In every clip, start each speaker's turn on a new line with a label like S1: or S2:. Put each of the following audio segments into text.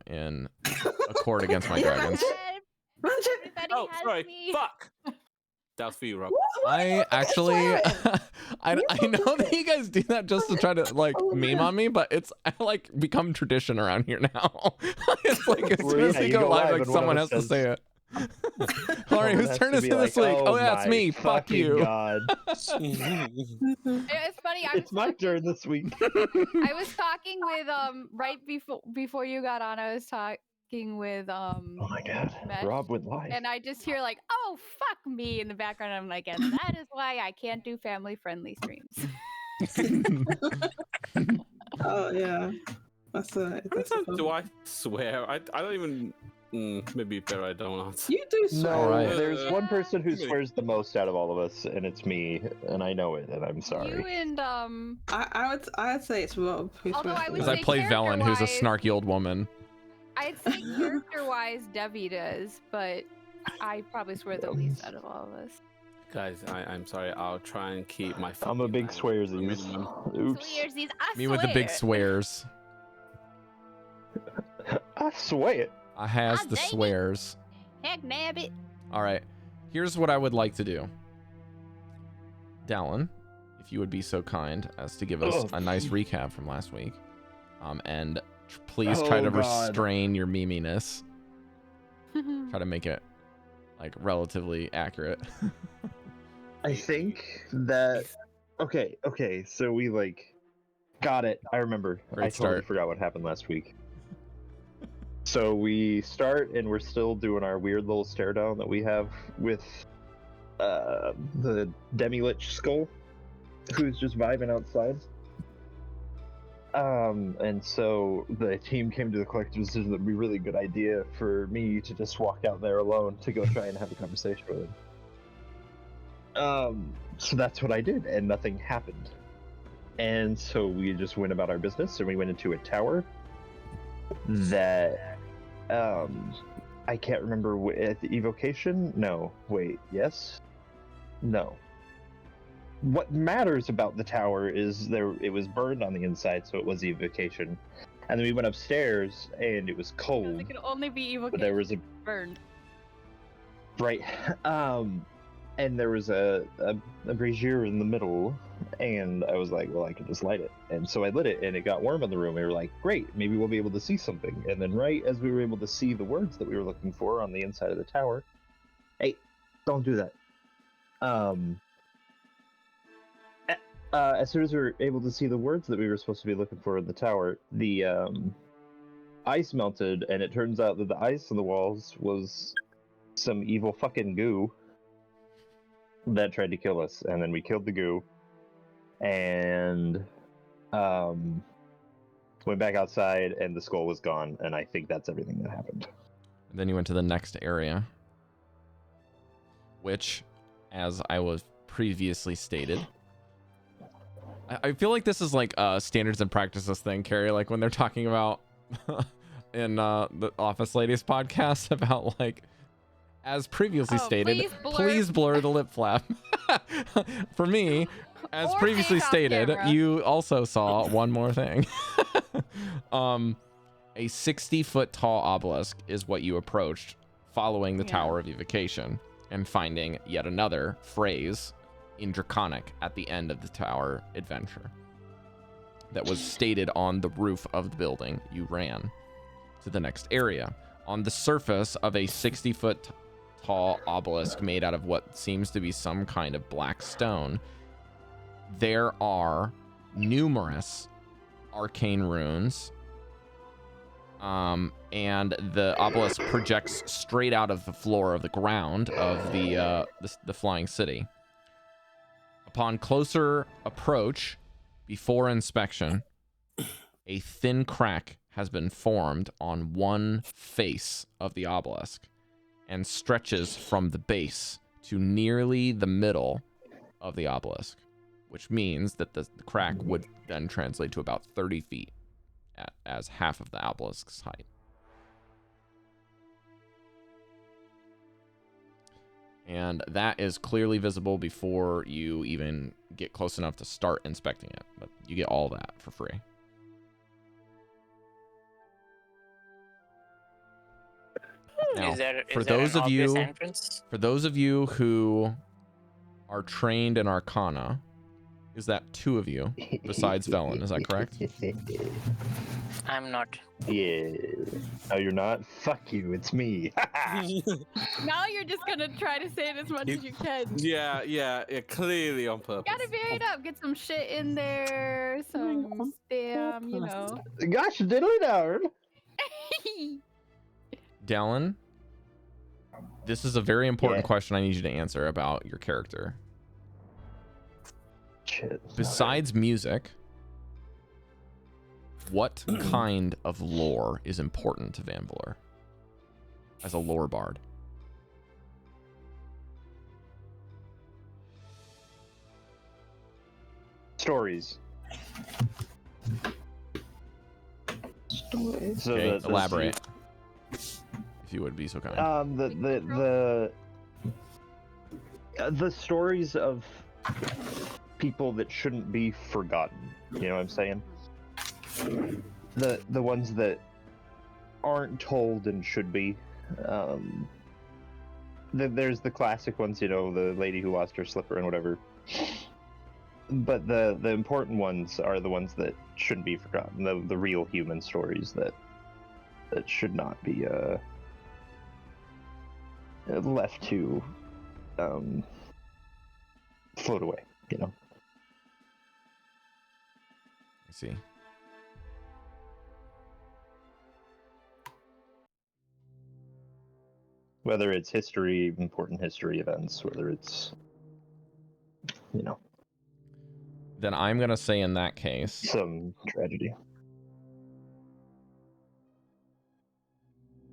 S1: in accord against my dragons.
S2: Oh, sorry. Fuck. That was for you, Rob.
S1: I actually, I know that you guys do that just to try to like meme on me, but it's like become tradition around here now. It's like as soon as we go live, like someone has to say it. Sorry, whose turn is it this week? Oh, that's me. Fuck you.
S3: God.
S4: It's funny.
S3: It's my turn this week.
S4: I was talking with right before you got on. I was talking with
S3: Oh my God,
S4: Mesh,
S3: Rob went live.
S4: and I just hear like, "Oh fuck me" in the background. I'm like, and that is why I can't do family-friendly streams.
S5: Oh yeah, that's
S2: Do I swear? I don't even. Maybe better I don't answer.
S5: You do swear.
S3: No,
S1: Right.
S3: there's one person who swears the most out of all of us, and it's me, and I know it, and I'm
S4: You
S3: sorry.
S4: and
S5: I'd say it's Rob.
S4: Although I would
S1: Because I
S4: say
S1: play Velen, who's a
S4: character-wise-
S1: snarky old woman.
S4: I'd say character-wise, Devii does, but I probably swear the least out of all of us.
S2: Guys, I'm sorry. I'll try and keep my.
S3: I'm a big swearsies. Oops.
S4: Swearsies, I
S1: Me with the big
S4: swear.
S1: swears.
S3: I swear.
S1: I has
S4: Ah,
S1: the
S4: dang it.
S1: swears.
S4: Heck nabbit.
S1: All right, here's what I would like to do. Dallan, if you would be so kind as to give us a nice recap from last week, and please try to restrain your meminess. Try to make it like relatively accurate.
S3: I think that. Okay. So we like got it. I remember.
S1: Great
S3: I totally
S1: start.
S3: forgot what happened last week. So we start, and we're still doing our weird little stare down that we have with the demi-lich skull, who's just vibing outside. And so the team came to the collective decision that it would be a really good idea for me to just walk out there alone to go try and have a conversation with him. So that's what I did, and nothing happened. And so we just went about our business, and we went into a tower that I can't remember at the evocation. No, wait, yes, no. What matters about the tower is it was burned on the inside, so it was evocation. And then we went upstairs, and it was cold.
S4: It can only be evocation.
S3: But there was a
S4: burned.
S3: right, and there was a brazier in the middle, and I was like, well, I could just light it. And so I lit it, and it got warm in the room. We were like, great, maybe we'll be able to see something. And then right as we were able to see the words that we were looking for on the inside of the tower, hey, don't do that. As soon as we were able to see the words that we were supposed to be looking for in the tower, the ice melted, and it turns out that the ice on the walls was some evil fucking goo that tried to kill us. And then we killed the goo, and went back outside, and the skull was gone, and I think that's everything that happened.
S1: And then you went to the next area, which, as I was previously stated, I feel like this is like a standards and practices thing, Cari, like when they're talking about in the Office Ladies podcast about like, as previously stated, please blur the lip flap. For me, as
S4: Or
S1: previously
S4: take off
S1: stated,
S4: camera.
S1: you also saw one more thing. A 60-foot tall obelisk is what you approached following the Tower of Evocation and finding yet another phrase in Draconic at the end of the tower adventure that was stated on the roof of the building. You ran to the next area. On the surface of a 60-foot tall obelisk made out of what seems to be some kind of black stone, there are numerous arcane runes, and the obelisk projects straight out of the floor of the ground of the flying city. Upon closer approach, before inspection, a thin crack has been formed on one face of the obelisk and stretches from the base to nearly the middle of the obelisk, which means that the crack would then translate to about 30 feet as half of the obelisk's height. And that is clearly visible before you even get close enough to start inspecting it. But you get all that for free. Now,
S6: Is there
S1: for
S6: is there
S1: those
S6: an
S1: of
S6: obvious
S1: you,
S6: entrance?
S1: for those of you who are trained in Arcana, is that 2 of you besides Velen? Is that correct?
S6: I'm not.
S3: Yeah. No, you're not. Fuck you. It's me.
S4: Now you're just gonna try to say it as much as you can.
S2: Yeah, clearly on purpose.
S4: Gotta vary it up. Get some shit in there. Some spam, you know.
S3: Gosh, diddly darn.
S1: Dallan, this is a very important question I need you to answer about your character.
S3: Shit.
S1: Besides music, what kind of lore is important to Vanvalor as a lore bard?
S3: Stories. So
S1: Okay, elaborate. If you would be so kind.
S3: The stories of people that shouldn't be forgotten. You know what I'm saying? The ones that aren't told and should be. There's the classic ones, you know, the lady who lost her slipper and whatever. But the important ones are the ones that shouldn't be forgotten. The real human stories that should not be left to float away. You know.
S1: I see.
S3: Whether it's history, important history events, whether it's, you know.
S1: Then I'm going to say in that case,
S3: some tragedy.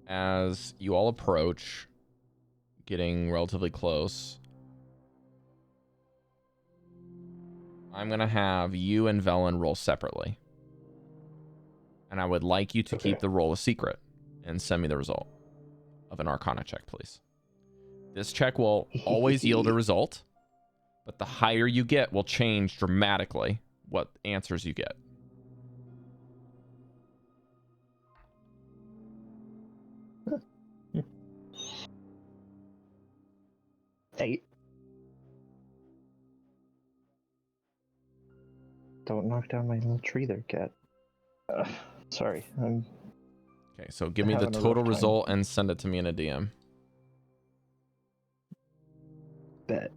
S1: As you all approach, getting relatively close, I'm going to have you and Velen roll separately. And I would like you to keep the roll a secret and send me the result of an Arcana check, please. This check will always yield a result, but the higher you get will change dramatically what answers you get.
S3: Eight. Don't knock down my little tree there, cat. Sorry, I'm...
S1: Okay, so give me the
S3: having a
S1: total
S3: rough time.
S1: result and send it to me in a DM.
S3: Bet.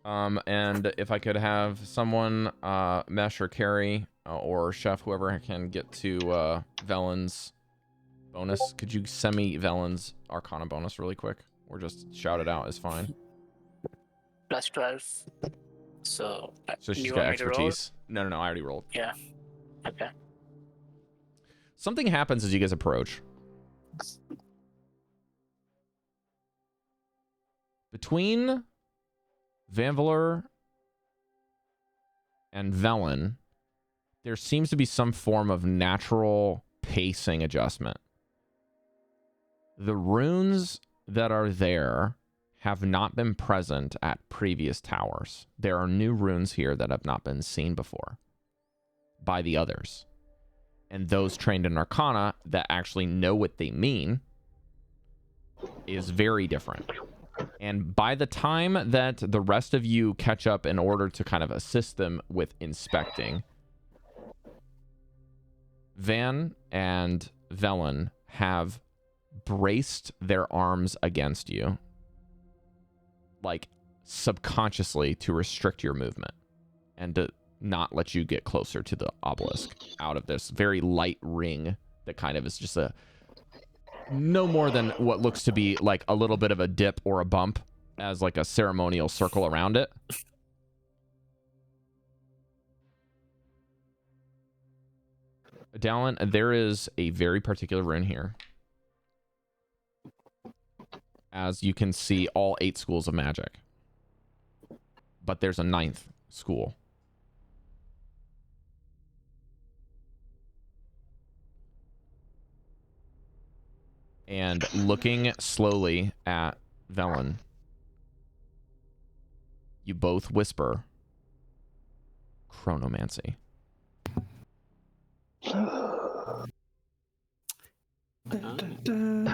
S1: And if I could have someone, Mesh or Cari, or Chef, whoever can get to Velen's bonus, could you send me Velen's Arcana bonus really quick? Or just shout it out is fine.
S6: Plus 12. So
S1: So she's
S6: you
S1: got
S6: want me to roll?
S1: expertise. No, I already rolled.
S6: Yeah. Okay.
S1: Something happens as you guys approach. Between Vanvalor and Velen, there seems to be some form of natural pacing adjustment. The runes that are there have not been present at previous towers. There are new runes here that have not been seen before by the others. And those trained in Arcana that actually know what they mean is very different. And by the time that the rest of you catch up in order to kind of assist them with inspecting, Van and Velen have braced their arms against you, like subconsciously, to restrict your movement and to not let you get closer to the obelisk out of this very light ring that kind of is just a no more than what looks to be like a little bit of a dip or a bump as like a ceremonial circle around it. Dallan, there is a very particular rune here. As you can see, all 8 schools of magic. But there's a 9th school. And looking slowly at Velen, you both whisper, chronomancy.
S3: Hmm.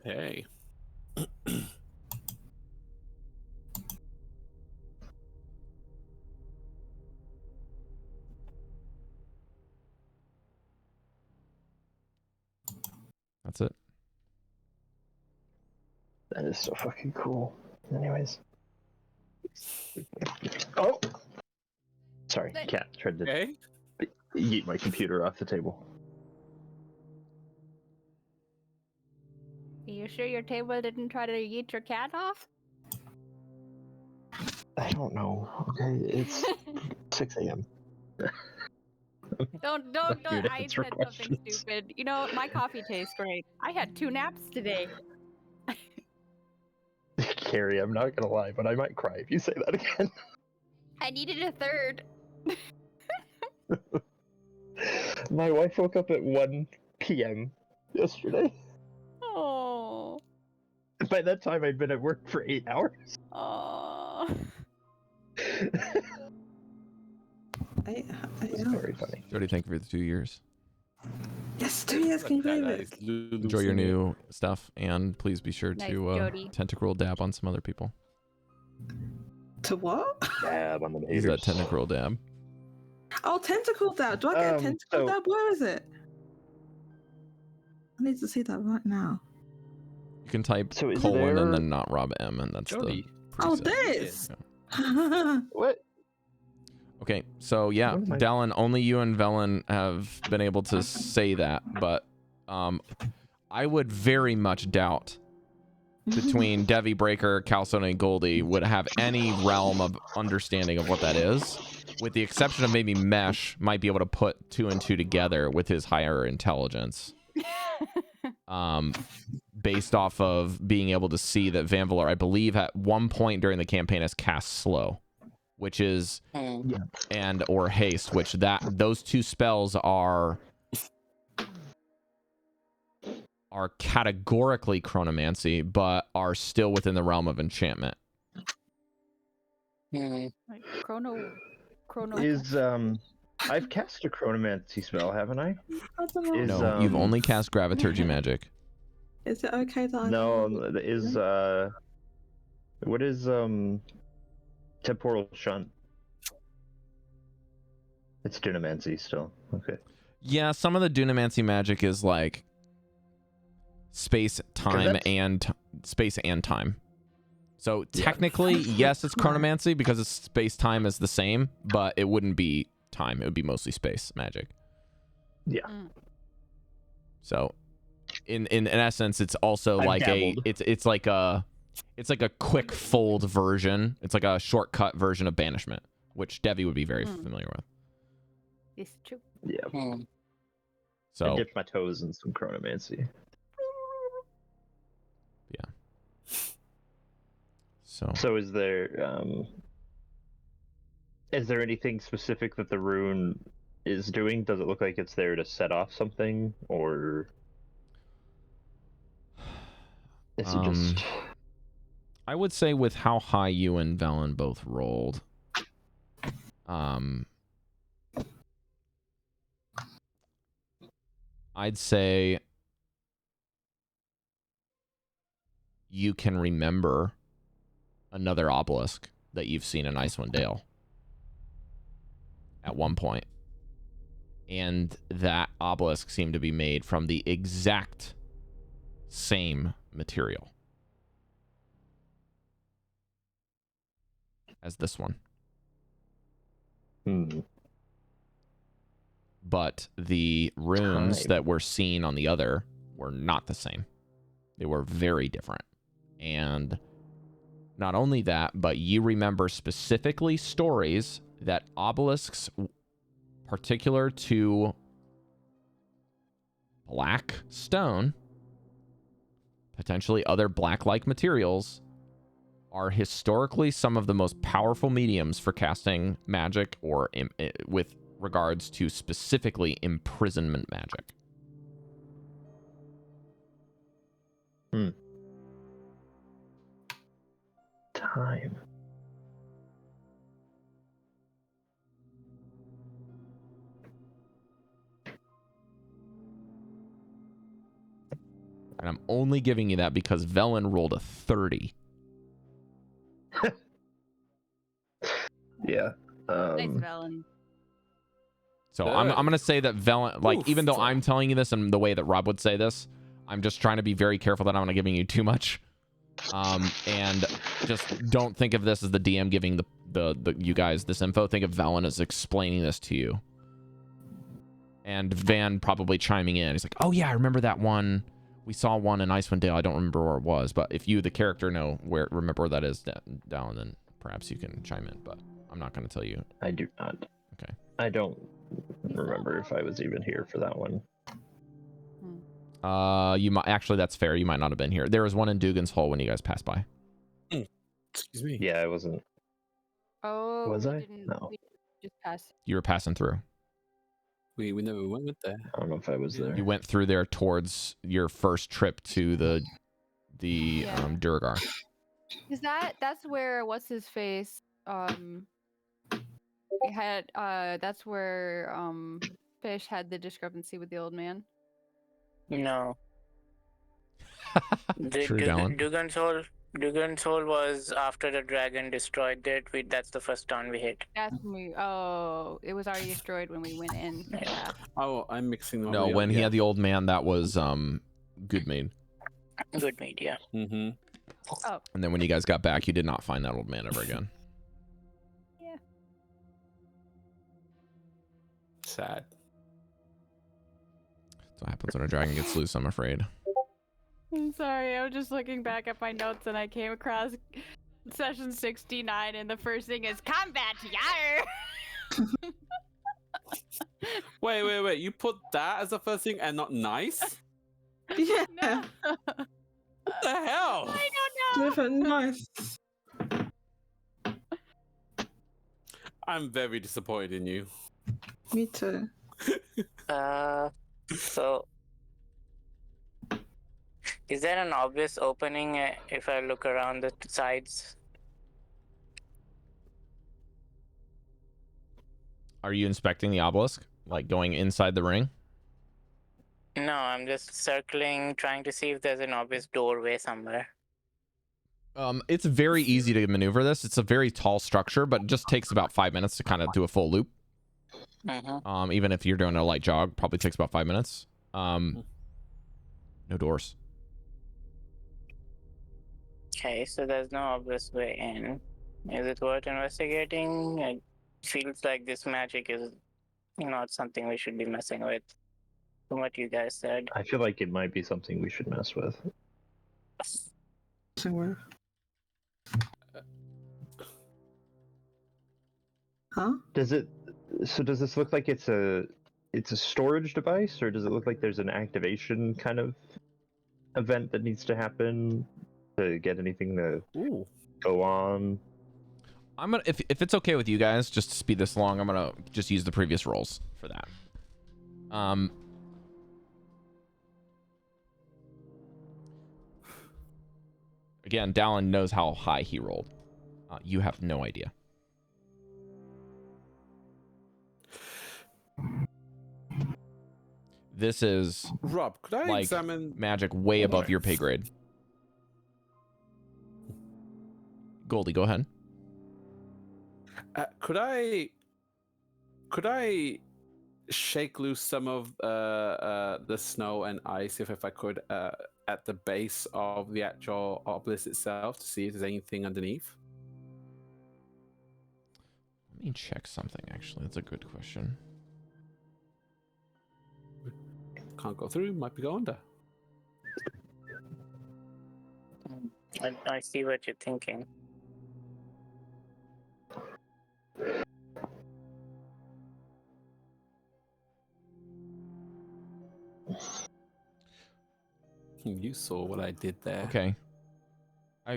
S2: Hey.
S1: That's it.
S3: That is so fucking cool. Anyways. Oh! Sorry, cat tried to
S2: Hey.
S3: yeet my computer off the table.
S4: Are you sure your table didn't try to yeet your cat off?
S3: I don't know. Okay, it's 6 a.m.
S4: Don't.
S3: Dude,
S4: I
S3: answer
S4: said something
S3: questions.
S4: stupid. You know, my coffee tastes great. I had 2 naps today.
S3: Carrie, I'm not gonna lie, but I might cry if you say that again.
S4: I needed a third.
S3: My wife woke up at 1 p.m. yesterday.
S4: Oh.
S3: By that time, I'd been at work for 8 hours.
S4: Oh.
S3: It's very funny.
S1: Jodie, thank you for the 2 years.
S5: Yes, 2 years. Can you believe
S2: That
S5: it?
S2: is
S1: Enjoy your new stuff, and please be sure
S4: Nice,
S1: to
S4: Jodie.
S1: tentacruel dab on some other people.
S5: To what?
S3: Dab on the
S1: Use that
S3: haters.
S1: tentacruel dab.
S5: Oh, tentacle dab. Do I get a tentacle
S3: so-
S5: dab? Where is it? I need to see that right now.
S1: You can type
S3: So is
S1: colon and
S3: there-
S1: then not Rob M, and that's
S2: Jodie.
S1: the
S5: Oh,
S1: preset.
S5: this.
S1: Yeah.
S3: What?
S1: Okay, so yeah,
S3: What am I-
S1: Dallan, only you and Velen have been able to say that, but I would very much doubt between Devii, Breker, Chalcedony, and Goldy would have any realm of understanding of what that is, with the exception of maybe Mesh might be able to put 2 and 2 together with his higher intelligence. Based off of being able to see that Vanvalor, I believe, at one point during the campaign has cast Slow, which is and or Haste, which those 2 spells are categorically chronomancy, but are still within the realm of enchantment.
S4: Like chrono.
S3: Is I've cast a chronomancy spell, haven't I?
S5: I don't know.
S3: Is,
S1: No, you've only cast Graviturgy magic.
S5: Is it okay that I
S3: No,
S5: can-
S3: is what is temporal shunt? It's dunamancy still. Okay.
S1: Yeah, some of the Dunamancy magic is like space, time, and time. So technically, yes, it's chronomancy because it's space time is the same, but it wouldn't be time. It would be mostly space magic.
S3: Yeah.
S1: So, in essence, it's also
S3: I've
S1: like
S3: dabbled.
S1: it's like a quick fold version. It's like a shortcut version of banishment, which Devii would be very familiar with.
S4: It's true.
S3: Yeah. I
S1: So
S3: dipped my toes in some chronomancy. So is there anything specific that the rune is doing? Does it look like it's there to set off something, or is it just?
S1: I would say with how high you and Velen both rolled, I'd say you can remember another obelisk that you've seen in Icewind Dale at one point. And that obelisk seemed to be made from the exact same material as this one. But the runes that were seen on the other were not the same. They were very different. And not only that, but you remember specifically stories that obelisks particular to black stone, potentially other black-like materials, are historically some of the most powerful mediums for casting magic or with regards to specifically imprisonment magic.
S3: Time.
S1: And I'm only giving you that because Velen rolled a 30.
S3: Yeah.
S4: Nice, Velen.
S1: So I'm going to say that Velen, like, even though I'm telling you this and the way that Rob would say this, I'm just trying to be very careful that I'm not giving you too much. And just don't think of this as the DM giving the you guys this info. Think of Velen as explaining this to you. And Van probably chiming in. He's like, oh yeah, I remember that one. We saw one in Icewind Dale. I don't remember where it was. But if you, the character, remember where that is, Dallan, then perhaps you can chime in. But I'm not going to tell you.
S3: I do not.
S1: Okay.
S3: I don't remember if I was even here for that one.
S1: You might actually. That's fair. You might not have been here. There was one in Dugan's Hole when you guys passed by.
S2: Excuse me.
S3: Yeah, I wasn't.
S4: Oh,
S3: Was
S4: we
S3: I?
S4: didn't,
S3: No.
S4: we just passed.
S1: You were passing through.
S2: We never went there.
S3: I don't know if I was there.
S1: You went through there towards your first trip to the Durgar.
S4: Is that's where what's his face? We had that's where Fish had the discrepancy with the old man.
S6: No.
S1: True, Dallan.
S6: Dugan's Hole was after the dragon destroyed it. That's the first town we hit.
S4: That's when we. Oh, it was already destroyed when we went in. Yeah.
S2: Oh, I'm mixing them
S1: No,
S2: up.
S1: when he had the old man, that was Goodmaid.
S6: Goodmead, yeah.
S2: Mm-hmm.
S4: Oh.
S1: And then when you guys got back, you did not find that old man ever again.
S4: Yeah.
S2: Sad.
S1: That's what happens when a dragon gets loose, I'm afraid.
S4: I'm sorry, I was just looking back at my notes and I came across session 69 and the first thing is combat, yar!
S2: Wait. You put that as the first thing and not nice?
S5: Yeah.
S4: No.
S2: What the hell?
S4: I don't know!
S5: Different, nice.
S2: I'm very disappointed in you.
S5: Me too.
S6: So is there an obvious opening if I look around the sides?
S1: Are you inspecting the obelisk? Like going inside the ring?
S6: No, I'm just circling, trying to see if there's an obvious doorway somewhere.
S1: It's very easy to maneuver this. It's a very tall structure, but it just takes about 5 minutes to kind of do a full loop.
S6: Mm-hmm.
S1: Even if you're doing a light jog, probably takes about 5 minutes. No doors.
S6: Okay, so there's no obvious way in. Is it worth investigating? It feels like this magic is not something we should be messing with, from what you guys said.
S3: I feel like it might be something we should mess with.
S5: Somewhere. Huh?
S3: Does this look like it's a storage device, or does it look like there's an activation kind of event that needs to happen to get anything to go on?
S1: I'm gonna, if it's okay with you guys, just to speed this along, I'm gonna just use the previous rolls for that. Again, Dallan knows how high he rolled. You have no idea. This is
S2: Rob, could I
S1: like
S2: examine
S1: magic way above your pay grade. Goldy, go ahead.
S2: Could I shake loose some of the snow and ice if I could at the base of the actual obelisk itself to see if there's anything underneath?
S1: Let me check something, actually. That's a good question.
S2: Can't go through, might be go under.
S6: I see what you're thinking.
S2: You saw what I did there.
S1: Okay.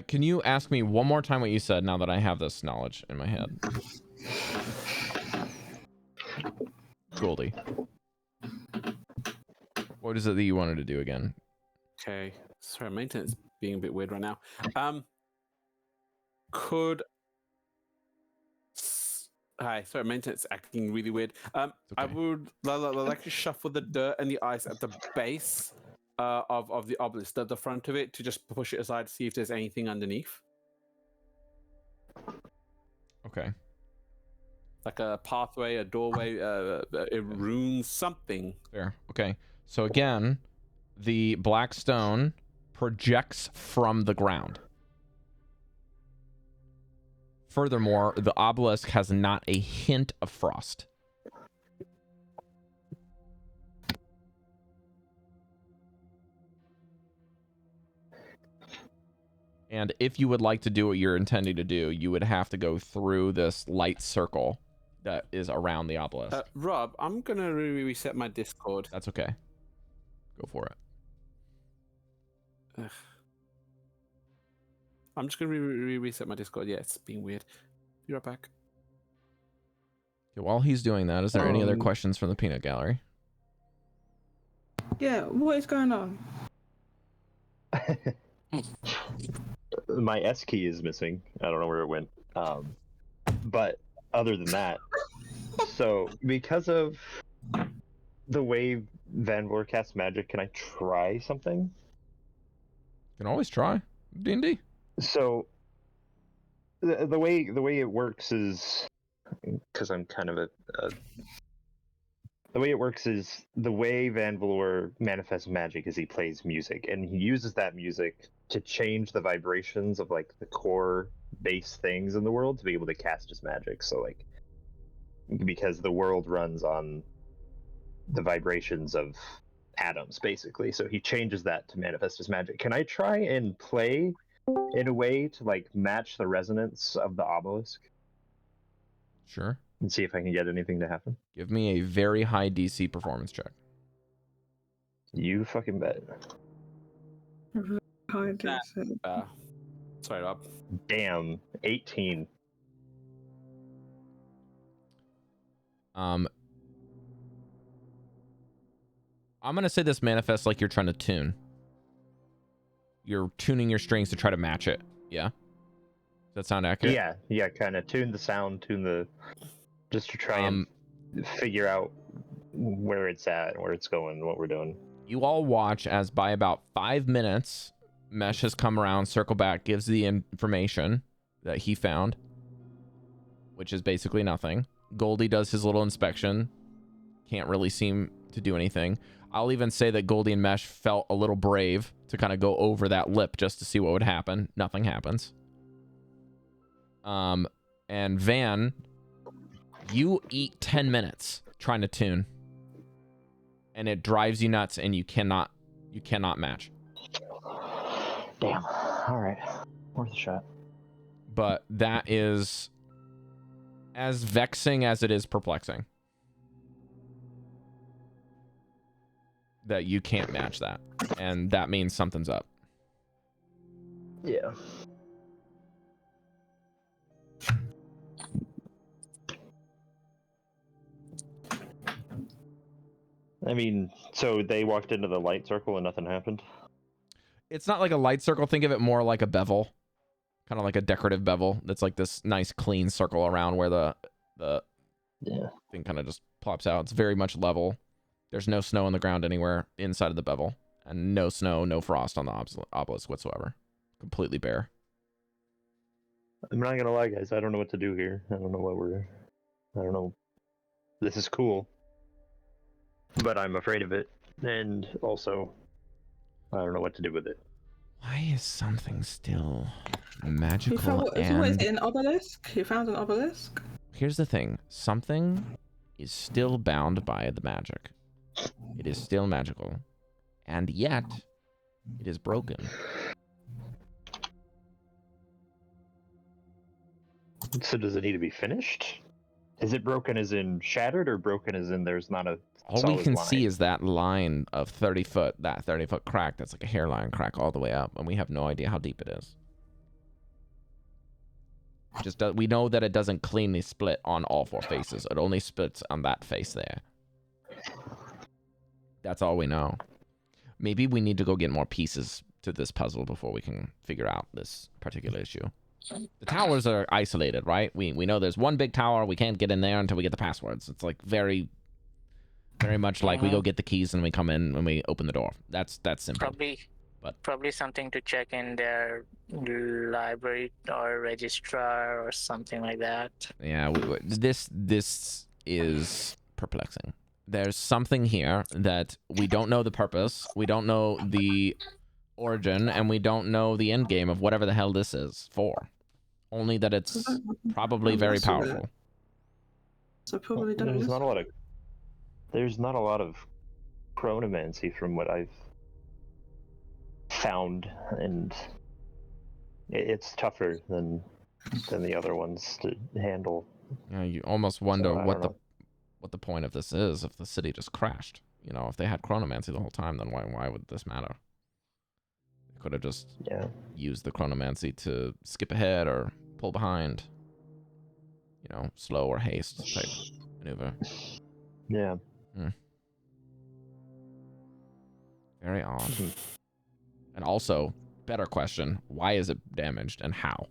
S1: Can you ask me one more time what you said now that I have this knowledge in my head? Goldy. What is it that you wanted to do again?
S2: Okay. Sorry, maintenance being a bit weird right now. Hi, sorry, maintenance acting really weird.
S1: Okay.
S2: I would like to shuffle the dirt and the ice at the base of the obelisk, the front of it, to just push it aside to see if there's anything underneath,
S1: Okay.
S2: like a pathway, a doorway, a rune, something.
S1: Fair. Okay. So again, the black stone projects from the ground. Furthermore, the obelisk has not a hint of frost. And if you would like to do what you're intending to do, you would have to go through this light circle that is around the obelisk.
S2: Rob, I'm gonna reset my Discord.
S1: That's okay. Go for it.
S2: Ugh. I'm just gonna reset my Discord. Yeah, it's being weird. Be right back.
S1: Okay, while he's doing that, is there any other questions from the peanut gallery?
S5: Yeah, what is going on?
S3: My S key is missing. I don't know where it went. But other than that, so because of the way Vanvalor casts magic, can I try something?
S1: You can always try. D&D.
S3: So the way it works is, because I'm kind of the way it works is the way Vanvalor manifests magic is he plays music, and he uses that music to change the vibrations of like the core base things in the world to be able to cast his magic. So like, because the world runs on the vibrations of atoms basically, so he changes that to manifest his magic. Can I try and play in a way to like match the resonance of the obelisk
S1: Sure.
S3: and see if I can get anything to happen?
S1: Give me a very high DC performance check.
S3: You fucking bet.
S5: Hard to say.
S2: Sorry, Rob.
S3: Damn, 18.
S1: I'm gonna say this manifests like you're trying to tune. You're tuning your strings to try to match it. Yeah? Does that sound accurate?
S3: Yeah, kind of tune the sound, just to try and figure out where it's at, where it's going, what we're doing.
S1: You all watch as by about 5 minutes, Mesh has come around, circle back, gives the information that he found, which is basically nothing. Goldy does his little inspection. Can't really seem to do anything. I'll even say that Goldy and Mesh felt a little brave to kind of go over that lip just to see what would happen. Nothing happens. And Van, you eat 10 minutes trying to tune, and it drives you nuts, and you cannot match.
S3: Damn. All right, worth a shot.
S1: But that is as vexing as it is perplexing. That you can't match that, and that means something's up.
S3: Yeah. I mean, so they walked into the light circle and nothing happened?
S1: It's not like a light circle. Think of it more like a bevel. Kind of like a decorative bevel. That's like this nice clean circle around where the thing kind of just plops out. It's very much level. There's no snow on the ground anywhere inside of the bevel. And no snow, no frost on the obelisk whatsoever. Completely bare.
S3: I'm not gonna lie, guys. I don't know what to do here. I don't know. This is cool, but I'm afraid of it. And also, I don't know what to do with it.
S1: Why is something still magical
S5: What is it, an obelisk? You found an obelisk?
S1: Here's the thing. Something is still bound by the magic. It is still magical. And yet, it is broken.
S3: So does it need to be finished? Is it broken as in shattered, or broken as in there's not a
S1: All we
S3: solid
S1: can
S3: line?
S1: see is that line of 30 foot, that 30 foot crack that's like a hairline crack all the way up, and we have no idea how deep it is. We know that it doesn't cleanly split on all four faces. It only splits on that face there. That's all we know. Maybe we need to go get more pieces to this puzzle before we can figure out this particular issue. The towers are isolated, right? We know there's one big tower. We can't get in there until we get the passwords. It's like very Very much like we go get the keys and we come in when we open the door. That's simple.
S6: Probably something to check in their library or registrar or something like that.
S1: Yeah, this is perplexing. There's something here that we don't know the purpose, we don't know the origin, and we don't know the end game of whatever the hell this is for. Only that it's probably very powerful.
S5: So probably don't
S3: there's not a lot of chronomancy from what I've found, and it's tougher than the other ones to handle.
S1: Yeah, you almost wonder
S3: So,
S1: what the point of this is if the city just crashed. You know, if they had chronomancy the whole time, then why would this matter? They could have just used the chronomancy to skip ahead or pull behind. You know, slow or haste type maneuver.
S3: Yeah.
S1: Very odd. And also, better question, why is it damaged and how?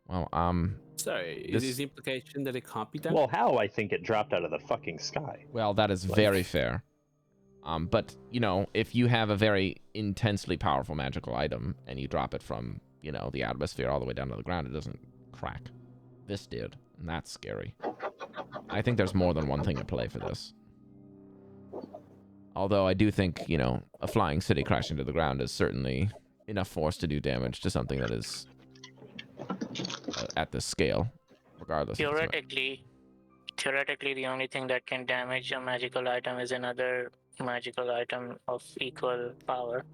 S1: Well,
S2: Sorry, is the implication that it can't be done?
S3: Well, how? I think it dropped out of the fucking sky.
S1: Well, that is very fair. But, you know, if you have a very intensely powerful magical item and you drop it from, you know, the atmosphere all the way down to the ground, it doesn't crack. This did, and that's scary. I think there's more than one thing at play for this. Although I do think, you know, a flying city crashing to the ground is certainly enough force to do damage to something that is at this scale, regardless.
S6: Theoretically, the only thing that can damage a magical item is another magical item of equal power.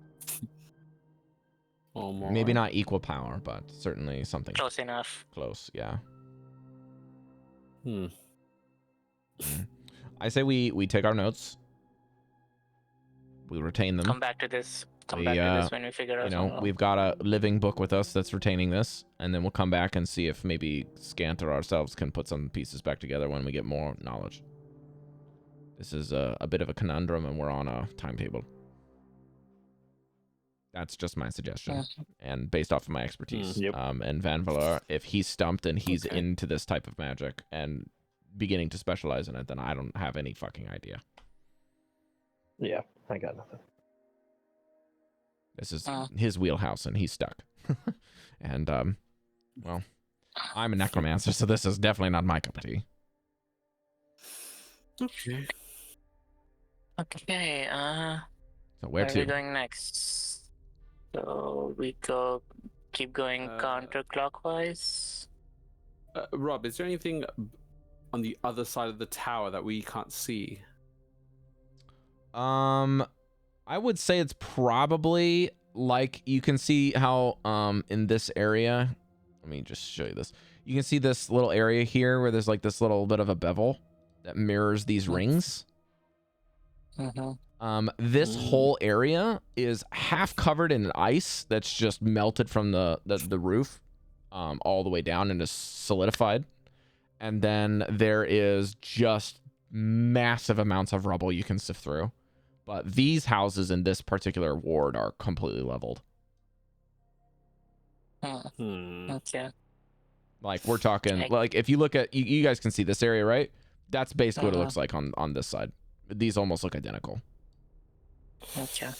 S1: Maybe not equal power, but certainly something
S6: close enough.
S1: Close, yeah. I say we take our notes. We retain them.
S6: Come back to this when we figure out.
S1: You know, we've got a living book with us that's retaining this, and then we'll come back and see if maybe Scant or ourselves can put some pieces back together when we get more knowledge. This is a bit of a conundrum, and we're on a timetable. That's just my suggestion, and based off of my expertise. And Vanvalor, if he's stumped and he's into this type of magic and beginning to specialize in it, then I don't have any fucking idea.
S3: Yeah, I got nothing.
S1: This is his wheelhouse, and he's stuck. And, well, I'm a necromancer, so this is definitely not my cup of tea.
S6: Okay.
S1: So where
S6: are
S1: to?
S6: we going next? So we keep going counterclockwise.
S2: Rob, is there anything on the other side of the tower that we can't see?
S1: I would say it's probably like you can see how in this area, let me just show you this. You can see this little area here where there's like this little bit of a bevel that mirrors these rings. This whole area is half covered in ice that's just melted from the roof all the way down and is solidified. And then there is just massive amounts of rubble you can sift through. But these houses in this particular ward are completely leveled.
S6: Okay.
S1: Like, we're talking, like, if you look at, you guys can see this area, right? That's basically what it looks like on this side. These almost look identical.
S6: Okay.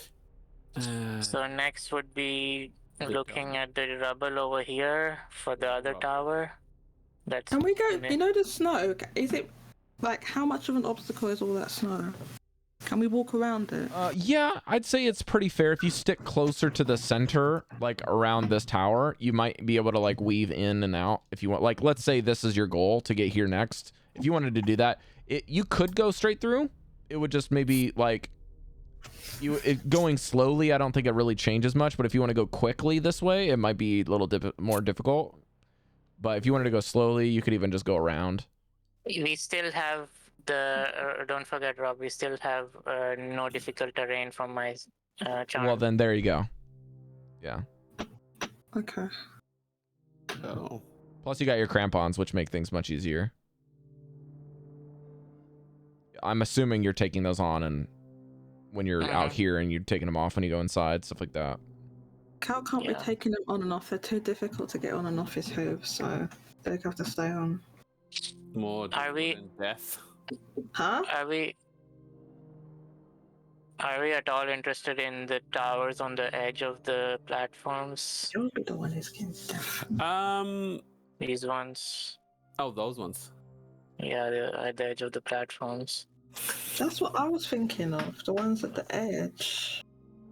S6: So next would be looking at the rubble over here for the other tower. That's.
S5: Can we go? You know the snow. Is it like how much of an obstacle is all that snow? Can we walk around it?
S1: Yeah, I'd say it's pretty fair. If you stick closer to the center, like around this tower, you might be able to like weave in and out if you want. Like, let's say this is your goal to get here next. If you wanted to do that, you could go straight through. It would just maybe like going slowly. I don't think it really changes much. But if you want to go quickly this way, it might be a little more difficult. But if you wanted to go slowly, you could even just go around.
S6: We still have don't forget, Rob, we still have no difficult terrain from my charm.
S1: Well, then there you go. Yeah.
S5: Okay.
S2: Oh.
S1: Plus you got your crampons, which make things much easier. I'm assuming you're taking those on and when you're out here and you're taking them off when you go inside, stuff like that.
S5: Cal can't be
S6: Yeah.
S5: taking them on and off. They're too difficult to get on and off his hooves, so they have to stay on.
S2: More
S6: Are we-
S2: than death.
S5: Huh?
S6: Are we at all interested in the towers on the edge of the platforms?
S5: You'll be the one who's getting deaf.
S6: These ones.
S2: Oh, those ones.
S6: Yeah, they're at the edge of the platforms.
S5: That's what I was thinking of. The ones at the edge.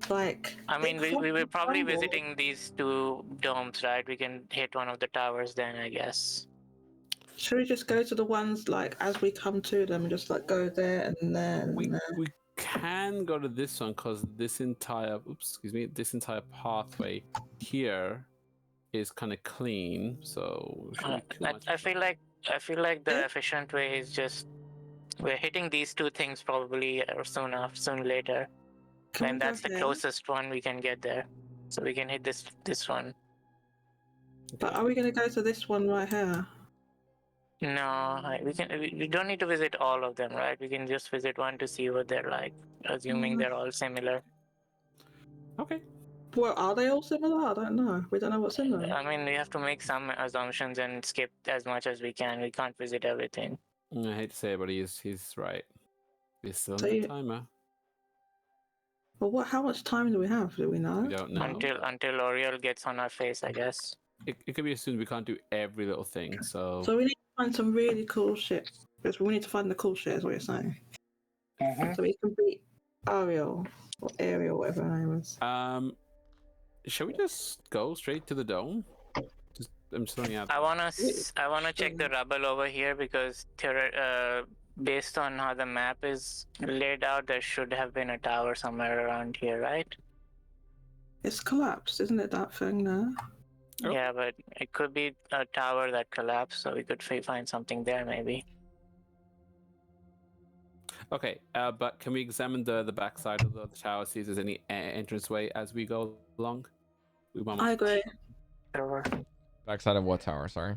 S5: Like.
S6: I mean,
S5: they
S6: we were probably
S5: crumble.
S6: visiting these two domes, right? We can hit one of the towers then, I guess.
S5: Should we just go to the ones like as we come to them and just like go there and there and
S2: We
S5: there?
S2: we can go to this one because this entire this entire pathway here is kind of clean. So we shouldn't be too much-
S6: I feel like the
S5: Yeah.
S6: efficient way is just we're hitting these two things probably or soon later,
S5: Can we
S6: and
S5: go
S6: that's the
S5: there?
S6: closest one we can get there. So we can hit this one.
S5: But are we going to go to this one right here?
S6: No, we don't need to visit all of them, right? We can just visit one to see what they're like, assuming they're all similar.
S2: Okay.
S5: Well, are they all similar? I don't know. We don't know what's in them.
S6: I mean, we have to make some assumptions and skip as much as we can. We can't visit everything.
S2: I hate to say it, but he's right. He's still
S5: So
S2: on the
S5: you-
S2: timer.
S5: Well, what? How much time do we have? Do we know?
S2: We don't know.
S6: Until Oriel gets on our face, I guess.
S2: It could be assumed we can't do every little thing. So
S5: So we need to find some really cool shit. Because we need to find the cool shit, is what you're saying. So we can beat Ariel or Ariel, whatever her name is.
S2: shall we just go straight to the dome? I'm just throwing out.
S6: I wanna check the rubble over here because based on how the map is laid out, there should have been a tower somewhere around here, right?
S5: It's collapsed, isn't it? That thing there.
S2: Oh.
S6: Yeah, but it could be a tower that collapsed, so we could find something there maybe.
S2: Okay, but can we examine the backside of the tower, see if there's any entranceway as we go along? We want.
S5: I agree.
S6: Sure.
S1: Backside of what tower? Sorry.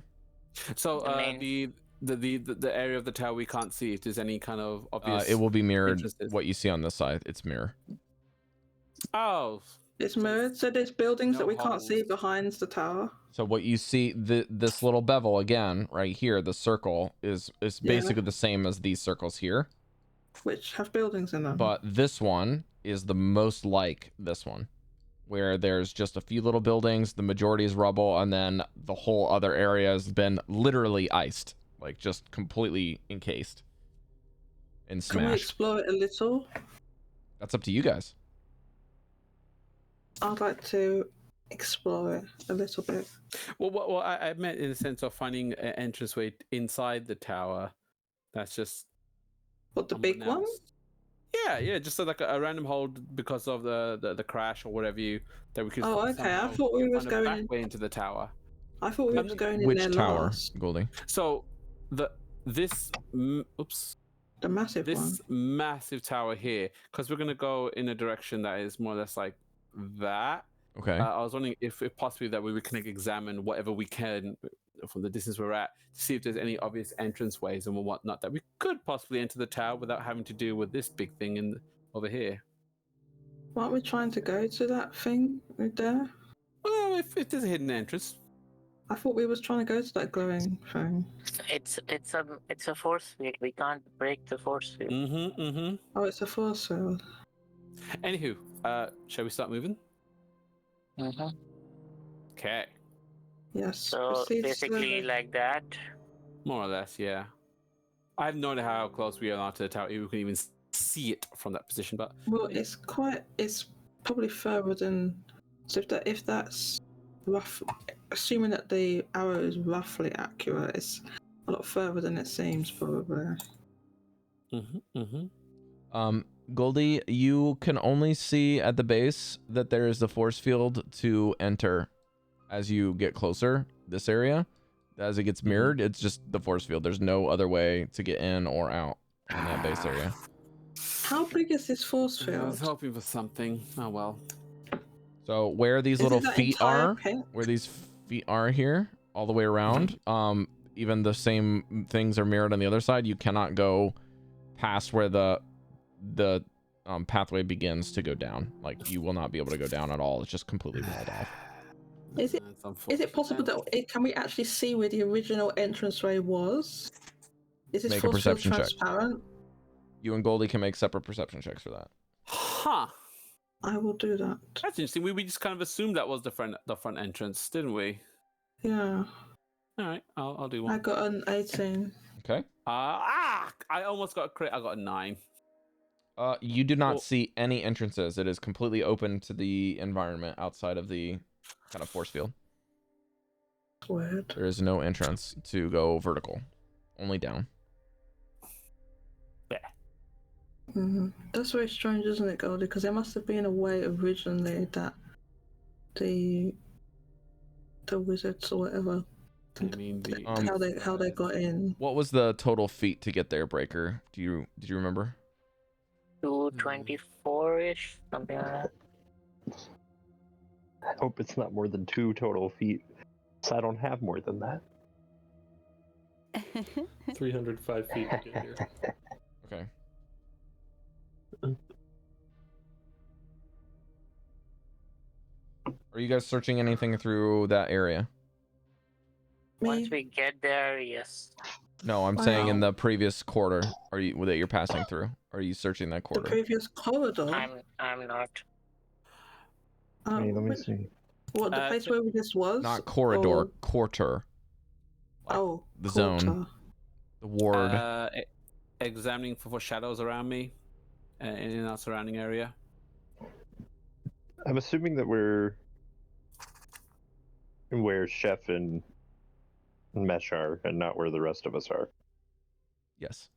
S2: So
S6: The main-
S2: the area of the tower we can't see if there's any kind of obvious.
S1: It will be mirrored.
S2: entrances.
S1: What you see on this side, it's mirror.
S2: Oh,
S5: It's mirrored, so there's buildings
S2: No
S5: that we can't see
S2: holes.
S5: behind the tower.
S1: So what you see, this little bevel again, right here, the circle is
S5: Yeah.
S1: basically the same as these circles here,
S5: Which have buildings in them.
S1: but this one is the most like this one, where there's just a few little buildings, the majority is rubble, and then the whole other area has been literally iced, like just completely encased and
S5: Can we
S1: smashed.
S5: explore it a little?
S1: That's up to you guys.
S5: I'd like to explore it a little bit.
S2: well, I meant in the sense of finding an entranceway inside the tower. That's just
S5: What, the big one?
S2: unannounced. Yeah, just so like a random hole because of the crash or whatever that we could.
S5: Oh, okay. I thought we was
S2: find a
S5: going
S2: back
S5: in.
S2: way into the tower.
S5: I thought we was going in
S1: Which
S5: there
S1: tower,
S5: last.
S1: Goldy?
S2: So this
S5: The massive one.
S2: massive tower here, because we're gonna go in a direction that is more or less like that.
S1: Okay.
S2: I was wondering if possibly that we can examine whatever we can from the distance we're at to see if there's any obvious entrance ways and whatnot that we could possibly enter the tower without having to deal with this big thing over here.
S5: Aren't we trying to go to that thing right there?
S2: Well, if there's a hidden entrance.
S5: I thought we was trying to go to that glowing thing.
S6: It's a force field. We can't break the force field.
S2: Mm-hmm.
S5: Oh, it's a force field.
S2: Anywho, shall we start moving?
S6: Mm-hmm.
S2: Okay.
S5: Yes.
S6: So
S5: proceed
S6: basically
S5: slowly.
S6: like that.
S2: More or less, yeah. I have no idea how close we are to the tower. You can even see it from that position, but
S5: Well, it's probably further than. So if that's rough, assuming that the arrow is roughly accurate, it's a lot further than it seems, probably.
S1: Goldy, you can only see at the base that there is the force field to enter as you get closer this area. As it gets mirrored, it's just the force field. There's no other way to get in or out in that base area.
S5: How big is this force
S2: I was
S5: field?
S2: hoping for something. Oh well.
S1: So where these
S5: Is
S1: little
S5: it that
S1: feet
S5: entire
S1: are,
S5: pit?
S1: where these feet are here, all the way around, even the same things are mirrored on the other side. You cannot go past where the pathway begins to go down. Like, you will not be able to go down at all. It's just completely walled off.
S5: Is it possible that can we actually see where the original entranceway was? Is this
S1: Make a
S5: force field
S1: perception check.
S5: transparent?
S1: You and Goldy can make separate perception checks for that.
S2: Huh.
S5: I will do that.
S2: That's interesting. We just kind of assumed that was the front entrance, didn't we?
S5: Yeah.
S2: All right, I'll do one.
S5: I got an 18.
S1: Okay.
S2: I almost got a crit. I got a 9.
S1: You do not see any entrances. It is completely open to the environment outside of the kind of force field.
S5: Weird.
S1: There is no entrance to go vertical, only down.
S5: That's very strange, isn't it, Goldy? Because there must have been a way originally that the wizards or whatever.
S2: I mean,
S5: how they got in.
S1: What was the total feet to get there, Breker? Did you remember?
S6: 224-ish, something like that.
S3: I hope it's not more than 2 total feet, so I don't have more than that.
S7: 305 feet to get here.
S1: Okay. Are you guys searching anything through that area?
S6: Once we get there, yes.
S1: No, I'm saying in the previous quarter. That you're passing through? Are you searching that
S5: The
S1: quarter?
S5: previous corridor.
S6: I'm not.
S3: Hey, let me see.
S5: What, the place where this was?
S1: Not corridor,
S5: or...
S1: quarter. Like the
S5: quarter.
S1: zone. The ward.
S2: Examining for shadows around me in our surrounding area.
S3: I'm assuming that we're where Chef and Mesh are, and not where the rest of us are.
S1: Yes.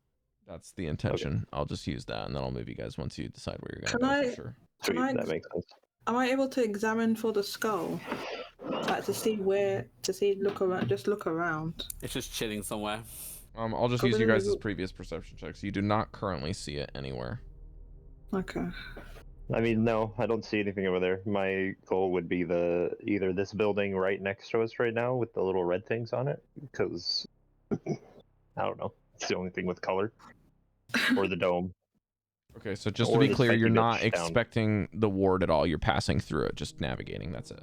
S1: That's the intention. Okay. I'll just use that, and then I'll move you guys once you decide where you're going to go for sure.
S3: Sweet, that makes sense.
S5: Am I able to examine for the skull? Like look around, just look around.
S2: It's just chilling somewhere.
S1: I'll just use you guys' previous perception checks. You do not currently see it anywhere.
S5: Okay.
S3: I mean, no, I don't see anything over there. My goal would be either this building right next to us right now with the little red things on it, because I don't know, it's the only thing with color, or the dome.
S1: Okay, so just to be clear, you're not expecting the ward at all. You're passing through it, just navigating. That's it.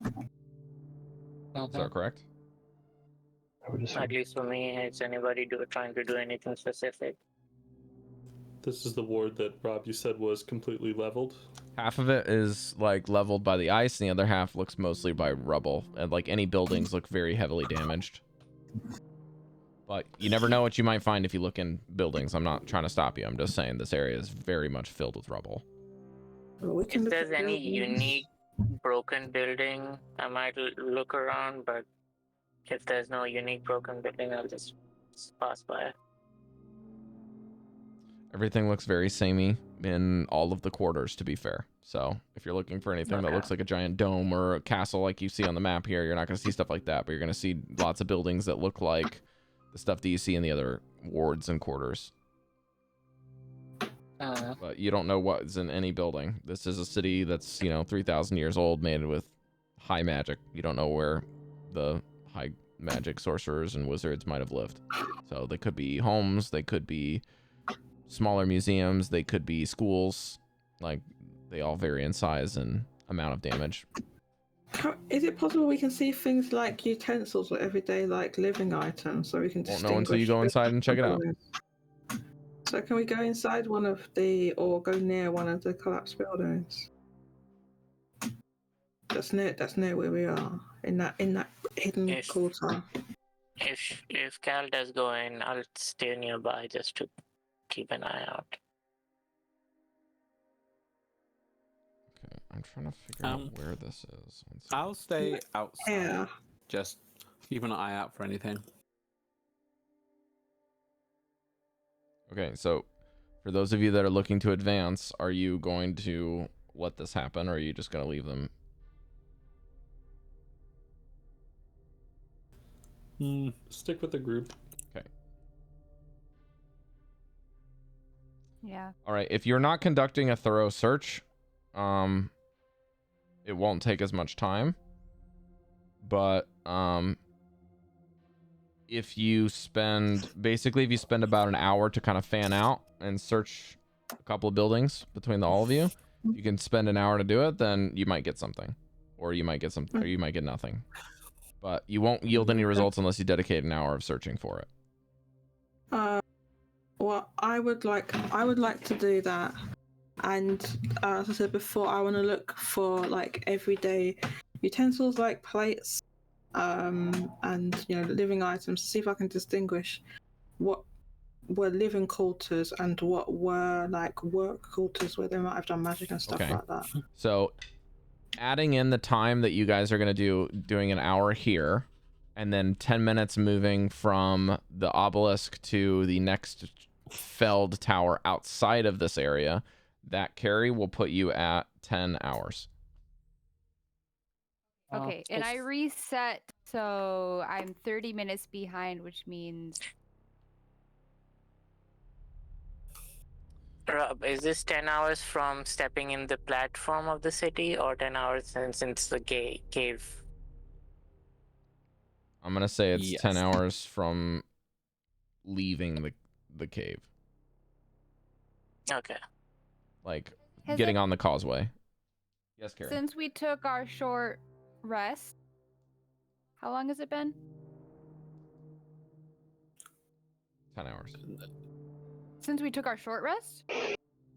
S1: Is that correct?
S6: At least for me, is anybody trying to do anything specific?
S7: This is the ward that Rob, you said was completely leveled.
S1: Half of it is like leveled by the ice, and the other half looks mostly by rubble. And like any buildings look very heavily damaged. But you never know what you might find if you look in buildings. I'm not trying to stop you. I'm just saying this area is very much filled with rubble.
S6: If there's any unique broken building, I might look around, but if there's no unique broken building, I'll just pass by.
S1: Everything looks very samey in all of the quarters, to be fair. So if you're looking for anything that looks like a giant dome or a castle like you see on the map here, you're not going to see stuff like that, but you're going to see lots of buildings that look like the stuff that you see in the other wards and quarters. But you don't know what's in any building. This is a city that's, 3,000 years old, made with high magic. You don't know where the high magic sorcerers and wizards might have lived. So they could be homes, they could be smaller museums, they could be schools. Like, they all vary in size and amount of damage.
S5: Is it possible we can see things like utensils or everyday living items, so we can
S1: distinguish? Won't know until you go inside and check it out.
S5: So can we go inside or go near one of the collapsed buildings? That's near where we are, in that hidden quarter.
S6: If Cal does go in, I'll stay nearby just to keep an eye out.
S1: Okay, I'm trying to figure out where this is.
S2: I'll stay outside.
S5: Yeah.
S2: Just keep an eye out for anything.
S1: Okay, so for those of you that are looking to advance, are you going to let this happen, or are you just going to leave them?
S7: Stick with the group.
S1: Okay.
S4: Yeah.
S1: All right, if you're not conducting a thorough search, it won't take as much time. But if you spend about an hour to kind of fan out and search a couple of buildings between all of you. If you can spend an hour to do it, then you might get something, or you might get something, or you might get nothing. But you won't yield any results unless you dedicate an hour of searching for it.
S5: Well, I would like to do that, and as I said before, I want to look for like everyday utensils like plates, and living items. See if I can distinguish what were living quarters and what were like work quarters where they might have done magic and stuff like that.
S1: So, adding in the time that you guys are going to doing an hour here, and then 10 minutes moving from the obelisk to the next felled tower outside of this area, that Cari will put you at 10 hours.
S4: Okay, and I reset, so I'm 30 minutes behind, which means...
S6: Rob, is this 10 hours from stepping in the platform of the city, or 10 hours since the cave?
S1: I'm going to say it's 10 hours from leaving the cave.
S6: Okay.
S1: Like, getting on the causeway. Yes, Cari.
S4: Since we took our short rest, how long has it been?
S1: 10 hours.
S4: Since we took our short rest?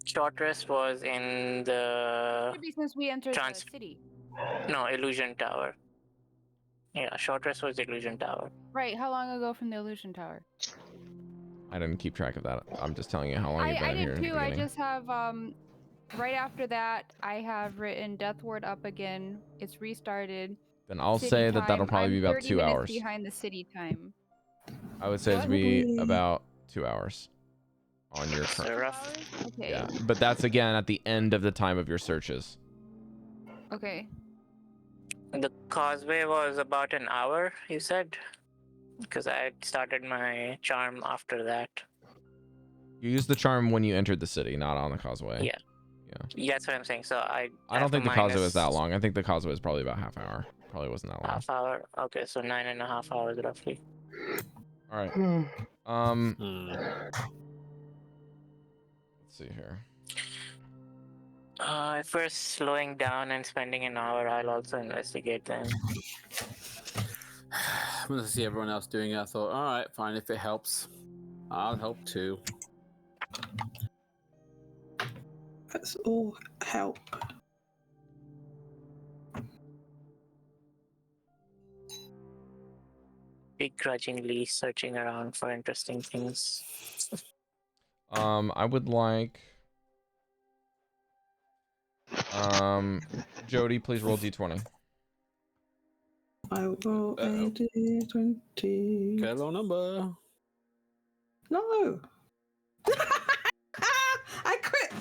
S6: Short rest was in the...
S4: Could be since we entered the city.
S6: No, Illusion Tower. Yeah, short rest was Illusion Tower.
S4: Right, how long ago from the Illusion Tower?
S1: I didn't keep track of that. I'm just telling you how long you've been
S4: I
S1: here.
S4: did too. I just have, right after that, I have written Death Ward up again. It's restarted.
S1: Then I'll
S4: City
S1: say that
S4: time,
S1: that'll probably
S4: I'm
S1: be about
S4: 30
S1: 2
S4: minutes
S1: hours.
S4: behind the city time.
S1: I would say it'd be about 2 hours on your
S6: So
S1: current.
S6: rough.
S4: Okay.
S1: Yeah, but that's again at the end of the time of your searches.
S4: Okay.
S6: The causeway was about an hour, you said? Because I started my charm after that.
S1: You used the charm when you entered the city, not on the causeway.
S6: Yeah. That's what I'm saying. So I
S1: don't think the causeway is that long. I think the causeway is probably about half hour. Probably wasn't that long.
S6: Half hour. Okay, so 9.5 hours roughly.
S1: All right. Let's see here.
S6: If we're slowing down and spending an hour, I'll also investigate then.
S2: When I see everyone else doing it, I thought, all right, fine. If it helps, I'll help too.
S5: Let's all help.
S6: Begrudgingly searching around for interesting things.
S1: I would like Jodie, please roll d20.
S5: I will roll a d20.
S2: Get a low number.
S5: No. I quit.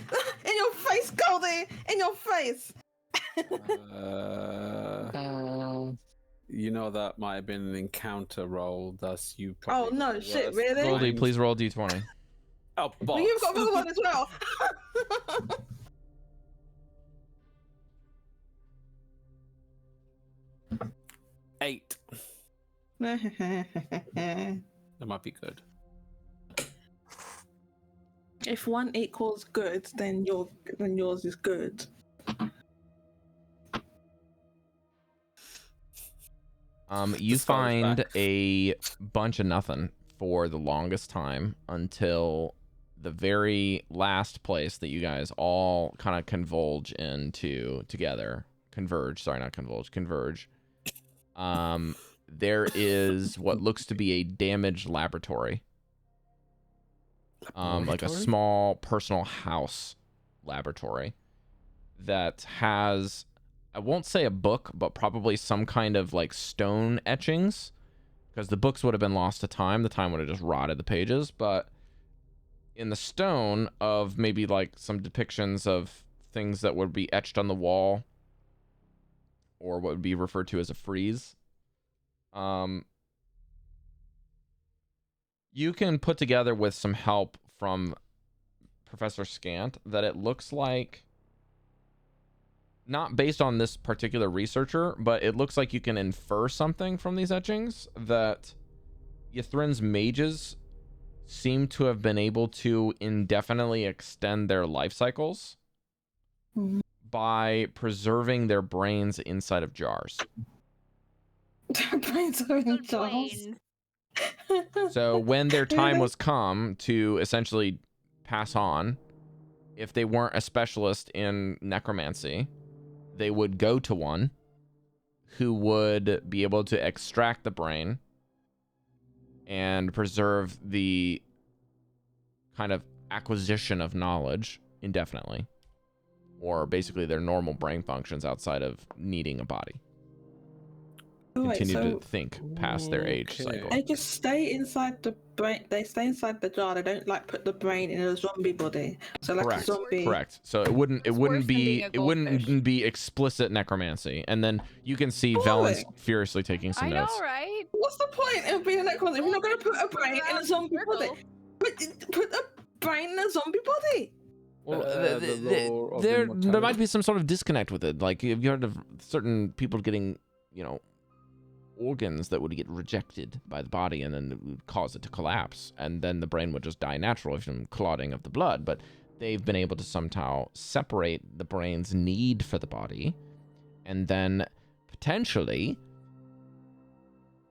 S5: In your face, Goldy. In your face.
S2: You know that might have been an encounter roll, thus you.
S5: Oh no, shit! Really?
S1: Goldy, please roll d20.
S2: Oh, boss.
S5: Well, you've got another one as well.
S2: 8. That might be good.
S5: If 1 equals good, then yours is good.
S1: You find a bunch of nothing for the longest time until the very last place that you guys all kind of converge into together. Converge. There is what looks to be a damaged laboratory. Like a small personal house laboratory that has, I won't say a book, but probably some kind of like stone etchings, because the books would have been lost to time. The time would have just rotted the pages, but in the stone of maybe like some depictions of things that would be etched on the wall, or what would be referred to as a frieze. You can put together with some help from Professor Scant that it looks like, not based on this particular researcher, but it looks like you can infer something from these etchings that Ythrin's mages seem to have been able to indefinitely extend their life cycles by preserving their brains inside of jars.
S5: Their brains are in
S4: Good
S5: jars.
S4: brains.
S1: So when their time
S5: Really?
S1: was come to essentially pass on, if they weren't a specialist in necromancy, they would go to one who would be able to extract the brain and preserve the kind of acquisition of knowledge indefinitely, or basically their normal brain functions outside of needing a body. Continue to think past their age
S2: Okay.
S1: cycle.
S5: They just stay inside the brain. They stay inside the jar. They don't like put the brain in a zombie body. So like
S1: Correct.
S5: a zombie.
S1: Correct. So it wouldn't
S4: It's worse than
S1: be
S4: being a
S1: it wouldn't
S4: goldfish.
S1: be explicit necromancy. And then you can see
S5: Boring.
S1: Valen's furiously taking some
S4: I know,
S1: notes.
S4: right?
S5: What's the point of being a necromancer if you're not going to put a brain in a zombie body? Put a brain in a zombie body.
S1: Well,
S2: The lore of
S1: there
S2: immortality.
S1: might be some sort of disconnect with it. Like, have you heard of certain people getting, organs that would get rejected by the body and then it would cause it to collapse, and then the brain would just die naturally from clotting of the blood. But they've been able to somehow separate the brain's need for the body and then potentially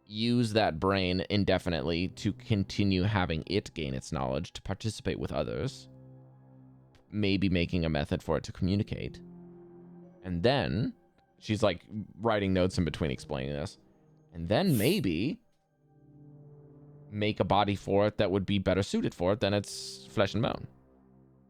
S1: use that brain indefinitely to continue having it gain its knowledge, to participate with others, maybe making a method for it to communicate. And then she's like writing notes in between explaining this. And then maybe make a body for it that would be better suited for it than its flesh and bone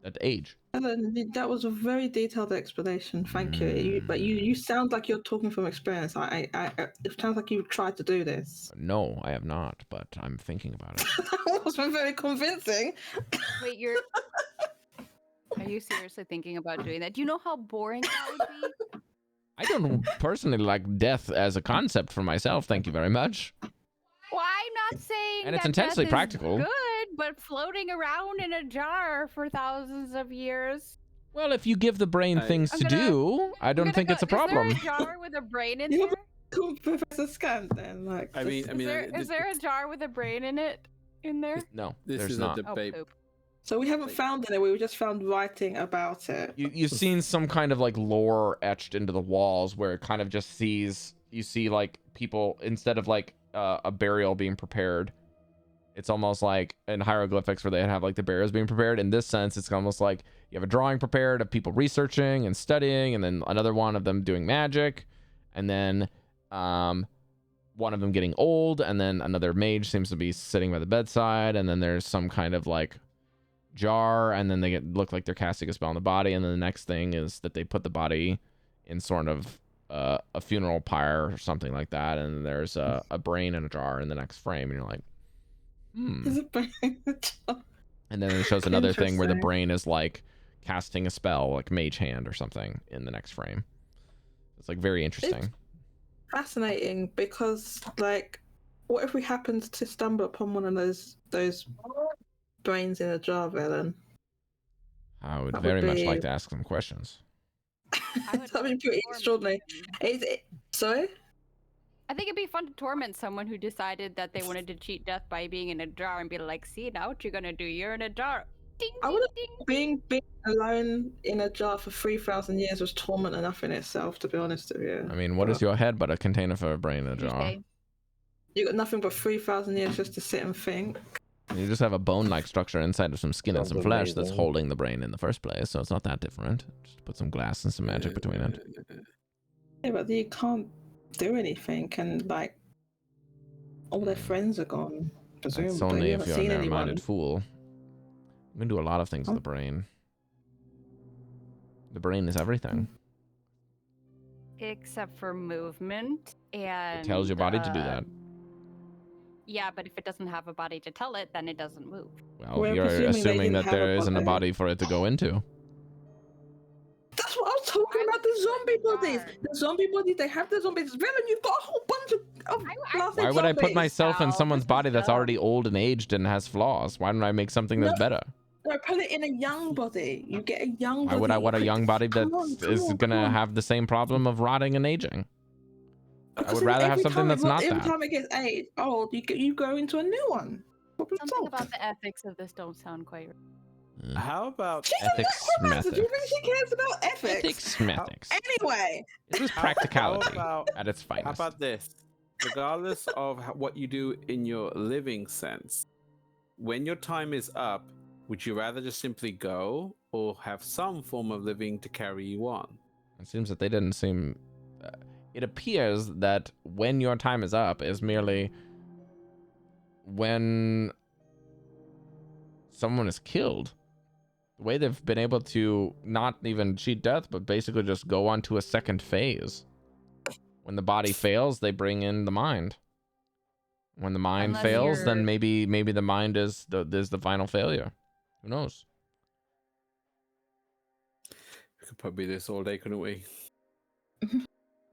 S1: at age.
S5: Ellen, that was a very detailed explanation. Thank you. But you sound like you're talking from experience. It sounds like you've tried to do this.
S1: No, I have not, but I'm thinking about it.
S5: That wasn't very convincing.
S4: Wait, are you seriously thinking about doing that? Do you know how boring that would be?
S1: I don't personally like death as a concept for myself. Thank you very much.
S4: Well, I'm not saying
S1: And it's
S4: that
S1: intensely
S4: death is
S1: practical.
S4: good, but floating around in a jar for thousands of years.
S1: Well, if you give the brain things
S4: I'm
S1: to
S4: gonna-
S1: do, I don't think it's a problem.
S4: Is there a jar with a brain in
S5: You're
S4: there?
S5: Called Professor Scant then. Like,
S2: I mean,
S4: Is there a jar with a brain in it? In there?
S1: No,
S2: this
S1: there's
S2: is
S1: not.
S2: a debate.
S4: Oh, poop.
S5: so we haven't found any. We just found writing about it.
S1: You've seen some kind of like lore etched into the walls where it kind of just you see like people, instead of like a burial being prepared, it's almost like in hieroglyphics where they have like the burials being prepared. In this sense, it's almost like you have a drawing prepared of people researching and studying, and then another one of them doing magic, and then one of them getting old, and then another mage seems to be sitting by the bedside, and then there's some kind of like jar, and then they look like they're casting a spell on the body, and then the next thing is that they put the body in sort of a funeral pyre or something like that, and then there's a brain in a jar in the next frame, and you're like,
S5: There's a brain in the jar.
S1: and then it shows another thing where the
S5: Interesting.
S1: brain is like casting a spell, like mage hand or something, in the next frame. It's like very interesting.
S5: Fascinating, because like, what if we happened to stumble upon one of those brains in a jar, Velen?
S1: I would
S5: that
S1: very
S5: would
S1: much
S5: be-
S1: like to ask some questions.
S4: I would
S5: That'd be pretty
S4: torment
S5: extraordinary.
S4: them.
S5: Sorry?
S4: I think it'd be fun to torment someone who decided that they wanted to cheat death by being in a jar and be like, see, now what you're gonna do? You're in a jar. Ding,
S5: I
S4: ding,
S5: would've-
S4: ding.
S5: Being alone in a jar for 3,000 years was torment enough in itself, to be honest with you.
S1: I mean, what is your head but a container for a brain in a jar?
S4: Okay.
S5: You got nothing but 3,000 years just to sit and think.
S1: You just have a bone-like structure inside of some skin and some
S3: Sounds
S1: flesh that's
S3: amazing.
S1: holding the brain in the first place, so it's not that different. Just put some glass and some magic between it.
S5: Yeah, but you can't do anything, and like, all their friends are gone. Presumably,
S1: It's only
S5: you
S1: if
S5: haven't
S1: you're a
S5: seen
S1: narrow-minded
S5: anyone.
S1: fool. You can do a lot of things with the brain. The brain is everything.
S4: Except for movement and.
S1: It tells your body to do that.
S4: Yeah, but if it doesn't have a body to tell it, then it doesn't move.
S1: Well,
S5: We're
S1: you're
S5: presuming they
S1: assuming
S5: didn't
S1: that
S5: have a
S1: there isn't a
S5: body.
S1: body for it to go into.
S5: That's what I was talking
S4: Why
S5: about.
S4: would
S5: The
S4: you
S5: zombie
S4: put
S5: bodies.
S4: jar?
S5: The zombie bodies. They have the zombies. Villain, you've got a whole bunch of blasted
S1: Why would I put
S5: zombies.
S1: myself in
S4: Al,
S1: someone's
S4: this
S1: body
S4: is
S1: that's
S4: dumb.
S1: already old and aged and has flaws? Why don't I make something that's
S5: No.
S1: better?
S5: No, put it in a young body. You get a young
S1: Why
S5: body.
S1: would I want a young body that
S5: Come on,
S1: is
S5: come on,
S1: gonna
S5: come on.
S1: have the same problem of rotting and aging? I
S5: Because
S1: would rather have
S5: every
S1: something
S5: time
S1: that's not
S5: every
S1: that.
S5: time it gets old, you go into a new one. Probably
S4: Something
S5: not.
S4: about the ethics of this don't sound quite right.
S2: How about
S5: She's a
S1: Ethics,
S5: necromancer. Do you think
S1: methics.
S5: she cares about ethics?
S1: Ethics, methics.
S5: Anyway,
S1: This is
S2: how
S1: practicality
S2: about
S1: at its finest.
S2: how about this? Regardless of what you do in your living sense, when your time is up, would you rather just simply go or have some form of living to carry you on?
S1: It seems that they didn't seem. It appears that when your time is up is merely when someone is killed. The way they've been able to not even cheat death, but basically just go on to a second phase. When the body fails, they bring in the mind. When the mind
S4: Unless
S1: fails, then
S4: you're-
S1: maybe the mind is the final failure. Who knows?
S2: We could probably do this all day, couldn't we?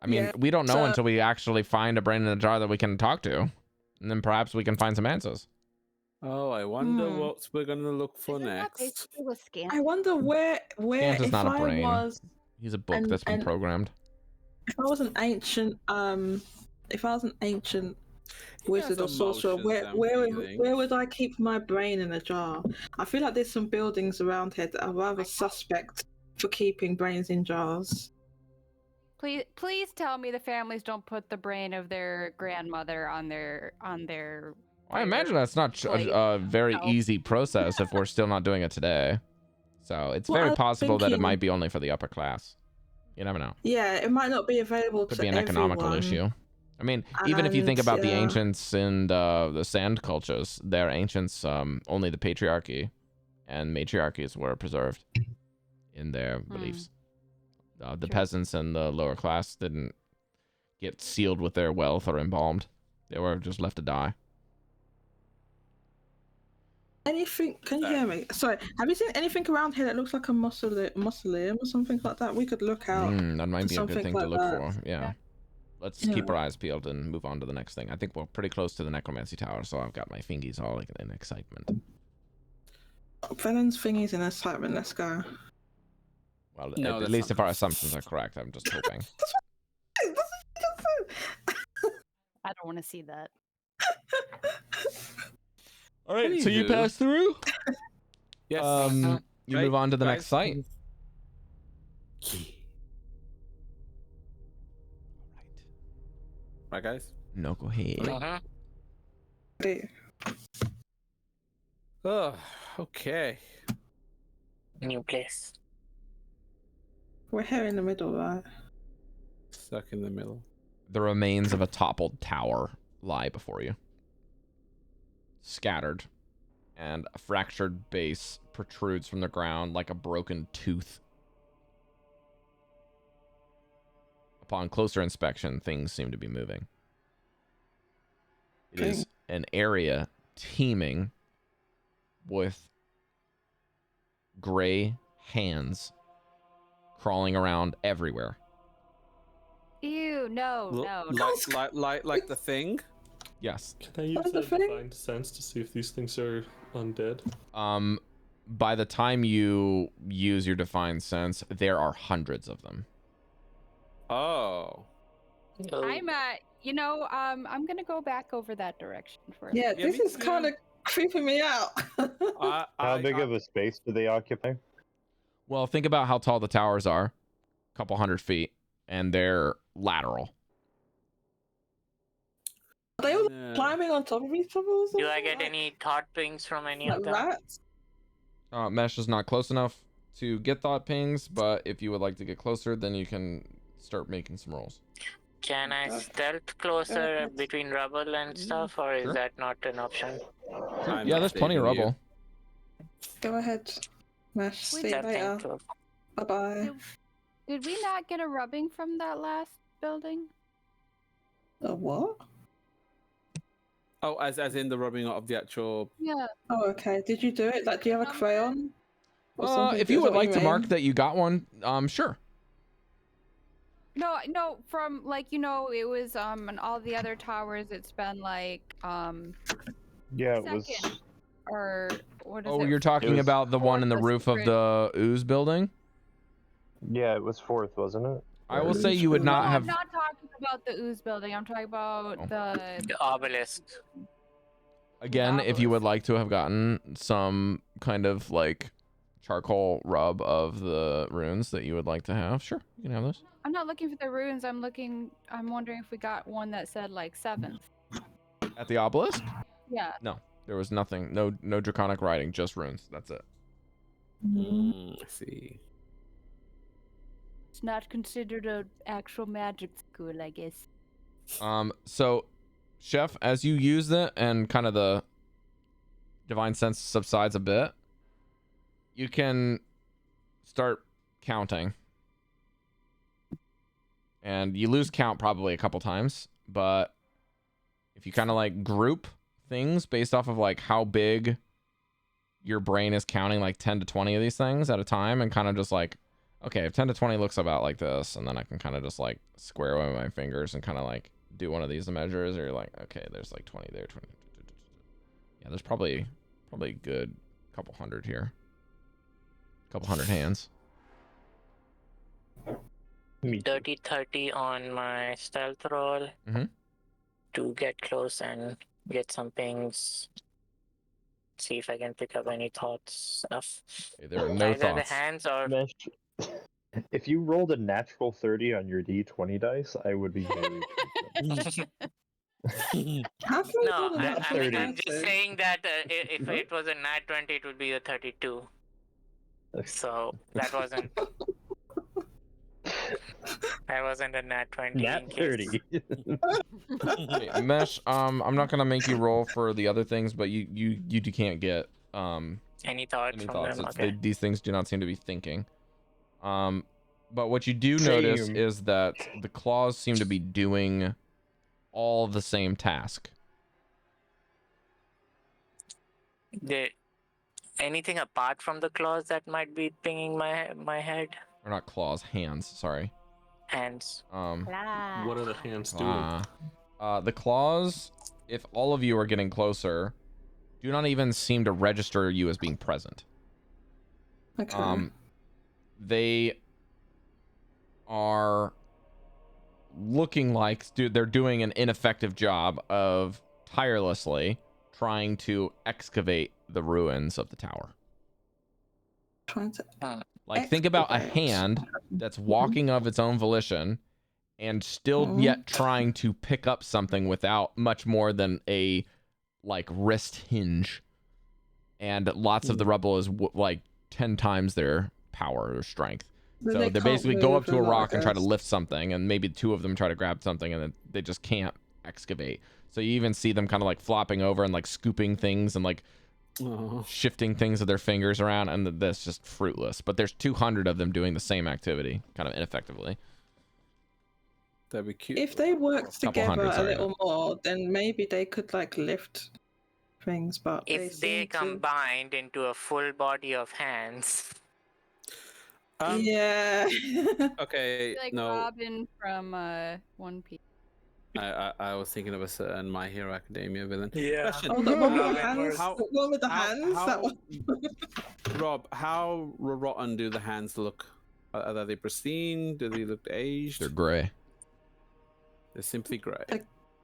S1: I mean,
S5: Yeah,
S1: we don't know
S5: so-
S1: until we actually find a brain in a jar that we can talk to. And then perhaps we can find some answers.
S2: Oh, I wonder
S5: Hmm.
S2: what we're gonna look for
S4: Isn't that
S2: next.
S4: basically what scan?
S5: I wonder where
S1: Scant is
S5: if
S1: not a
S5: I
S1: brain.
S5: was
S1: He's a book
S5: and-
S1: that's been
S5: and-
S1: programmed.
S5: if I was an ancient wizard or sorcerer,
S2: emotions and
S5: where
S2: feelings.
S5: would I keep my brain in a jar? I feel like there's some buildings around here that are rather suspect for keeping brains in jars.
S4: Please tell me the families don't put the brain of their grandmother on their
S1: I imagine that's not a very
S4: No.
S1: easy process if we're still not doing it today. So it's
S5: Well, I
S1: very
S5: was
S1: possible that it
S5: thinking-
S1: might be only for the upper class. You never know.
S5: Yeah, it might not be available
S1: Could
S5: to
S1: be an economical
S5: everyone.
S1: issue. I mean, even if you think
S5: And,
S1: about the
S5: yeah.
S1: ancients and the sand cultures, their ancients, only the patriarchy and matriarchies were preserved in their beliefs. The
S4: True.
S1: peasants and the lower class didn't get sealed with their wealth or embalmed. They were just left to die.
S5: Anything? Can you hear me? Sorry. Have you seen anything around here that looks like a mausoleum or something like that? We could look out.
S1: That might be a good
S5: something
S1: thing to
S5: like
S1: look
S5: that.
S1: for. Yeah. Let's
S5: Yeah.
S1: keep our eyes peeled and move on to the next thing. I think we're pretty close to the necromancy tower, so I've got my fingies all in excitement.
S5: Felon's thingies in excitement. Let's go.
S1: Well,
S2: No,
S1: at
S2: that's
S1: least
S2: not
S1: if our
S2: good.
S1: assumptions are correct, I'm just hoping.
S4: I don't want to see that.
S1: All right, so you
S2: Anywho.
S1: pass through.
S2: Yes.
S1: You
S2: Right,
S1: move on to the
S2: guys?
S1: next site.
S2: Right, guys.
S1: No, go ahead.
S6: Uh-huh.
S2: Oh, okay.
S6: New place.
S5: We're here in the middle, right?
S2: Stuck in the middle.
S1: The remains of a toppled tower lie before you, scattered, and a fractured base protrudes from the ground like a broken tooth. Upon closer inspection, things seem to be moving. It is an area teeming with gray hands crawling around everywhere.
S4: Ew, no, no.
S2: Like the thing.
S1: Yes.
S7: Can I use
S5: What the
S7: a
S5: thing?
S7: divine sense to see if these things are undead?
S1: By the time you use your divine sense, there are hundreds of them.
S2: Oh.
S6: Oh,
S4: I'm I'm gonna go back over that direction for a
S5: Yeah,
S4: minute.
S2: Yeah,
S5: this
S2: me
S5: is kind of
S2: too.
S5: creeping me out.
S3: How big of a space do they occupy?
S1: Well, think about how tall the towers are. A couple 100 feet, and they're lateral.
S5: Are they all
S2: Yeah.
S5: climbing on top of each other or something?
S6: do I get any thought pings from any
S5: like
S6: of them?
S5: rats?
S1: Mesh is not close enough to get thought pings, but if you would like to get closer, then you can start making some rolls.
S6: Can I
S5: Okay.
S6: stealth closer
S5: Okay.
S6: between rubble and stuff, or is
S1: Sure.
S6: that not an option?
S2: I'm
S1: Yeah, there's plenty of
S2: saving you.
S1: rubble.
S5: Go ahead. Mash. See you
S6: Stealthing
S5: later.
S6: to-
S5: Bye bye.
S4: Did we not get a rubbing from that last building?
S5: A what?
S2: Oh, as in the rubbing of the actual.
S4: Yeah.
S5: Oh, okay. Did you do it? Like, do you have a crayon? Or something?
S1: If you
S5: Is
S1: would
S5: that what
S1: like to mark
S5: mean?
S1: that you got one, sure.
S4: No, from it was on all the other towers it's been like
S3: Yeah, it
S4: second
S3: was.
S4: or what is
S1: Oh,
S4: it?
S1: you're talking
S3: was
S1: about the one in the
S4: fourth
S1: roof of
S4: secret.
S1: the ooze building?
S3: Yeah, it was fourth, wasn't it?
S1: I will
S5: Ooze
S1: say you would
S5: building.
S1: not
S4: No,
S1: have.
S4: I'm not talking about the ooze building. I'm talking about
S1: Oh.
S4: the
S6: The obelisk.
S1: Again, if you would like to have gotten some kind of like charcoal rub of the runes that you would like to have, sure, you can have those.
S4: I'm not looking for the runes. I'm wondering if we got one that said like 7th.
S1: At the obelisk?
S4: Yeah.
S1: No, there was nothing. No draconic writing, just runes. That's it.
S2: I see.
S4: It's not considered an actual magic school, I guess.
S1: So, Chef, as you use it and kind of the divine sense subsides a bit, you can start counting. And you lose count probably a couple times, but if you kind of like group things based off of like how big your brain is counting like 10 to 20 of these things at a time and kind of just like, okay, if 10 to 20 looks about like this, and then I can kind of just like square away my fingers and kind of like do one of these measures, or you're like, okay, there's like 20 there, 20. Yeah, there's probably a good couple hundred here. Couple hundred hands.
S6: 30 on my stealth roll to get close and get some pings. See if I can pick up any thoughts of
S1: Okay, there are no
S6: either
S1: thoughts.
S6: the hands or
S3: Mesh, if you rolled a natural 30 on your D20 dice, I would be very
S5: How can we
S6: no.
S5: roll a nat 30?
S6: I'm just saying that if it was a nat 20, it would be a 32. So that wasn't. I wasn't a nat 20.
S3: Nat 30.
S1: Okay, Mesh, I'm not gonna make you roll for the other things, but you can't get
S6: Any thoughts
S1: any
S6: from
S1: thoughts.
S6: them?
S1: It's,
S6: Okay.
S1: these things do not seem to be thinking. But what you do notice
S3: Same.
S1: is that the claws seem to be doing all the same task.
S6: Anything apart from the claws that might be pinging my head?
S1: Or not claws, hands, sorry.
S6: Hands.
S7: What are the hands doing?
S1: The claws, if all of you are getting closer, do not even seem to register you as being present.
S5: Okay.
S1: They are looking like they're doing an ineffective job of tirelessly trying to excavate the ruins of the tower.
S5: Trying to
S1: Like, think about a
S5: excavate.
S1: hand that's walking of its own volition and still yet trying to pick up something without much more than a like wrist hinge, and lots of the rubble is like 10 times their power or strength.
S5: But
S1: So they
S5: can't
S1: basically go
S5: move
S1: up to a
S5: lot, I
S1: rock and try to
S5: guess.
S1: lift something, and maybe two of them try to grab something, and then they just can't excavate. So you even see them kind of like flopping over and like scooping things and like shifting things with their fingers around, and that's just fruitless. But there's 200 of them doing the same activity, kind of ineffectively.
S2: That'd be cute.
S5: If they worked
S1: Couple
S5: together
S1: hundred,
S5: a
S1: sorry.
S5: little more, then maybe they could like lift things. But
S6: If they
S5: seem to-
S6: combined into a full body of hands.
S5: yeah.
S2: Okay,
S4: Like
S2: no.
S4: Robin from One Piece.
S2: I was thinking of a certain My Hero Academia villain.
S6: Yeah.
S2: Question.
S5: Oh, the one with the
S2: How-
S5: hands.
S2: how-
S5: The one with the hands. That one.
S2: Rob, how rotten do the hands look? Are they pristine? Do they look aged?
S1: They're gray.
S2: They're simply grey.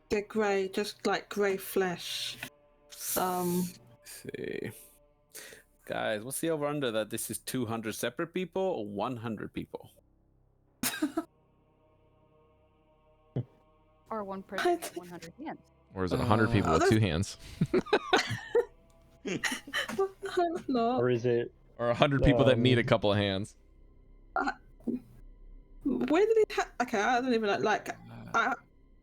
S5: They're grey, just like grey flesh.
S2: Let's see. Guys, what's the over under that this is 200 separate people or 100 people?
S4: Or one person with 100 hands.
S1: Or is it 100 people with
S5: that's-
S1: 2 hands?
S5: No.
S3: Or is it?
S1: Or 100 people that need a couple of hands?
S5: Where did it? Okay, I don't even like.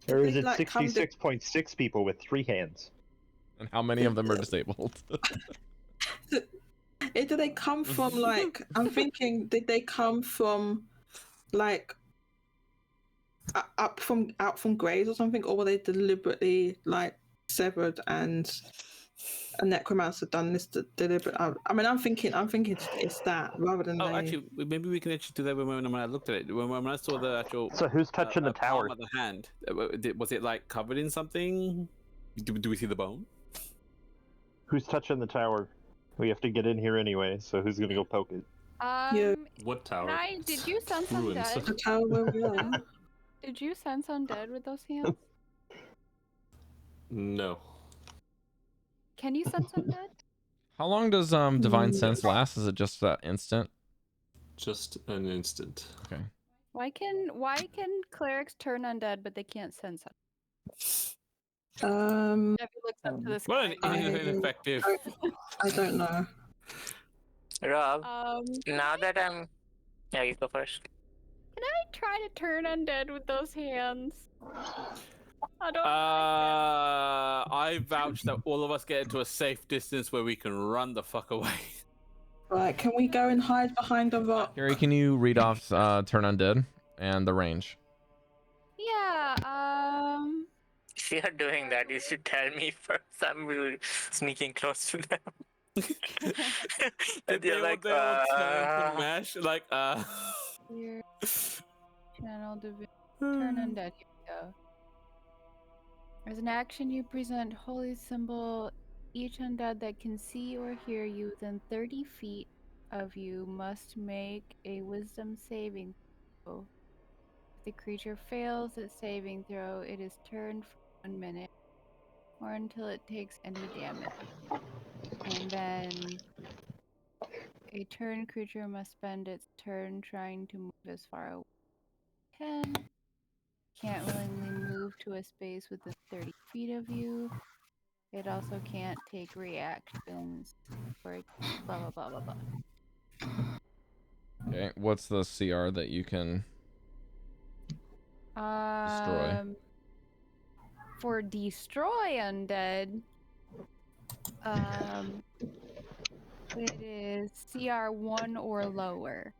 S3: Or is
S5: they,
S3: it
S5: like, come to-
S3: 66.6 people with 3 hands?
S1: And how many of them are disabled?
S5: Did they come from like? I'm thinking, did they come from like out from graves or something, or were they deliberately like severed and a necromancer done this deliberate? I mean, I'm thinking it's that rather than.
S2: Oh,
S5: they...
S2: actually, maybe we can actually do that when I looked at it. When I saw the actual.
S3: So who's touching the
S2: palm
S3: tower?
S2: of the hand, was it like covered in something? Do we see the bone?
S3: Who's touching the tower? We have to get in here anyway, so who's gonna go poke it?
S5: Yeah.
S7: What tower?
S4: Did you sense
S7: Ruins.
S4: undead?
S5: The tower where we are.
S4: Did you sense undead with those hands?
S7: No.
S4: can you sense undead?
S1: How long does divine sense last? Is it just that instant?
S7: Just an instant.
S1: Okay.
S4: Why can clerics turn undead but they can't sense it? Devii looks up to the
S2: What
S4: sky.
S2: an ineffective.
S5: I don't know.
S6: Rob, now that I'm... Yeah, you go first.
S4: Can I try to turn undead with those hands? I don't.
S2: I vouch that all of us get into a safe distance where we can run the fuck away.
S5: Right, can we go and hide behind a rock?
S1: Cari, can you read off turn undead and the range?
S4: Yeah.
S6: If you're doing that, you should tell me first. I'm really sneaking close to them. And you're like,
S2: all turn to mesh, like,
S4: Here. Channel division. Turn undead. Here we go. As an action, you present holy symbol. Each undead that can see or hear you within 30 feet of you must make a wisdom saving throw. If the creature fails its saving throw, it is turned for 1 minute or until it takes any damage. And then a turn creature must spend its turn trying to move as far away as it can. Can't willingly move to a space within 30 feet of you. It also can't take reactions or blah blah blah blah blah.
S1: Okay, what's the CR that you can destroy?
S4: For destroy undead, it is CR 1 or lower.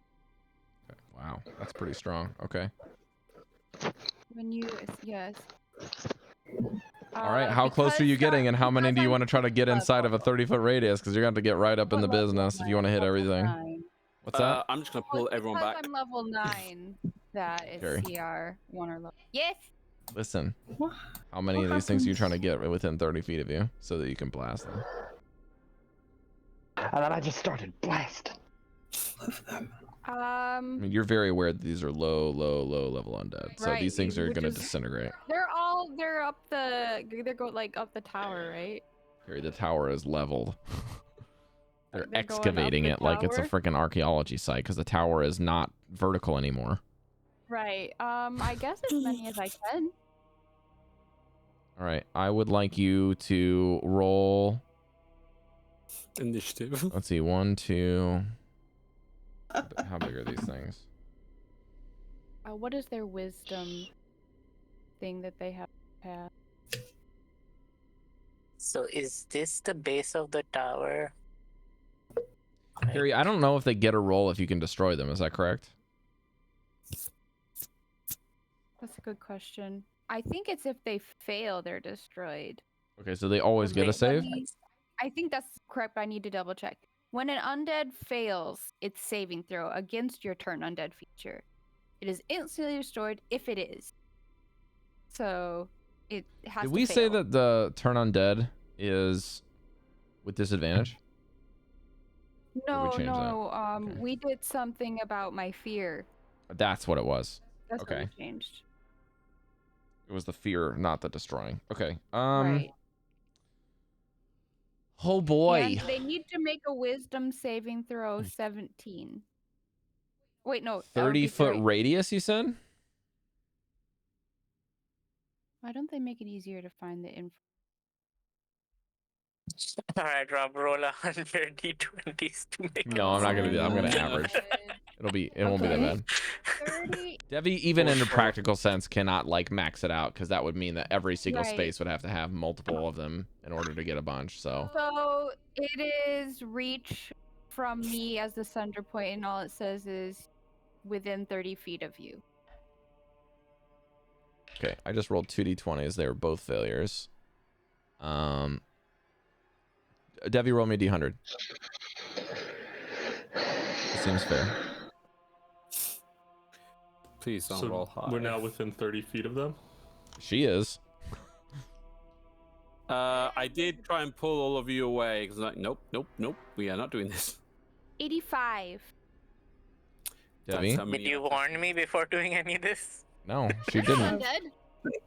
S1: Okay, wow, that's pretty strong. Okay.
S4: When you yes.
S1: All right, how close are you getting, and how many do you want to try to get inside of a 30-foot radius? Because you're going to have to get right up in the business if you want to hit everything. What's that?
S2: I'm just gonna pull everyone back.
S4: I'm level 9. That is
S1: Cari.
S4: CR 1 or lower. Yes.
S1: Listen, how many of these things are you trying to get within 30 feet of you so that you can blast them?
S3: And then I just started blasting.
S1: I mean, you're very aware that these are low level undead, so
S4: Right,
S1: these things are
S4: which
S1: going to
S4: is-
S1: disintegrate.
S4: They're up the like up the tower, right?
S1: Cari, the tower is leveled. They're
S4: They're going up
S1: excavating
S4: the
S1: it like it's a
S4: tower?
S1: freaking archaeology site because the tower is not vertical anymore.
S4: Right. I guess as many as I can.
S1: All right, I would like you to roll.
S2: Initiative.
S1: Let's see, 1, 2. How big are these things?
S4: What is their wisdom thing that they have passed?
S6: So is this the base of the tower?
S1: Cari, I don't know if they get a roll if you can destroy them. Is that correct?
S4: That's a good question. I think it's if they fail, they're destroyed.
S1: Okay, so they always get a save?
S4: I think that's correct, but I need to double check. When an undead fails its saving throw against your turn undead feature, it is instantly destroyed if it is. So it has
S1: Did
S4: to
S1: we say
S4: fail.
S1: that the turn undead is with disadvantage?
S4: No,
S1: change that?
S4: no.
S1: Okay.
S4: We did something about my fear.
S1: That's what it was.
S4: That's
S1: Okay.
S4: what we changed.
S1: It was the fear, not the destroying. Okay.
S4: Right.
S1: Oh boy.
S4: And they need to make a wisdom saving throw 17. Wait, no. that would be
S1: 30-foot
S4: 3.
S1: radius, you said?
S6: Oh,
S4: Why don't they make it easier to find the info?
S6: All right, Rob, roll 100 d20s to make
S1: No, I'm not gonna do that. I'm gonna average. It won't be that bad.
S4: 30.
S1: Devii, even in a practical sense, cannot like max it out because that would mean that every single
S4: Right.
S1: space would have to have multiple of them in order to get a bunch. So
S4: So it is reach from me as the center point, and all it says is within 30 feet of you.
S1: okay, I just rolled 2d20s. They were both failures. Devii, roll me a d100. Seems fair.
S2: Please don't
S7: So
S2: roll high.
S7: we're now within 30 feet of them.
S1: She is.
S2: I did try and pull all of you away because like, nope. We are not doing this.
S4: 85.
S1: Devii?
S2: That's
S6: Did you warn me before doing any of this?
S1: No, she didn't.
S4: Undead?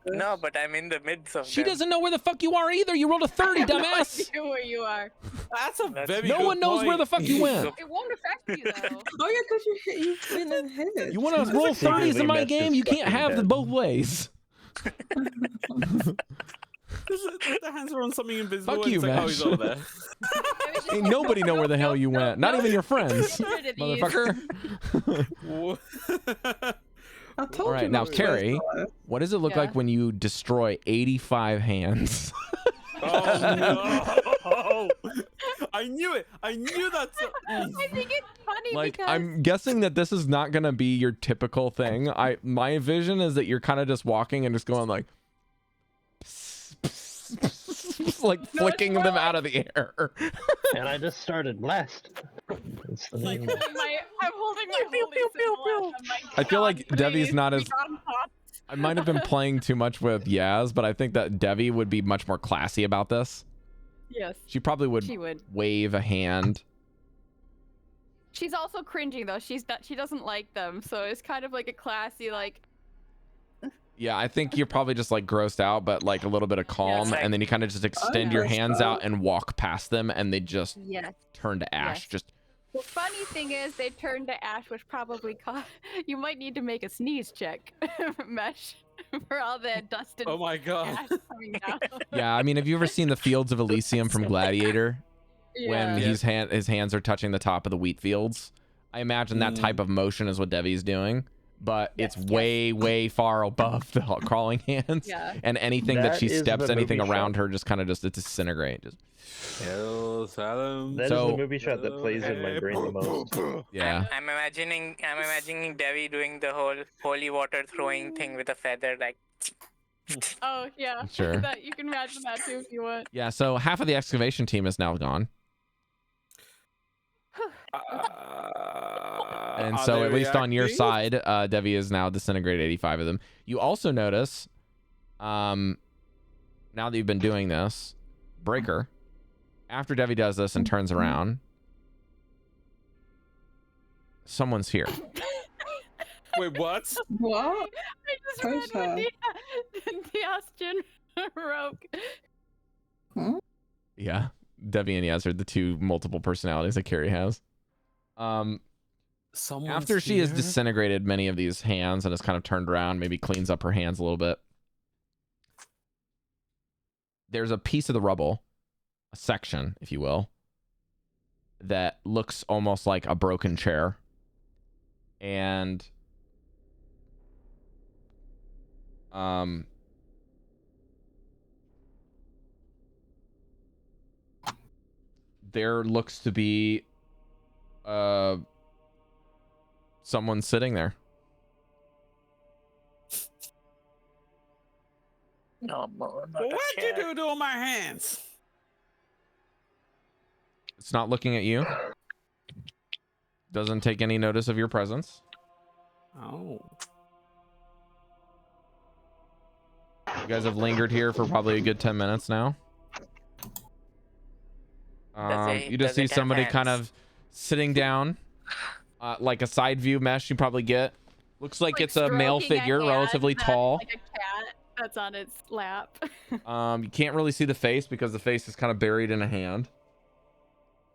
S6: No, but I'm in the midst of
S1: She
S6: them.
S1: doesn't know where the fuck you are either. You rolled a 30, dumbass.
S4: No idea where you are.
S2: That's a very
S1: No
S2: good
S1: one knows where the
S2: point.
S1: fuck you went.
S4: It won't affect you though.
S5: Oh yeah, because you've been ahead.
S1: You want to roll 30s in my
S3: Mesh is
S1: game? You
S3: stuck
S1: can't
S3: in
S1: have
S3: bed.
S1: them both ways.
S2: The hands are on something invisible.
S1: Fuck
S2: and
S1: you,
S2: it's like, oh, he's
S1: Mesh.
S2: over there.
S1: Ain't nobody know where the hell you went. Not even your friends,
S4: Get rid of these.
S1: motherfucker.
S5: I told
S1: All right,
S5: you
S1: now
S5: not to
S1: Cari,
S5: waste that.
S1: what does it look
S4: Yeah.
S1: like when you destroy 85 hands?
S2: Oh no! I knew it. I knew that.
S4: I think it's funny
S1: Like,
S4: because
S1: I'm guessing that this is not gonna be your typical thing. My vision is that you're kind of just walking and just going like, like flicking
S4: more
S1: them out of the air.
S3: And I just started blast. It's the
S4: like
S3: name.
S4: I'm holding my holy symbol. I'm like,
S1: I feel like
S4: "God,
S1: Devi's
S4: please,
S1: not
S4: be
S1: as-
S4: gone, pot."
S1: I might have been playing too much with Yaz, but I think that Devii would be much more classy about this.
S4: Yes,
S1: She probably would
S4: she would.
S1: wave a hand.
S4: She's also cringing though. She doesn't like them, so it's kind of like a classy like.
S1: Yeah, I think you're probably just like grossed out, but like a little bit of calm,
S6: like-
S1: and then you kind of just extend your
S5: grossed
S1: hands
S5: out.
S1: out and walk past them, and they just
S4: Yes.
S1: turn to ash.
S4: Yes.
S1: Just
S4: The funny thing is, they turned to ash, which probably cost. You might need to make a sneeze check, Mesh, for all the dust and
S2: Oh my god!
S4: ash coming down.
S1: yeah. I mean, have you ever seen the Fields of Elysium from Gladiator when
S2: Yeah.
S1: his hands are touching the top of the wheat fields? I imagine that type of motion is what Devi's doing, but it's
S4: Yes.
S1: way far above the crawling hands.
S4: Yeah.
S1: And anything that
S3: That
S1: she
S3: is
S1: steps
S3: the
S1: anything
S3: movie
S1: around
S3: shot.
S1: her just kind of just disintegrate. Just
S2: Hell, Salem.
S3: That is
S1: So-
S3: the movie shot that plays in my brain the most.
S1: yeah.
S6: I'm imagining Devii doing the whole holy water throwing thing with a feather, like.
S4: Oh yeah.
S1: Sure.
S4: That you can imagine that too if you want.
S1: Yeah, so half of the excavation team is now gone. And
S2: Are
S1: so
S2: they
S1: at least on your
S2: reacting?
S1: side, Devii is now disintegrated 85 of them. You also notice, now that you've been doing this, Breker, after Devii does this and turns around, someone's here.
S2: Wait, what?
S5: What?
S4: I just read
S5: Who's
S4: what
S5: her?
S4: the Aston wrote.
S1: Yeah, Devii and Yaz are the two multiple personalities that Cari has.
S2: Someone's
S1: After she has
S2: here?
S1: disintegrated many of these hands and has kind of turned around, maybe cleans up her hands a little bit, there's a piece of the rubble, a section, if you will, that looks almost like a broken chair. And there looks to be someone sitting there.
S6: No more. Not a
S2: What'd you
S6: chair.
S2: do to all my hands?
S1: It's not looking at you. Doesn't take any notice of your presence.
S2: Oh.
S1: You guys have lingered here for probably a good 10 minutes now. You just
S6: does
S1: see
S6: it have
S1: somebody kind
S6: hands?
S1: of sitting down, like a side view mesh you probably get. Looks like it's a male
S4: stroking
S1: figure,
S4: hand
S1: relatively
S4: that's
S1: tall.
S4: like a cat that's on its lap.
S1: You can't really see the face because the face is kind of buried in a hand.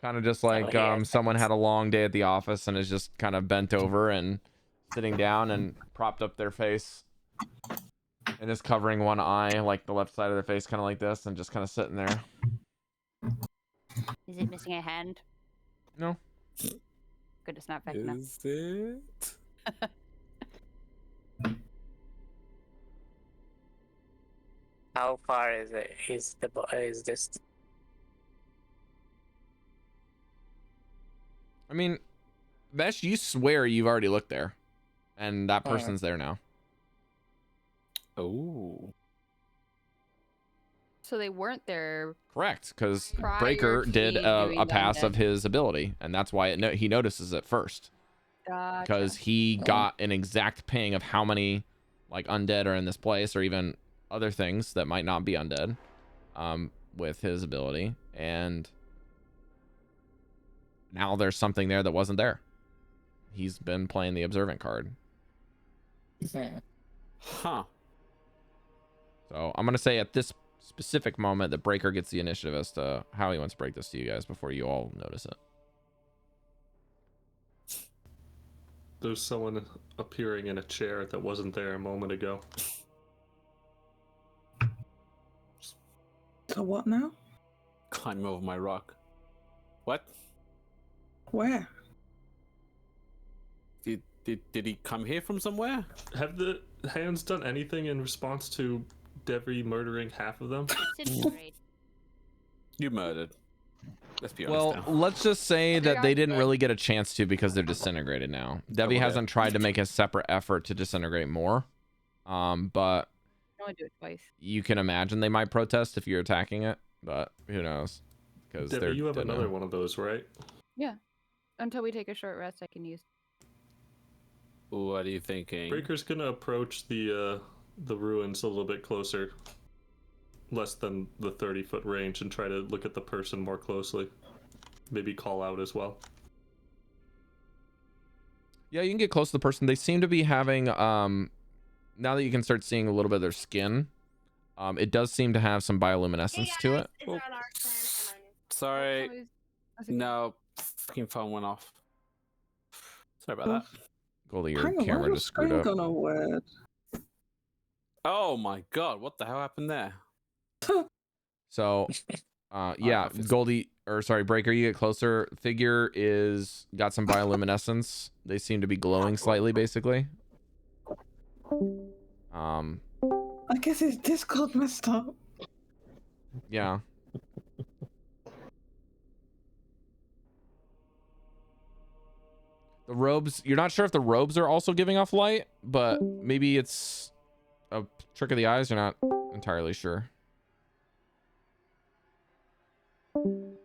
S1: Kind of just like
S6: yeah,
S1: someone had a long day at the office and is just kind of bent over and sitting down and propped up their face and is covering one eye, like the left side of their face, kind of like this, and just kind of sitting there.
S4: Is it missing a hand?
S1: No.
S4: Good, it's not affecting us.
S2: Is it?
S6: How far is it? Is this?
S1: I mean, Mesh, you swear you've already looked there, and that
S6: Alright.
S1: person's there now.
S2: Oh.
S4: So they weren't there.
S1: Correct, because
S4: Prior
S1: Breker
S4: to
S1: did
S4: me doing
S1: a pass
S4: undead.
S1: of his ability, and that's why he notices it first,
S4: Gotcha.
S1: because he got an exact ping of how many like undead are in this place, or even other things that might not be undead, with his ability, and now there's something there that wasn't there. He's been playing the observant card.
S2: Huh.
S1: So I'm gonna say at this specific moment that Breker gets the initiative as to how he wants to break this to you guys before you all notice it.
S7: There's someone appearing in a chair that wasn't there a moment ago.
S5: So what now?
S2: Climbing over my rock. What?
S5: Where?
S2: Did he come here from somewhere?
S7: Have the hands done anything in response to Devii murdering half of them?
S8: Disintegrate.
S2: You murdered. Let's be honest
S1: Well,
S2: now.
S1: let's just say that they didn't
S4: good.
S1: really get a chance to because they're disintegrated now. Devii hasn't tried to make a separate effort to disintegrate more. But
S4: I only do it twice.
S1: you can imagine they might protest if you're attacking it, but who knows? Because
S7: Devii, you have another one of those, right?
S4: Yeah. Until we take a short rest, I can use.
S2: What are you thinking?
S7: Breker's gonna approach the ruins a little bit closer, less than the 30-foot range, and try to look at the person more closely. Maybe call out as well.
S1: Yeah, you can get close to the person. They seem to be having now that you can start seeing a little bit of their skin, it does seem to have some bioluminescence to it.
S8: It's our last plan, and
S2: Sorry.
S4: Always- that's okay.
S2: No, fucking phone went off. Sorry about that.
S1: Goldy, your
S5: Hang on,
S1: camera
S5: why
S1: just screwed up.
S5: gone all weird?
S2: Oh my god, what the hell happened there?
S1: So, yeah,
S2: if it's-
S1: Goldy, or sorry, Breker, you get closer. Figure is got some bioluminescence. They seem to be glowing slightly, basically.
S5: I guess his Discord messed up.
S1: Yeah. The robes, you're not sure if the robes are also giving off light, but maybe it's a trick of the eyes. You're not entirely sure.
S4: Oh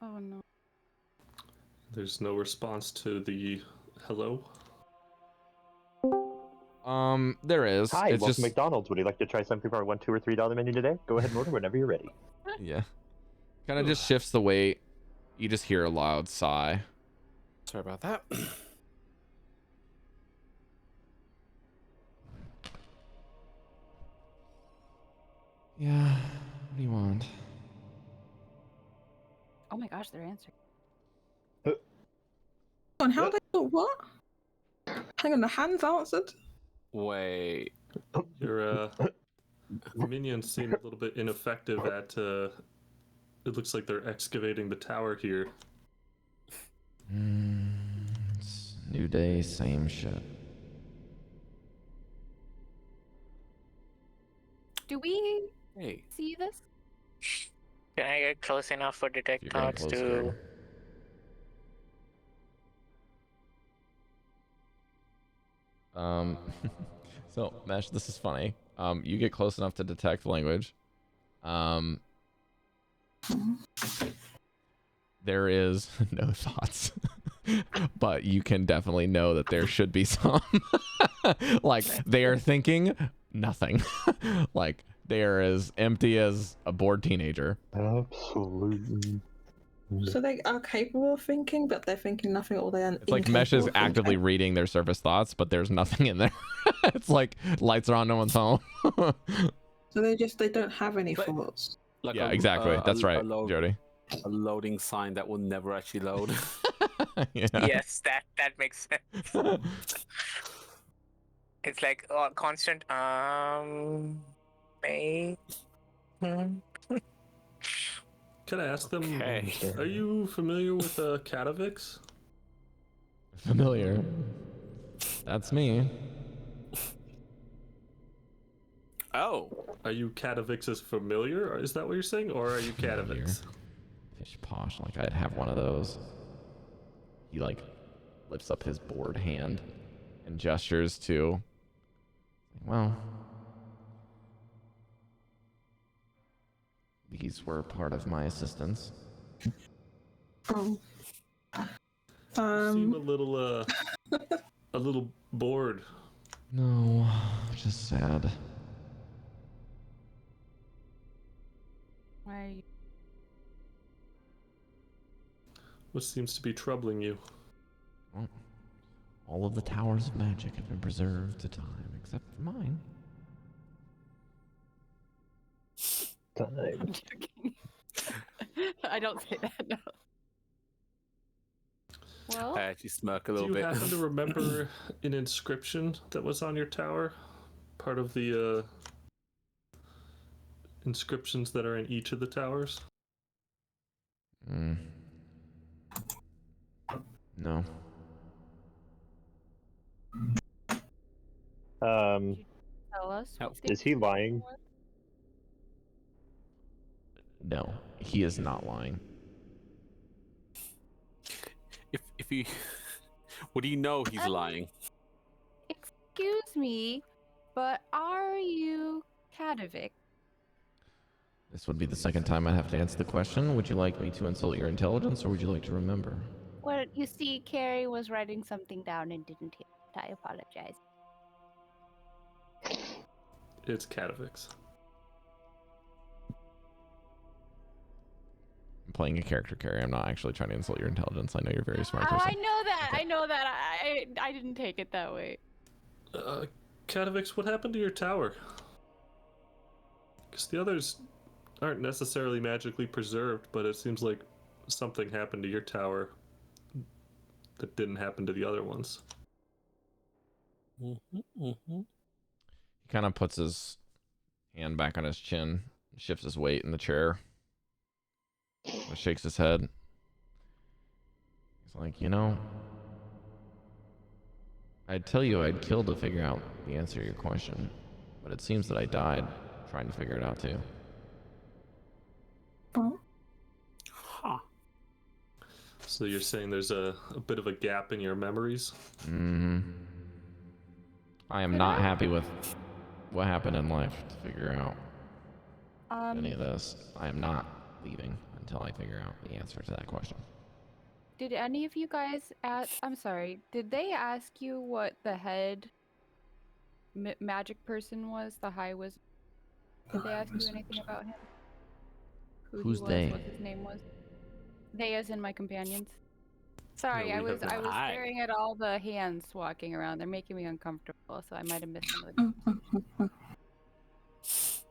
S4: no.
S7: There's no response to the hello.
S1: There is.
S3: Hi,
S1: It's
S3: welcome
S1: just
S3: to McDonald's. Would you like to try something from our $1, $2, or $3 menu today? Go ahead and order whenever you're ready.
S1: yeah. Kind of just shifts the weight. You just hear a loud sigh.
S2: Sorry about that.
S1: Yeah. What do you want?
S4: Oh my gosh, they're answering.
S5: And how they thought what? Hang on, the hands answered?
S2: Wait.
S7: Your minions seem a little bit ineffective at. It looks like they're excavating the tower here.
S1: It's new day, same shit.
S4: Do we
S2: Hey.
S4: see this?
S6: Can I get close enough for detect
S1: You're getting
S6: thoughts to?
S1: closer. So Mesh, this is funny. You get close enough to detect language. There is no thoughts, but you can definitely know that there should be some. Like they are thinking nothing. Like they are as empty as a bored teenager.
S3: Absolutely.
S5: So they are capable of thinking, but they're thinking nothing, or they are
S1: It's like Mesh is actively reading their surface thoughts, but there's nothing in there. It's like lights are on, no one's home.
S5: So they don't have any thoughts.
S2: Like
S1: Yeah, exactly. That's right,
S2: load-
S1: Jodie.
S2: A loading sign that will never actually load.
S1: Yeah.
S6: Yes, that makes sense. It's like constant may.
S7: Can I ask them?
S2: Okay.
S7: Are you familiar with Catavix?
S1: Familiar. That's me.
S2: Oh.
S7: Are you Catavix's familiar? Is that what you're saying, or are you
S1: Familiar.
S7: Catavix?
S1: Fish posh, like I'd have one of those. He like lifts up his bored hand and gestures to, well, these were part of my assistance.
S5: Oh.
S7: Seem a little bored.
S1: No, just sad.
S4: Why are you?
S7: What seems to be troubling you?
S1: Well, all of the towers of magic have been preserved to time, except for mine.
S3: time.
S4: I'm joking. I don't say that, no. Well,
S2: I actually smirk a
S7: Do
S2: little
S7: you
S2: bit.
S7: happen to remember an inscription that was on your tower? Part of the inscriptions that are in each of the towers?
S1: No.
S4: tell us.
S2: Help.
S3: Is he lying?
S1: No, he is not lying.
S2: If you, what do you know? He's lying.
S4: Excuse me, but are you Kadovic?
S1: This would be the second time I'd have to answer the question. Would you like me to insult your intelligence, or would you like to remember?
S4: Well, you see, Cari was writing something down and didn't hear it. I apologize.
S7: It's Catavix.
S1: I'm playing a character, Cari. I'm not actually trying to insult your intelligence. I know you're a very smart
S4: Oh,
S1: person.
S4: I know that.
S1: Okay.
S4: I know that. I didn't take it that way.
S7: Catavix, what happened to your tower? Because the others aren't necessarily magically preserved, but it seems like something happened to your tower that didn't happen to the other ones.
S1: He kind of puts his hand back on his chin, shifts his weight in the chair, shakes his head. He's like, you know, I'd tell you I'd kill to figure out the answer to your question, but it seems that I died trying to figure it out too.
S2: Huh.
S7: So you're saying there's a bit of a gap in your memories?
S1: I am not happy with what happened in life to figure out any of this. I am not leaving until I figure out the answer to that question.
S4: Did any of you guys ask? I'm sorry. Did they ask you what the head magic person was? The high wizard? Did they ask you anything about him? Who
S1: Who's
S4: he was,
S1: they?
S4: what his name was? They as in my companions. Sorry,
S7: No,
S4: I
S7: we
S4: was
S7: have not.
S4: staring at all the hands walking around. They're making me uncomfortable, so I might have missed some of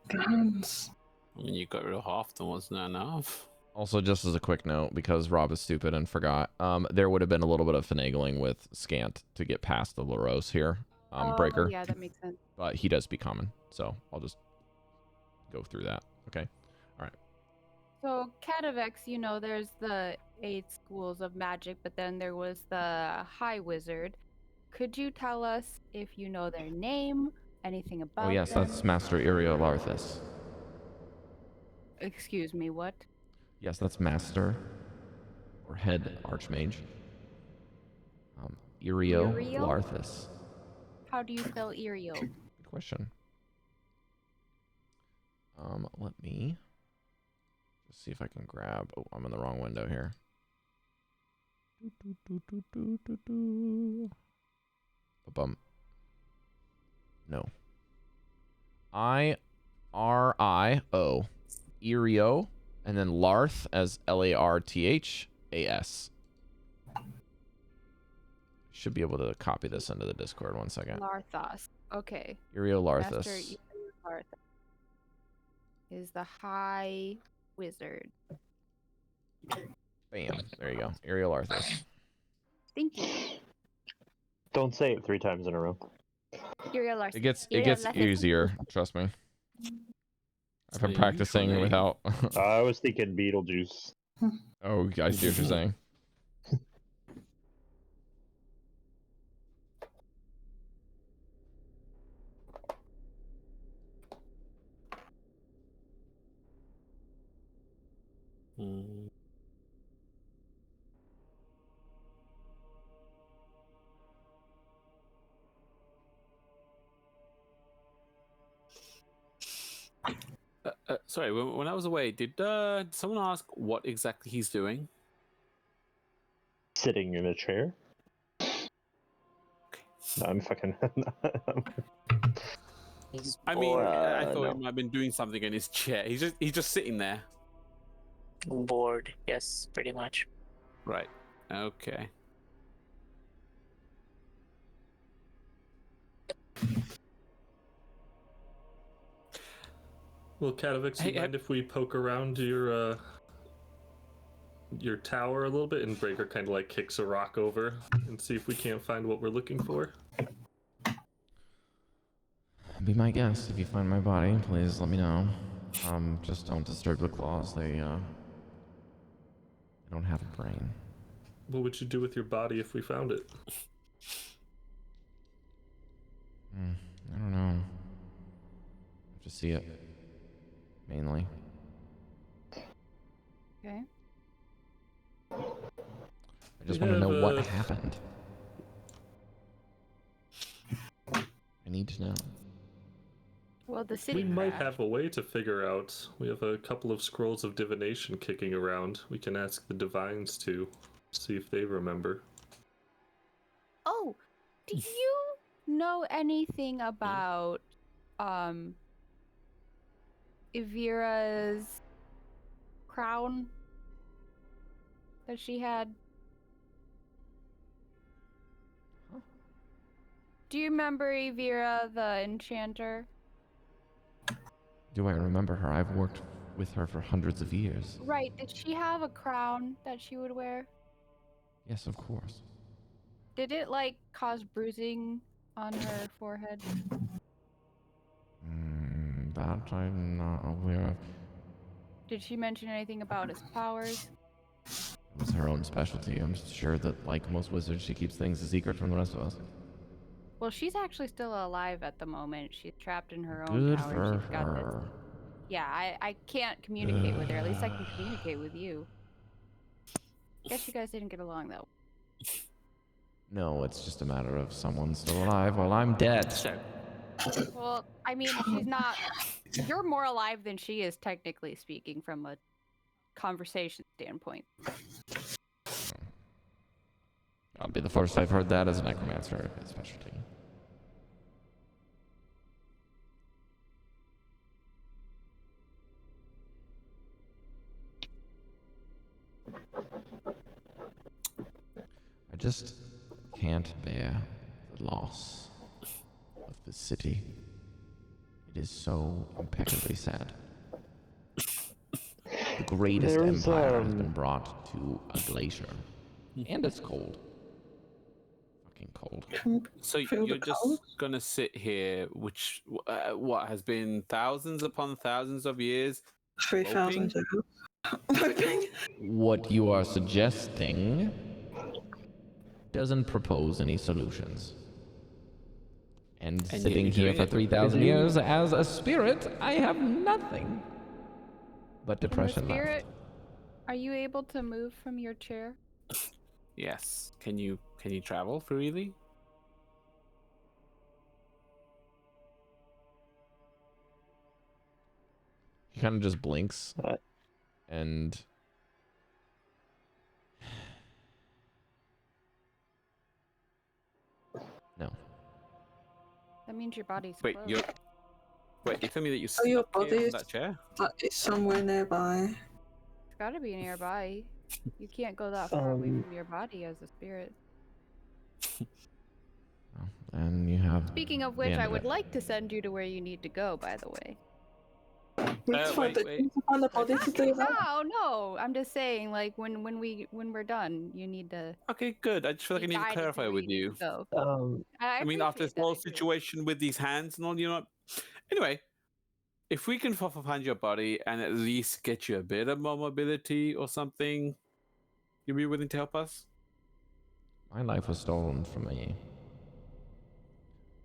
S4: the
S5: Hands.
S2: I mean, you got rid of half them, wasn't enough?
S1: Also, just as a quick note, because Rob is stupid and forgot, there would have been a little bit of finagling with Scant to get past the Laros here, Breker.
S4: Yeah, that makes sense.
S1: But he does speak common, so I'll just go through that. Okay. All right.
S4: So Kadovex, you know, there's the 8 schools of magic, but then there was the High Wizard. Could you tell us if you know their name, anything about
S1: Oh yes,
S4: them?
S1: that's Master Irio Larthus.
S4: Excuse me, what?
S1: Yes, that's Master or Head Archmage. Irio
S4: Iriel?
S1: Larthus.
S4: How do you spell Irio?
S1: Good question. Let me just see if I can grab. Oh, I'm in the wrong window here. Bum. No. Irio. Irio, and then Larth as Larthas. Should be able to copy this into the Discord. One second.
S4: Larthas. Okay.
S1: Irio
S4: Master
S1: Larthus.
S4: Irio Larthas is the High Wizard.
S1: Bam. There you go. Irio Larthus.
S4: Thank you.
S3: Don't say it 3 times in a row.
S4: Irio Larthas.
S1: It gets
S4: Irio Larthas.
S1: easier. Trust me. I've been practicing without.
S3: I was thinking Beetlejuice.
S1: Oh, I see what you're saying.
S2: Sorry, when I was away, did someone ask what exactly he's doing?
S3: Sitting in a chair. No, I'm fucking.
S6: He's
S2: I mean, I thought
S3: no.
S2: he might have been doing something in his chair. He's just sitting there.
S6: bored. Yes, pretty much.
S2: Right. Okay.
S7: Well, Katovix,
S2: Hey,
S7: you mind if we poke around your tower a little bit, and Breker kind of like kicks a rock over and see if we can't find what we're looking for?
S1: Be my guest. If you find my body, please let me know. Just don't disturb the claws. They don't have a brain.
S7: What would you do with your body if we found it?
S1: I don't know. Just see it. Mainly.
S4: Okay.
S1: I just want to know what happened. I need to know.
S4: Well, the city
S7: We might
S4: crashed.
S7: have a way to figure out. We have a couple of scrolls of divination kicking around. We can ask the divines to see if they remember.
S4: Oh, do you know anything about Evira's crown that she had? Do you remember Evira, the enchanter?
S1: Do I remember her? I've worked with her for hundreds of years.
S4: Right, did she have a crown that she would wear?
S1: Yes, of course.
S4: Did it, like, cause bruising on her forehead?
S1: That I'm not aware of.
S4: Did she mention anything about his powers?
S1: It was her own specialty. I'm sure that, like most wizards, she keeps things a secret from the rest of us.
S4: Well, she's actually still alive at the moment. She's trapped in her own
S1: Good
S4: tower.
S1: for
S4: She's got this.
S1: her.
S4: Yeah, I can't communicate with her. At least I can communicate with you. Guess you guys didn't get along, though.
S1: No, it's just a matter of someone's still alive while I'm dead.
S4: Well, I mean, she's not... You're more alive than she is, technically speaking, from a conversation standpoint.
S1: I'll be the first I've heard that as a necromancer specialty. I just can't bear the loss of the city. It is so impeccably sad. The greatest empire has been brought to a glacier. And it's cold. Fucking cold.
S2: So you're just gonna sit here, which what has been thousands upon thousands of years,
S5: 3,000 years.
S1: What you are suggesting doesn't propose any solutions. And sitting
S2: you're
S1: here
S2: doing
S1: for
S2: it.
S1: 3,000 years as a spirit, I have nothing but depression
S4: And the spirit,
S1: left.
S4: are you able to move from your chair?
S2: Yes. Can you travel freely?
S1: He kind of just blinks and no.
S4: That means your body's
S2: Wait,
S4: closed.
S2: you tell me that you
S5: Oh, your
S2: stuck here
S5: body
S2: in
S5: is
S2: that chair?
S5: It's somewhere nearby.
S4: It's gotta be nearby. You can't go that far away from your body as a spirit.
S1: And you have.
S4: Speaking of
S1: the
S4: which,
S1: end
S4: I
S1: of
S4: would
S1: it.
S4: like to send you to where you need to go, by the way.
S5: Let's find
S2: wait.
S5: the body to do that.
S4: No, I'm just saying, like, when we're done, you need to...
S2: Okay, good. I just feel like I need to
S4: guided
S2: clarify
S4: where
S2: with
S4: need
S2: you.
S4: to go.
S2: I mean, after this
S4: appreciate that,
S2: whole
S4: I do.
S2: situation with these hands and all, you know. Anyway, if we can find your body and at least get you a bit of more mobility or something, you'd be willing to help us?
S1: My life was stolen from me.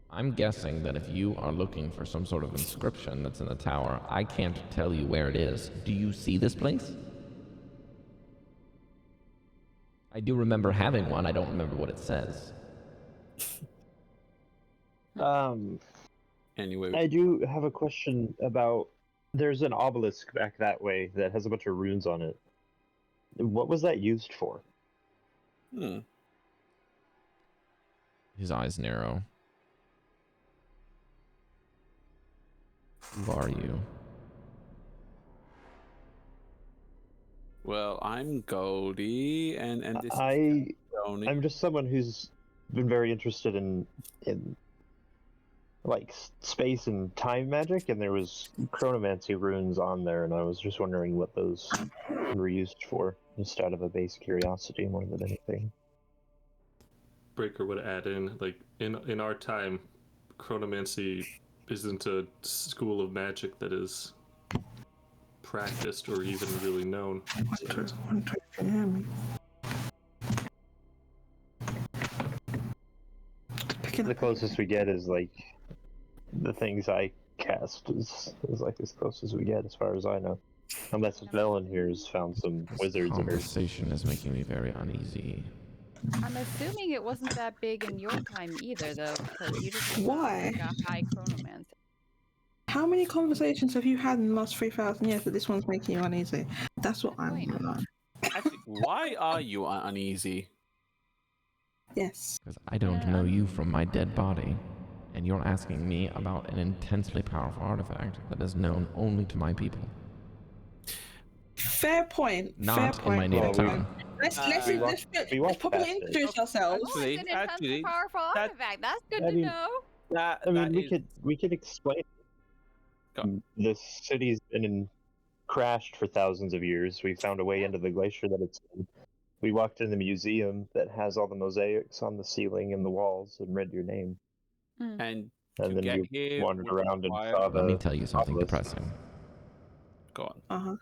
S1: I'm guessing that if you are looking for some sort of inscription that's in the tower, I can't tell you where it is. Do you see this place? I do remember having one. I don't remember what it says.
S2: Anyway,
S3: I do have a question about. There's an obelisk back that way that has a bunch of runes on it. What was that used for?
S1: His eyes narrow. Who are you?
S2: Well, I'm Goldy, and this is Jodie.
S3: I'm just someone who's been very interested in like space and time magic, and there was chronomancy runes on there, and I was just wondering what those were used for, just out of a base curiosity more than anything.
S7: Breker would add in, like, in our time, chronomancy isn't a school of magic that is practiced or even really known.
S3: The closest we get is like the things I cast is like as close as we get, as far as I know. Unless Velen here has found some wizards that are.
S1: Conversation is making me very uneasy.
S4: I'm assuming it wasn't that big in your time either, though, because you just
S5: Why?
S4: like a high chronomancer.
S5: How many conversations have you had in the last 3,000 years that this one's making you uneasy? That's what I'm
S4: Point.
S5: on.
S2: Actually, why are you uneasy?
S5: Yes.
S1: Because I don't know you from my dead body, and you're asking me about an intensely powerful artifact that is known only to my people.
S5: Fair point.
S1: Not
S5: fair
S1: in
S5: point.
S1: my native
S3: Well,
S1: town.
S5: Let's
S3: we walked
S5: probably
S3: past it.
S5: introduce ourselves.
S4: Oh, it's an intensely powerful
S2: that-
S4: artifact. That's good
S3: I
S4: to
S3: mean-
S4: know.
S2: That
S3: I mean,
S2: that
S3: we could explain.
S2: Go.
S3: The city's been crashed for thousands of years. We found a way into the glacier that it's in. We walked in the museum that has all the mosaics on the ceiling and the walls and read your name.
S2: and
S3: And
S2: to
S3: then
S2: get
S3: you
S2: here
S3: wandered
S2: would
S3: around and
S2: require-
S3: saw
S1: Let me
S3: the
S1: tell you something
S3: obelisk.
S1: depressing.
S2: Go on.
S5: Uh-huh.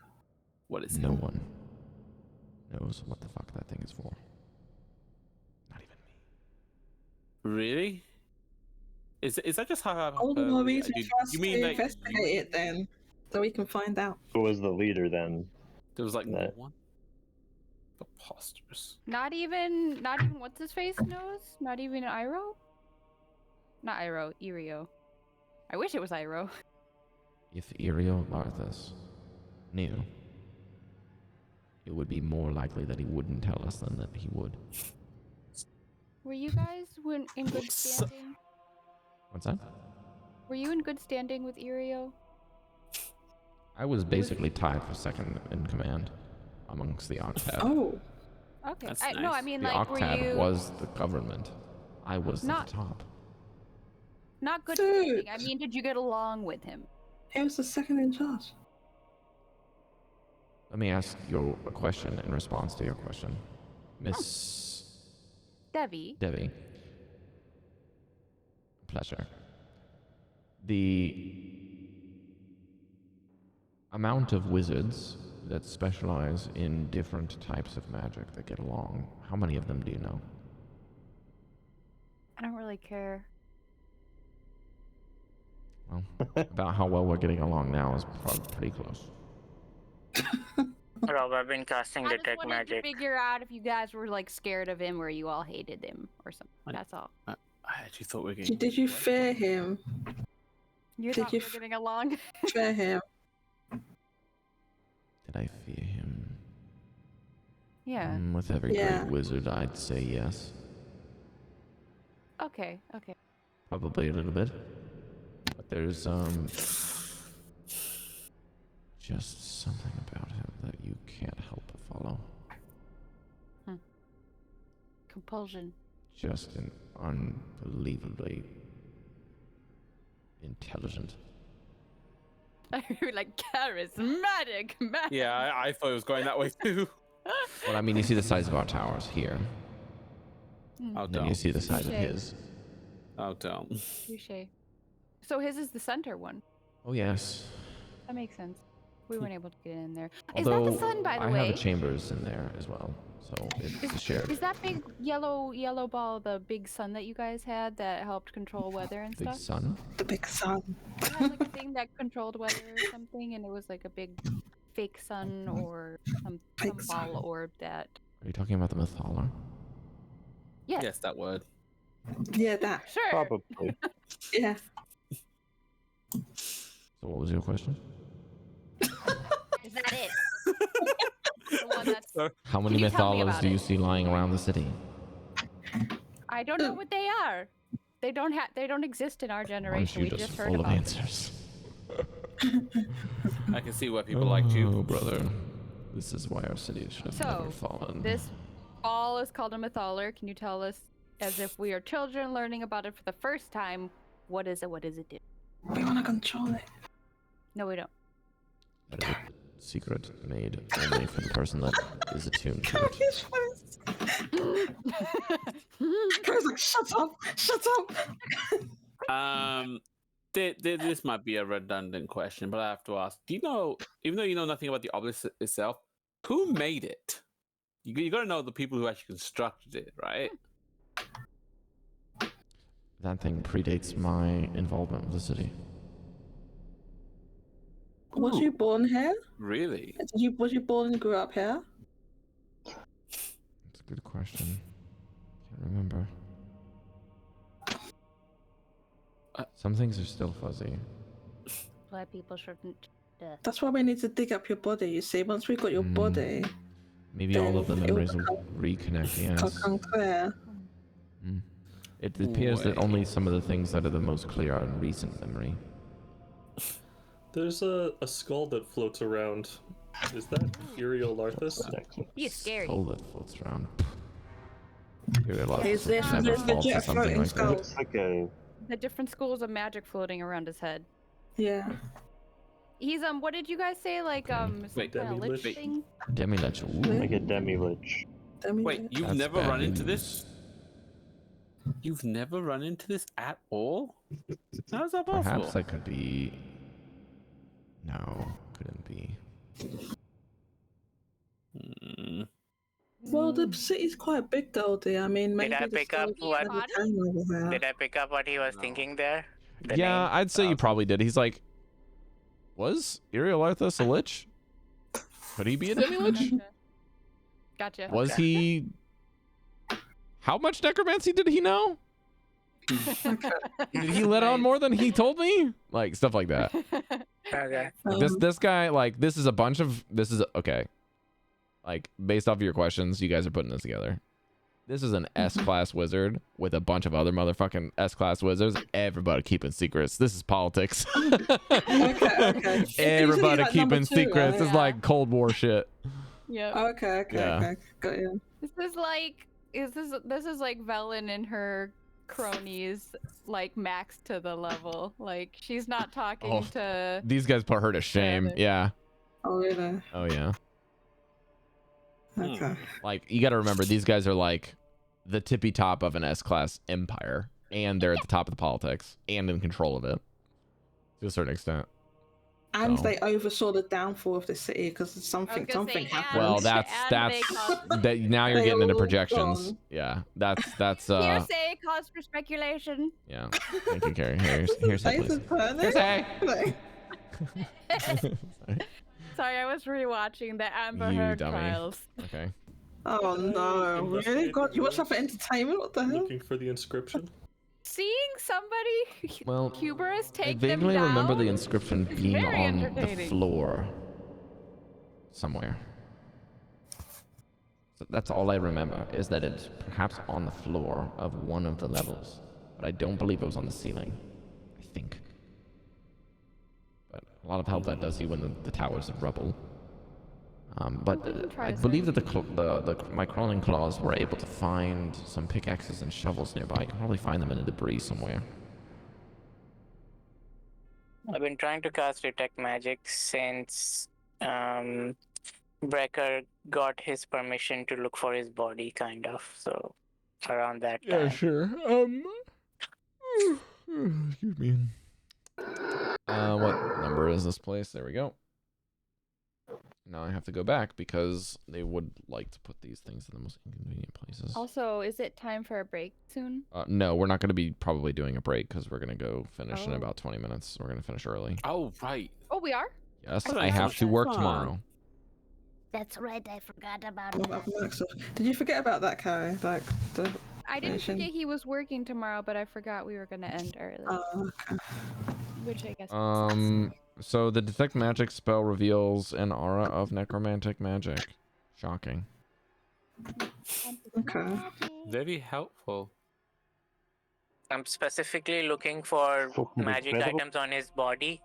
S2: What is it?
S1: No one knows what the fuck that thing is for. Not even me.
S2: Really? Is that just how?
S5: All the more reason
S2: you,
S5: for us
S2: you
S5: to
S2: mean that
S5: investigate it then, so we can find out.
S3: Who was the leader then?
S2: there was like no
S3: that-
S2: one? Preposterous.
S4: Not even what's his face knows? Not even Iroh? Not Iroh, Irio. I wish it was Iroh.
S1: If Irio Larthus knew, it would be more likely that he wouldn't tell us than that he would.
S4: Were you guys in good standing?
S1: What's that?
S4: Were you in good standing with Irio?
S1: I was basically tied for second in command amongst the Octad.
S5: Oh,
S4: Okay.
S2: That's
S4: No, I
S2: nice.
S4: mean
S1: The
S4: like were
S1: Octad
S4: you
S1: was the government. I was
S4: Not-
S1: at the top.
S4: not good
S5: Dude.
S4: standing? I mean, did you get along with him?
S5: he was the second in charge.
S1: Let me ask you a question in response to your question. Miss
S4: Devii.
S1: Devii. Pleasure. The amount of wizards that specialize in different types of magic that get along, how many of them do you know?
S4: I don't really care.
S1: Well, about how well we're getting along now is probably pretty close.
S6: Rob, I've been casting
S4: I just
S6: detect
S4: wanted
S6: magic.
S4: to figure out if you guys were like scared of him or you all hated him or something.
S2: I-
S4: That's all.
S2: I actually thought we were getting.
S5: Did you fear him?
S4: You
S5: Did
S4: thought
S5: you
S4: we were getting along?
S5: Fear him.
S1: Did I fear him?
S4: Yeah.
S1: With every
S5: Yeah.
S1: great wizard, I'd say yes.
S4: Okay.
S1: Probably a little bit. But there's, just something about him that you can't help but follow.
S4: Compulsion.
S1: Just an unbelievably intelligent.
S4: You're like charismatic, man.
S2: Yeah, I thought it was going that way too.
S1: Well, I mean, you see the size of our towers here.
S2: Oh,
S1: And then you
S2: don't.
S1: see the size of
S4: Touche.
S1: his.
S2: Oh, don't.
S4: Touche. So his is the center one.
S1: Oh, yes.
S4: That makes sense. We weren't able to get in there. Is
S1: Although,
S4: that the sun, by the
S1: I
S4: way?
S1: have a chambers in there as well, so it's shared.
S4: Is that big yellow ball the big sun that you guys had that helped control weather and
S1: Big
S4: stuff?
S1: sun?
S5: The big sun.
S4: You had like a thing that controlled weather or something, and it was like a big fake sun or some
S5: Fake
S4: ball
S5: sun.
S4: orb that.
S1: Are you talking about the Mythalar?
S4: Yes.
S2: Yes, that word.
S5: Yeah, that.
S4: Sure.
S3: Probably.
S5: Yeah.
S1: So what was your question?
S4: Is that it? The one that's.
S1: How many
S4: Can you tell me
S1: Mythalars
S4: about
S1: do you
S4: it?
S1: see lying around the city?
S4: I don't know what they are. They don't have. They don't exist in our
S1: Aren't
S4: generation.
S1: you
S4: We
S1: just
S4: just heard
S1: full of
S4: about them.
S1: answers?
S2: I can see why people liked you.
S1: Oh, brother. This is why our city should have never
S4: So,
S1: fallen.
S4: this ball is called a Mythalar. Can you tell us, as if we are children learning about it for the first time, what is it? What does it do?
S5: We want to control it.
S4: No, we don't.
S1: That is a secret made only for the person that is attuned to it.
S5: Cari's face. Cari's like, shut up, shut up.
S2: This might be a redundant question, but I have to ask: do you know, even though you know nothing about the obelisk itself, who made it? You got to know the people who actually constructed it, right?
S1: That thing predates my involvement with the city.
S5: Was you born here?
S2: Really?
S5: Was you born and grew up here?
S1: That's a good question. Can't remember. Some things are still fuzzy.
S4: Why people shouldn't.
S5: That's why we need to dig up your body. You see, once we got your body,
S1: Maybe all of the
S5: then it
S1: memories will
S5: become-
S1: reconnect.
S5: it'll
S1: Yes.
S5: come clear.
S1: It appears that
S2: Wait.
S1: only some of the things that are the most clear are in recent memory.
S7: There's a skull that floats around. Is that Uriel Larthus?
S8: He's scary.
S1: Skull that floats around. Here,
S5: Is this
S1: never
S5: legit
S1: falls to
S5: a
S1: something
S5: floating
S1: like
S5: skull?
S1: that.
S3: It's like a
S4: The different schools of magic floating around his head.
S5: Yeah.
S4: He's what did you guys say? Like some
S2: Wait,
S4: kind of lich
S7: Demi-lich.
S4: thing?
S1: Demi-lich. Ooh.
S3: like a demi-lich.
S2: Wait, you've
S1: That's
S2: never
S1: bad
S2: run into
S1: news.
S2: this? You've never run into this at all? How's that possible?
S1: Perhaps that could be. No, couldn't be.
S2: Hmm.
S5: Well, the city's quite big, Goldy. I mean, maybe
S6: I
S5: the
S6: pick up
S5: skull
S6: what-
S5: is a town over there.
S6: Did I pick up what he was
S2: No.
S6: thinking there? The
S1: Yeah,
S6: name?
S1: I'd say you
S6: Okay.
S1: probably did. He's like, was Uriel Arthas a lich? Could he be a demi-lich?
S4: Gotcha.
S1: Was
S6: Okay.
S1: he? How much necromancy did he know? Did he let on more than he told me? Like stuff like that.
S6: Okay.
S1: Like, this guy, like, this is okay. Like, based off of your questions, you guys are putting this together. This is an S-class wizard with a bunch of other motherfucking S-class wizards. Everybody keeping secrets. This is politics.
S5: okay.
S1: Everybody
S5: Like
S1: keeping
S5: number two,
S1: secrets.
S5: right?
S1: This is like Cold War shit.
S4: Yep.
S5: Okay.
S1: Yeah.
S5: Got you.
S4: This is like Velen and her cronies like max to the level. Like she's not talking
S1: Oh.
S4: to
S1: These guys put her to shame.
S4: others.
S1: Yeah.
S5: Oh, really?
S1: Oh yeah.
S5: Okay.
S1: Like, you got to remember, these guys are like the tippy top of an S-class empire, and they're at the top of the politics and in control of it to a certain extent.
S5: And
S1: So-
S5: they oversaw the downfall of the city because something happened.
S1: Well, that's that. Now you're
S5: They
S1: getting into
S5: all
S1: projections.
S5: gone.
S1: Yeah, that's
S4: hearsay, cause for speculation.
S1: yeah. Thank you, Cari. Here's
S5: Face
S1: please.
S5: is burning.
S1: Hearsay.
S5: Like,
S4: Sorry, I was rewatching the Amber
S1: You
S4: Heard
S1: dummy.
S4: trials.
S1: Okay.
S5: oh no, really?
S7: Investigate
S5: God, you
S7: the
S5: watch that for entertainment? What the hell?
S7: Looking for the inscription.
S4: Seeing somebody
S1: Well,
S4: Cuberus
S1: I
S4: take them
S1: vaguely
S4: down.
S1: remember the inscription
S4: It's
S1: being
S4: very
S1: on the
S4: entertaining.
S1: floor somewhere. So that's all I remember, is that it's perhaps on the floor of one of the levels, but I don't believe it was on the ceiling. I think. But a lot of help that does you in the towers of rubble. But
S4: We can try
S1: I
S4: to
S1: believe
S4: search.
S1: that my crawling claws were able to find some pickaxes and shovels nearby. I can probably find them in the debris somewhere.
S6: I've been trying to cast detect magic since Breker got his permission to look for his body, kind of. So around that time.
S1: Sure. Excuse me. What number is this place? There we go. Now I have to go back because they would like to put these things in the most inconvenient places.
S4: Also, is it time for a break soon?
S1: No, we're not going to be probably doing a break because we're going to go finish in
S4: Oh.
S1: about 20 minutes. We're going to finish early.
S2: Oh, right.
S4: Oh, we are?
S1: Yes,
S2: thought
S1: I
S2: you
S1: have
S2: said
S1: to work
S2: fun.
S1: tomorrow.
S8: That's right, I forgot about
S5: What
S8: that.
S5: about Microsoft? Did you forget about that, Cari? Like the.
S4: I didn't
S5: Finishing.
S4: forget he was working tomorrow, but I forgot we were going to end early.
S5: Okay.
S4: Which I guess.
S1: So the detect magic spell reveals an aura of necromantic magic. Shocking.
S5: Okay.
S2: Very helpful.
S6: I'm specifically looking for
S3: Fucking
S6: magic
S3: incredible.
S6: items on his body,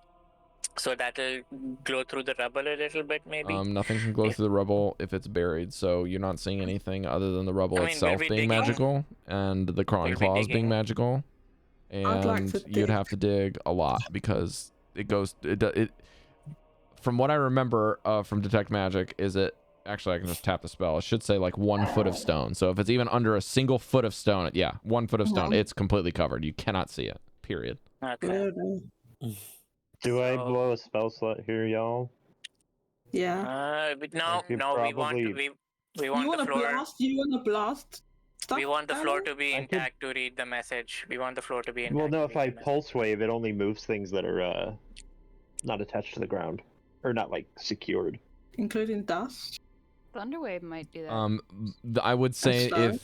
S6: so that'll glow through the rubble a little bit, maybe.
S1: Nothing can glow
S6: If-
S1: through the rubble if it's buried, so you're not seeing anything other than the rubble
S6: I mean,
S1: itself
S6: we'll be
S1: being
S6: digging.
S1: magical and the crawling
S6: We'll be
S1: claws being
S6: digging.
S1: magical.
S5: I'd like
S1: and
S5: to
S1: you'd have to dig a lot because it from what I remember from detect magic is it actually I can just tap the spell. It should say like 1 foot of stone. So if it's even under a single foot of stone, 1 foot of stone, it's completely covered. You cannot see it. Period.
S6: Okay.
S3: Do I blow a spell slot here, y'all?
S5: Yeah.
S6: But no,
S3: could
S6: no, we want
S3: probably-
S6: we want the floor.
S5: You want to blast? Stuff,
S6: We want the floor to be
S3: I could-
S6: intact to read the message. We want the floor to be intact.
S3: Well, no,
S6: to
S3: if I
S6: read the message.
S3: pulse wave, it only moves things that are not attached to the ground. Or not, like, secured.
S5: including dust.
S4: Thunderwave might do that.
S1: I would say
S5: stone?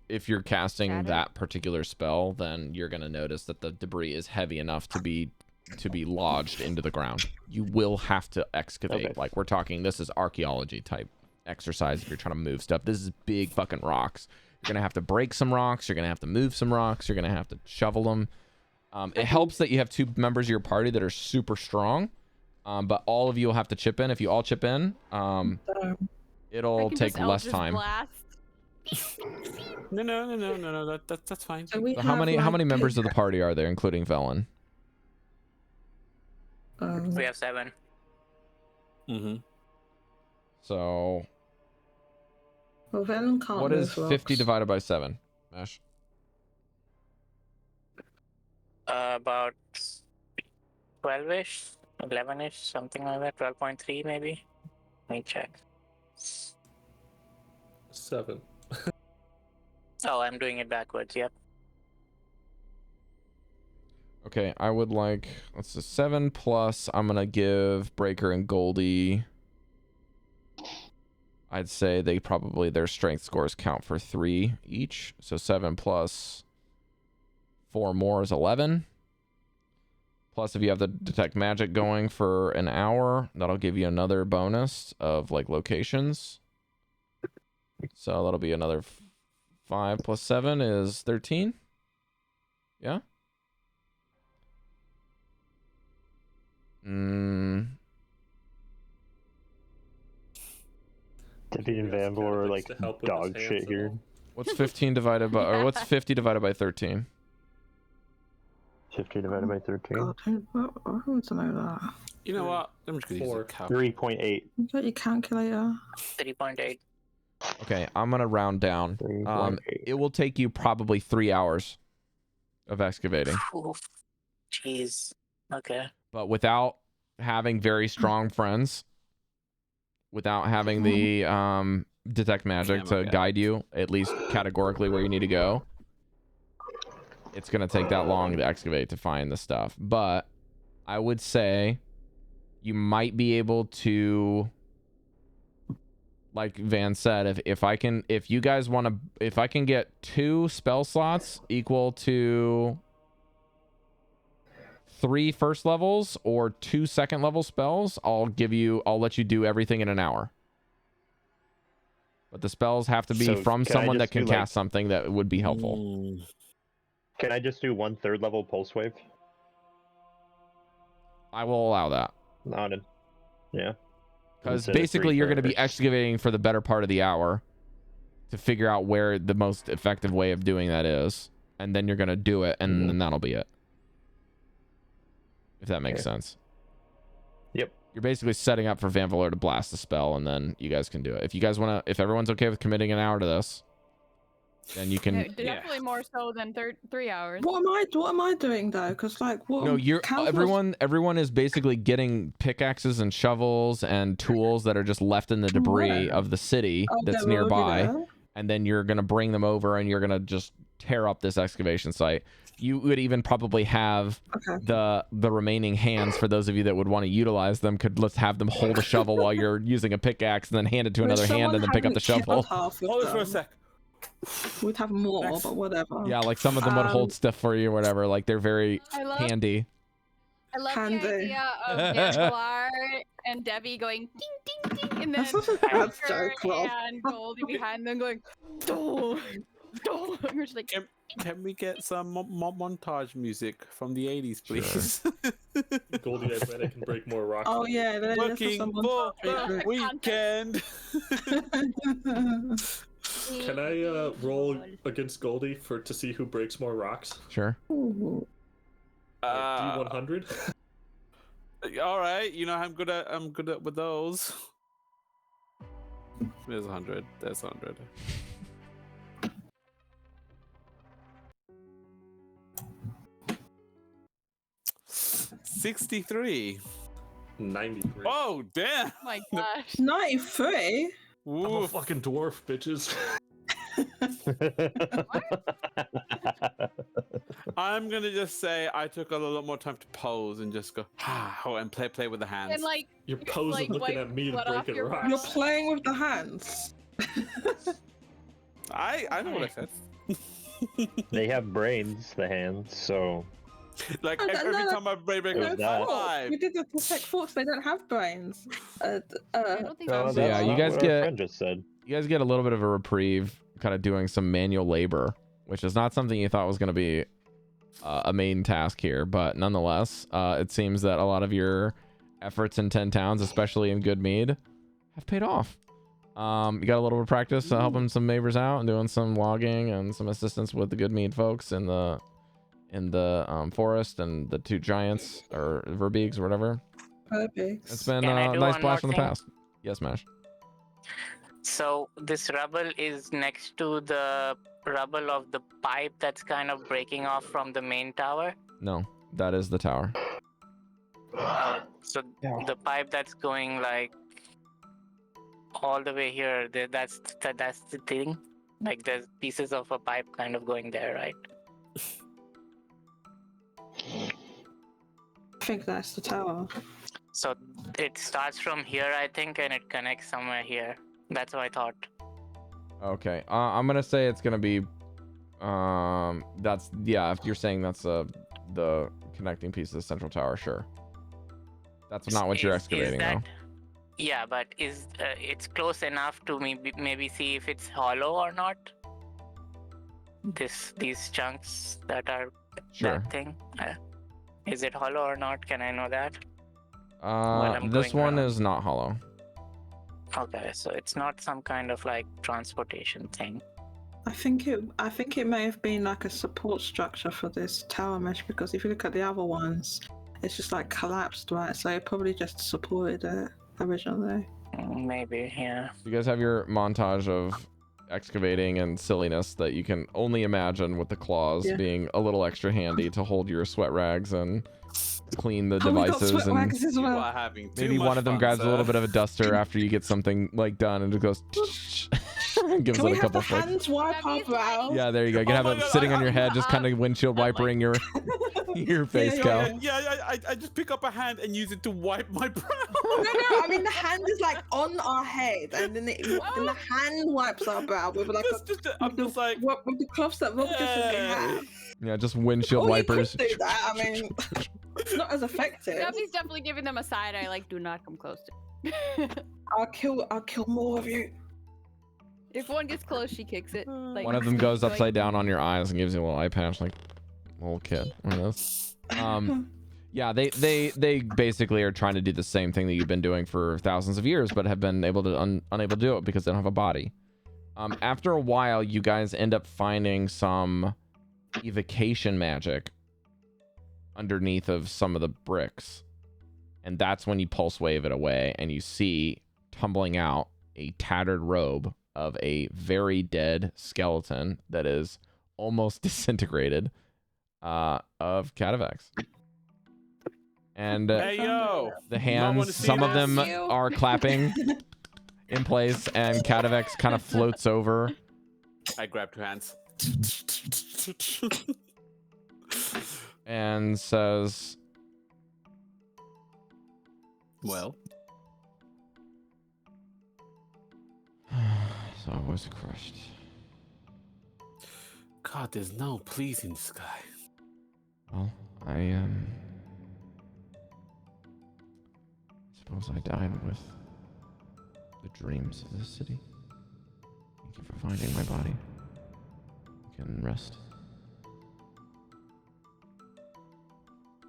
S1: if you're casting
S4: Shatter?
S1: that particular spell, then you're gonna notice that the debris is heavy enough to be lodged into the ground. You will have to excavate.
S3: Okay.
S1: Like we're talking, this is archaeology type exercise. If you're trying to move stuff, this is big fucking rocks. You're gonna have to break some rocks. You're gonna have to move some rocks. You're gonna have to shovel them. It helps that you have 2 members of your party that are super strong. But all of you will have to chip in. If you all chip in, it'll take less time.
S2: No. That's fine.
S5: So we
S1: How
S5: have,
S1: many
S5: like,
S1: members of the party are there, including Velen?
S6: We have 7.
S2: Mm-hmm.
S1: So
S5: Well, Velen can't
S1: what
S5: move
S1: is 50
S5: rocks.
S1: divided by 7? Mesh.
S6: About 12-ish, 11-ish, something like that. 12.3 maybe. Let me check.
S7: 7.
S6: Oh, I'm doing it backwards. Yep.
S1: Okay, I would like, let's see, 7 plus, I'm gonna give Breker and Goldy, I'd say they probably, their strength scores count for 3 each. So 7 plus 4 more is 11. Plus if you have the detect magic going for an hour, that'll give you another bonus of like locations. So that'll be another 5 plus 7 is 13. Yeah?
S3: Devii and Vanvalor are like
S7: To help with
S3: dog
S7: his
S3: shit
S7: hands
S3: here.
S7: and
S1: What's 15 divided by, or what's 50 divided by 13?
S3: 50 divided by 13.
S5: God, I want to know that.
S2: You know what? I'm just gonna use a
S7: 4.
S2: calc.
S3: 3.8.
S5: You got your calculator?
S6: 3.8.
S1: Okay, I'm gonna round down.
S3: 3.8.
S1: It will take you probably 3 hours of excavating,
S6: Oof. Jeez. Okay.
S1: but without having very strong friends, without having the detect magic to guide you at least categorically where you need to go, it's gonna take that long to excavate to find the stuff. But I would say you might be able to, like Van said, if you guys want to, if I can get 2 spell slots equal to 3 first levels or 2 second level spells, I'll let you do everything in an hour. But the spells have to be
S3: So
S1: from
S3: can I
S1: someone that
S3: just
S1: can
S3: do, like-
S1: cast something that would be helpful.
S3: Can I just do 1 3rd level pulse wave?
S1: I will allow that.
S3: Not in. Yeah.
S1: Because
S3: Instead of
S1: basically
S3: 3
S1: you're going to be
S3: first.
S1: excavating for the better part of the hour to figure out where the most effective way of doing that is. And then you're going to do it, and then that'll be it. If that makes sense.
S3: Yep.
S1: You're basically setting up for Vanvalor to blast the spell, and then you guys can do it. If you guys want to, if everyone's okay with committing an hour to this, then you can.
S4: Definitely more so than 3 hours.
S5: What am I doing though? Because like, what?
S1: No, you're
S5: Council's-
S1: everyone is basically getting pickaxes and shovels and tools that are just left in the debris of the city
S5: Oh,
S1: that's
S5: they're already
S1: nearby,
S5: there?
S1: and then you're gonna bring them over and you're gonna just tear up this excavation site. You would even probably have the remaining hands, for those of you that would want to utilize them, let's have them hold a shovel while you're using a pickaxe and then hand it to another hand and then pick up the shovel.
S2: Hold it for a sec.
S5: We'd have more, but whatever.
S1: Yeah, like some of them would hold stuff for you or whatever. Like they're very
S4: I love-
S1: handy.
S4: I love
S5: Handy.
S4: the idea of Vanvalor and Devii going ding ding ding, and then
S5: That's such a bad
S4: Breker
S5: joke, Rob.
S4: and Goldy behind them going dong dong. We're just like,
S2: Can we get some montage music from the 80s, please?
S7: Goldy, I bet I can break more rocks.
S5: Oh yeah, there's
S2: Looking
S5: someone.
S2: for the weekend.
S7: Can I roll against Goldy to see who breaks more rocks?
S1: Sure.
S5: Ooh.
S7: D100.
S2: All right, you know I'm good at with those. There's 100. There's 100. $63.
S7: 93.
S2: Oh damn!
S4: Oh my gosh.
S5: 93?
S7: I'm a
S2: Ooh.
S7: fucking dwarf, bitches.
S2: I'm gonna just say I took a lot more time to pose and just go and play with the hands.
S4: And like,
S7: You're posing
S4: like,
S7: looking
S4: wipe
S7: at me
S4: blood off
S7: breaking
S4: your
S7: rocks.
S5: You're playing with the hands.
S2: I know what I said.
S3: They have brains, the hands, so
S2: Like
S5: Oh,
S2: every
S5: no,
S2: time I break
S3: There's
S2: a
S3: that.
S2: five.
S5: We did the protect forks. They don't have brains.
S4: I don't think
S3: Oh,
S4: that's
S1: So yeah,
S3: that's
S1: you
S3: not
S1: guys
S3: what our
S1: get-
S3: friend just said.
S1: You guys get a little bit of a reprieve, kind of doing some manual labor, which is not something you thought was going to be a main task here, but nonetheless, it seems that a lot of your efforts in 10 towns, especially in good mead, have paid off. You got a little bit of practice helping some neighbors out and doing some logging and some assistance with the good mead folks in the forest and the two giants or verbeegs or whatever.
S5: Perfect.
S1: It's been
S6: Can I
S1: a
S6: do
S1: nice
S6: one
S1: blast in
S6: more
S1: the
S6: thing?
S1: past. Yes, Mash.
S6: So this rubble is next to the rubble of the pipe that's kind of breaking off from the main tower.
S1: No, that is the tower.
S6: So
S3: Yeah.
S6: the pipe that's going like all the way here, that's the thing. Like there's pieces of a pipe kind of going there, right?
S5: I think that's the tower.
S6: So it starts from here, I think, and it connects somewhere here. That's what I thought.
S1: Okay, I'm gonna say it's gonna be, that's, yeah, if you're saying that's the connecting piece of the central tower, sure. That's not what you're excavating, though.
S6: Yeah, but is it's close enough to maybe see if it's hollow or not? These chunks that are
S1: Sure.
S6: that thing. Is it hollow or not? Can I know that? I'm
S1: This
S6: going
S1: one
S6: around.
S1: is not hollow.
S6: Okay, so it's not some kind of like transportation thing.
S5: I think it may have been like a support structure for this tower mesh, because if you look at the other ones, it's just like collapsed, right? So it probably just supported it originally.
S6: Maybe, yeah.
S1: You guys have your montage of excavating and silliness that you can only imagine, with the claws
S5: Yeah.
S1: being a little extra handy to hold your sweat rags and clean the
S5: Oh, we got
S1: devices,
S5: sweat
S1: and
S5: rags as
S2: You
S5: well.
S2: are having too
S1: maybe
S2: much
S1: one of them
S2: fun,
S1: grabs a little
S2: sir.
S1: bit of a duster after you get something like done and it goes and gives
S5: Can
S1: it
S5: we
S1: a
S5: have
S1: couple
S5: the
S1: flicks.
S5: hands wipe our brows?
S1: Yeah, there you go. You can
S2: Oh
S1: have
S2: my
S1: it
S2: God,
S1: sitting on your
S2: I'm-
S1: head, just kind of windshield
S4: I'm like-
S1: wipering your your face,
S5: yeah,
S1: Cal.
S2: Yeah, I just pick up a hand and use it to wipe my brow.
S5: No, I mean the hand is like on our head, and then then the hand wipes our brow with like
S2: I'm just like,
S5: with the cloths that Rob just said we have.
S1: Yeah, just windshield
S5: Oh,
S1: wipers.
S5: you could do that. I mean, it's not as effective.
S4: Debbie's definitely giving them a side eye, like, do not come close to.
S5: I'll kill more of you.
S4: If one gets close, she kicks it. Like,
S1: One of them goes
S4: like-
S1: upside down on your eyes and gives you a little eye patch, like a little kid. One of those. Yeah, they basically are trying to do the same thing that you've been doing for thousands of years, but have been able to unable to do it because they don't have a body. After a while, you guys end up finding some evocation magic underneath of some of the bricks, and that's when you pulse wave it away, and you see tumbling out a tattered robe of a very dead skeleton that is almost disintegrated, of Catavex. And
S2: hey yo,
S1: the
S2: Not wanna
S1: hands,
S2: see
S1: some of
S2: this?
S1: them are clapping in place, and Catavex kind of floats over.
S2: I grab 2 hands.
S1: And says,
S2: Well,
S1: so I was crushed.
S2: God, there's no please in the sky.
S1: Well, I suppose I died with the dreams of this city. Thank you for finding my body. You can rest.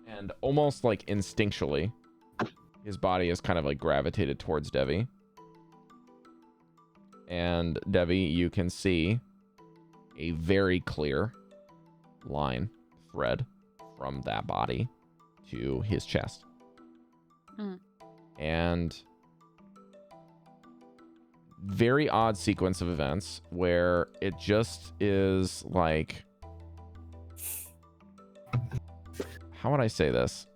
S1: And almost like instinctually, his body is kind of like gravitated towards Devii. And Devii, you can see a very clear line thread from that body to his chest. And very odd sequence of events where it just is like, how would I say this?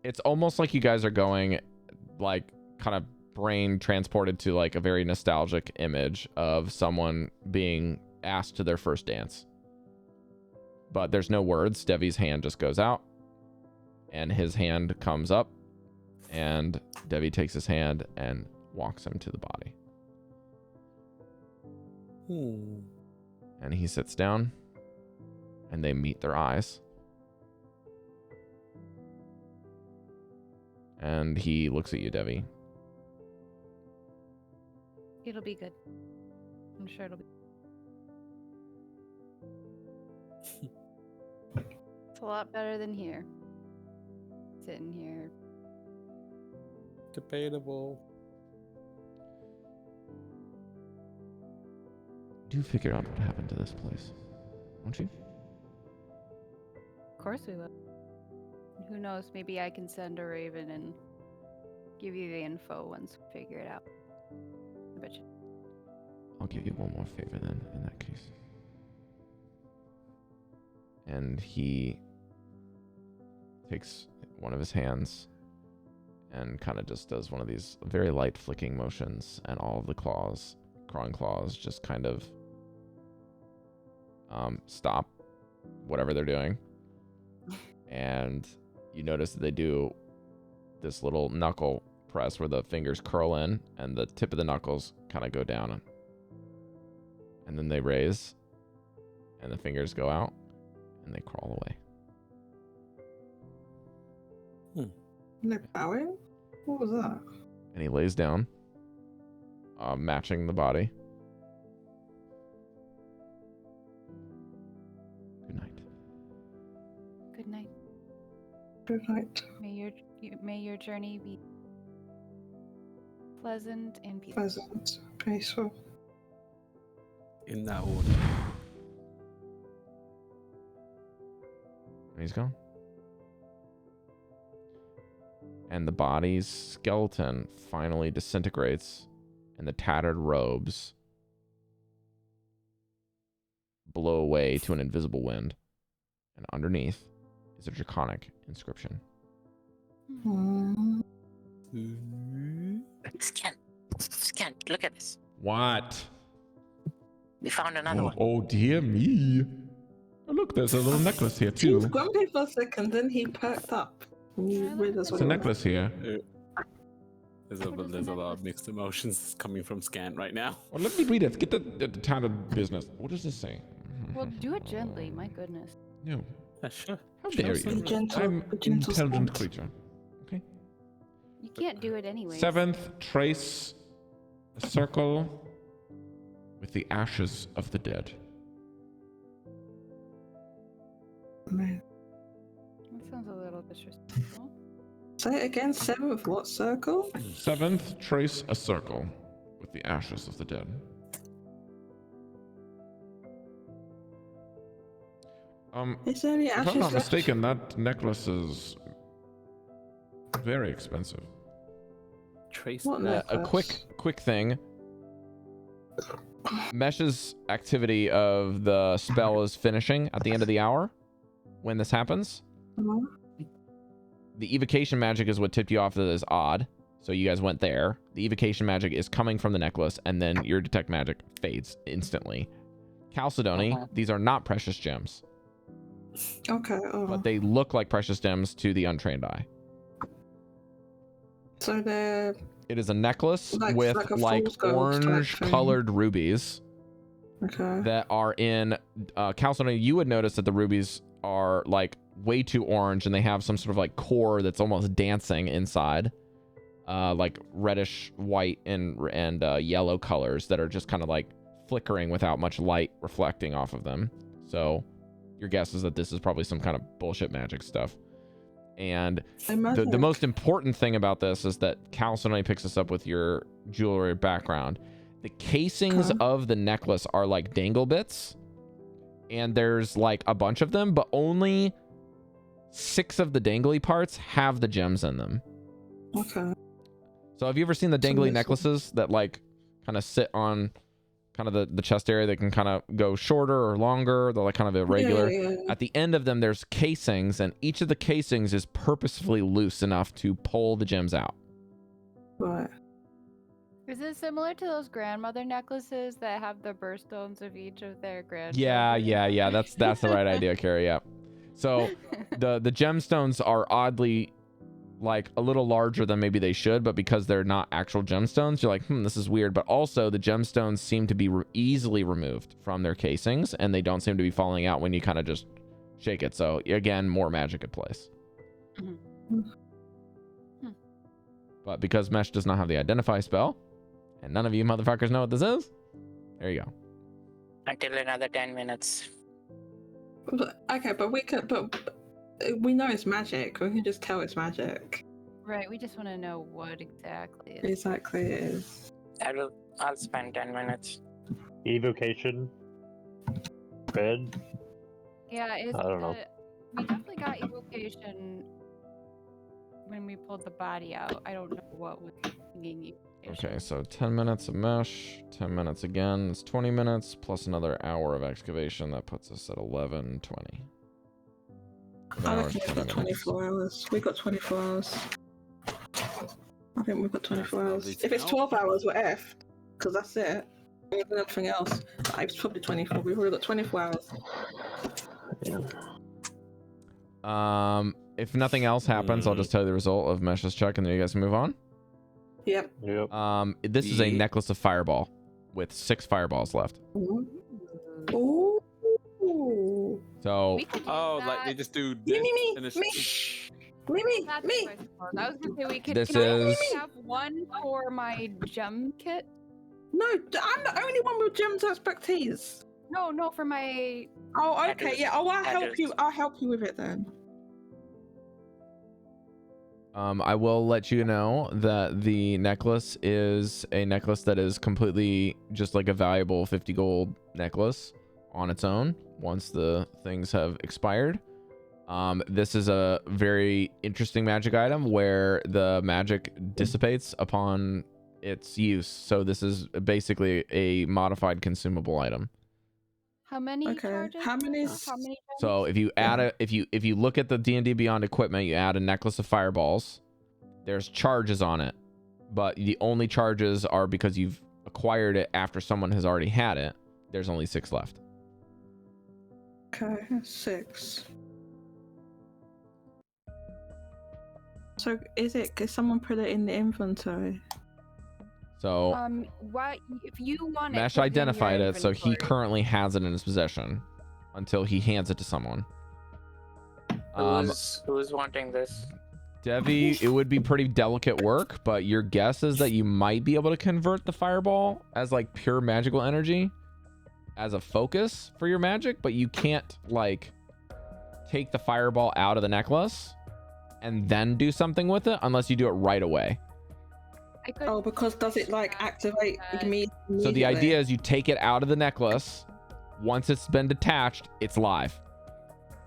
S1: It's almost like you guys are going, like, kind of brain transported to like a very nostalgic image of someone being asked to their first dance. But there's no words. Devi's hand just goes out and his hand comes up and Devii takes his hand and walks him to the body. And he sits down and they meet their eyes. And he looks at you, Devii.
S4: It'll be good. I'm sure it'll be. It's a lot better than here. Sitting here.
S2: Debatable.
S1: Do figure out what happened to this place, won't you?
S4: Of course we will. Who knows? Maybe I can send a raven and give you the info once we figure it out. I bet you.
S1: I'll give you one more favor then, in that case. And he takes one of his hands and kind of just does one of these very light flicking motions, and all of the claws, crawling claws, just kind of stop whatever they're doing. And you notice that they do this little knuckle press where the fingers curl in and the tip of the knuckles kind of go down. And then they raise and the fingers go out and they crawl away.
S5: No bowing? What was that?
S1: And he lays down, matching the body. Good night.
S4: Good night.
S5: Good night.
S4: May your journey be pleasant and peaceful.
S5: Pleasant. Peaceful.
S2: In that order.
S1: And he's gone. And the body's skeleton finally disintegrates, and the tattered robes blow away to an invisible wind. And underneath is a draconic inscription.
S6: Scan, look at this.
S1: What?
S6: We found another one.
S1: Oh dear me. Oh, look, there's a little necklace here
S5: He was
S1: too.
S5: grumpy for a second, then he perked up. You realized
S1: There's
S5: what
S1: a
S5: it was.
S1: necklace here.
S2: There's a lot of mixed emotions coming from Scant right now.
S1: Well, let me read it. Get the tattered business. What does this say?
S4: Well, do it gently. My goodness.
S1: No.
S2: Sure.
S1: How dare you?
S5: Be gentle,
S1: I'm
S5: be
S1: an
S5: gentle,
S1: intelligent
S5: Scott.
S1: creature. Okay.
S4: You can't do it anyway.
S1: Seventh, trace a circle with the ashes of the dead.
S5: Man.
S4: That sounds a little disrespectful.
S5: Say it again. Seventh what circle?
S1: Seventh, trace a circle with the ashes of the dead.
S5: Is there any
S1: If
S5: ashes
S1: I'm not
S5: left?
S1: mistaken, that necklace is very expensive.
S2: Trace
S5: What
S2: that.
S1: A quick thing. Mesh's activity of the spell is finishing at the end of the hour when this happens.
S5: Uh-huh.
S1: The evocation magic is what tipped you off that is odd. So you guys went there. The evocation magic is coming from the necklace, and then your detect magic fades instantly. Chalcedony, these are not precious gems,
S5: Okay. Oh.
S1: but they look like precious gems to the untrained eye.
S5: So they're
S1: It is a necklace
S5: Like-
S1: with
S5: like a
S1: like
S5: fool's gold type
S1: orange
S5: thing.
S1: colored rubies
S5: okay.
S1: that are in Chalcedony. You would notice that the rubies are like way too orange, and they have some sort of like core that's almost dancing inside, like reddish white and yellow colors that are just kind of like flickering without much light reflecting off of them. So your guess is that this is probably some kind of bullshit magic stuff. And the
S5: Magic.
S1: most important thing about this is that Chalcedony picks this up with your jewelry background. The casings of the necklace are like dangle bits, and there's like a bunch of them, but only 6 of the dangly parts have the gems in them.
S5: Okay.
S1: So have you ever seen the dangly necklaces that like kind of sit on kind of the chest area? They can kind of go shorter or longer. They're like kind of irregular.
S5: Yeah.
S1: At the end of them, there's casings, and each of the casings is purposefully loose enough to pull the gems out.
S5: Right.
S4: Is it similar to those grandmother necklaces that have the birthstones of each of their grandchildren?
S1: Yeah. That's the right idea, Cari. Yeah. So the gemstones are oddly like a little larger than maybe they should, but because they're not actual gemstones, you're like, this is weird. But also the gemstones seem to be easily removed from their casings, and they don't seem to be falling out when you kind of just shake it. So again, more magic at place. But because Mesh does not have the identify spell, and none of you motherfuckers know what this is, there you go.
S6: Until another 10 minutes.
S5: Okay, but we know it's magic. We can just tell it's magic.
S4: Right, we just want to know what exactly it is.
S5: Exactly it is.
S6: I'll spend 10 minutes.
S3: Evocation. Red.
S4: Yeah, it's
S3: I don't know.
S4: we definitely got evocation when we pulled the body out. I don't know what was thinking evocation.
S1: Okay, so 10 minutes of Mesh, 10 minutes again. It's 20 minutes plus another hour of excavation. That puts us at 11:20.
S5: I reckon we've got 24 hours. We've got 24 hours. I think we've got 24 hours. If it's 12 hours, we're effed. Because that's it. We've got nothing else. It's probably 24. We've already got 24 hours.
S1: If nothing else happens, I'll just tell you the result of Mesh's check, and then you guys can move on.
S5: Yep.
S1: This is a necklace of fireball with 6 fireballs left.
S5: Ooh.
S1: So
S2: like they just do this and it's
S5: Me.
S4: I was gonna say we could.
S1: This
S4: can I
S1: is-
S4: have one for my gem kit?
S5: No, I'm the only one with gems expertise.
S4: No, for my.
S5: Oh, okay, yeah. Oh, I'll help
S6: Adders.
S5: you. I'll help you with it then.
S1: I will let you know that the necklace is a necklace that is completely just like a valuable 50 gold necklace on its own once the things have expired. This is a very interesting magic item where the magic dissipates upon its use. So this is basically a modified consumable item.
S4: How many
S5: Okay.
S4: charges?
S5: How many?
S1: So if you add if you look at the D&D Beyond equipment, you add a necklace of fireballs. There's charges on it, but the only charges are because you've acquired it after someone has already had it. There's only 6 left.
S5: Okay, 6. So can someone put it in the inventory?
S1: So
S4: What if you want it?
S1: Mesh
S4: put in your
S1: identified it, so he
S4: inventory.
S1: currently has it in his possession until he hands it to someone.
S6: Who's wanting this?
S1: Devii, it would be pretty delicate work, but your guess is that you might be able to convert the fireball as like pure magical energy as a focus for your magic, but you can't like take the fireball out of the necklace and then do something with it unless you do it right away.
S4: I could,
S5: Oh, because does it like activate me?
S1: So the idea is you take it out of the necklace. Once it's been detached, it's live.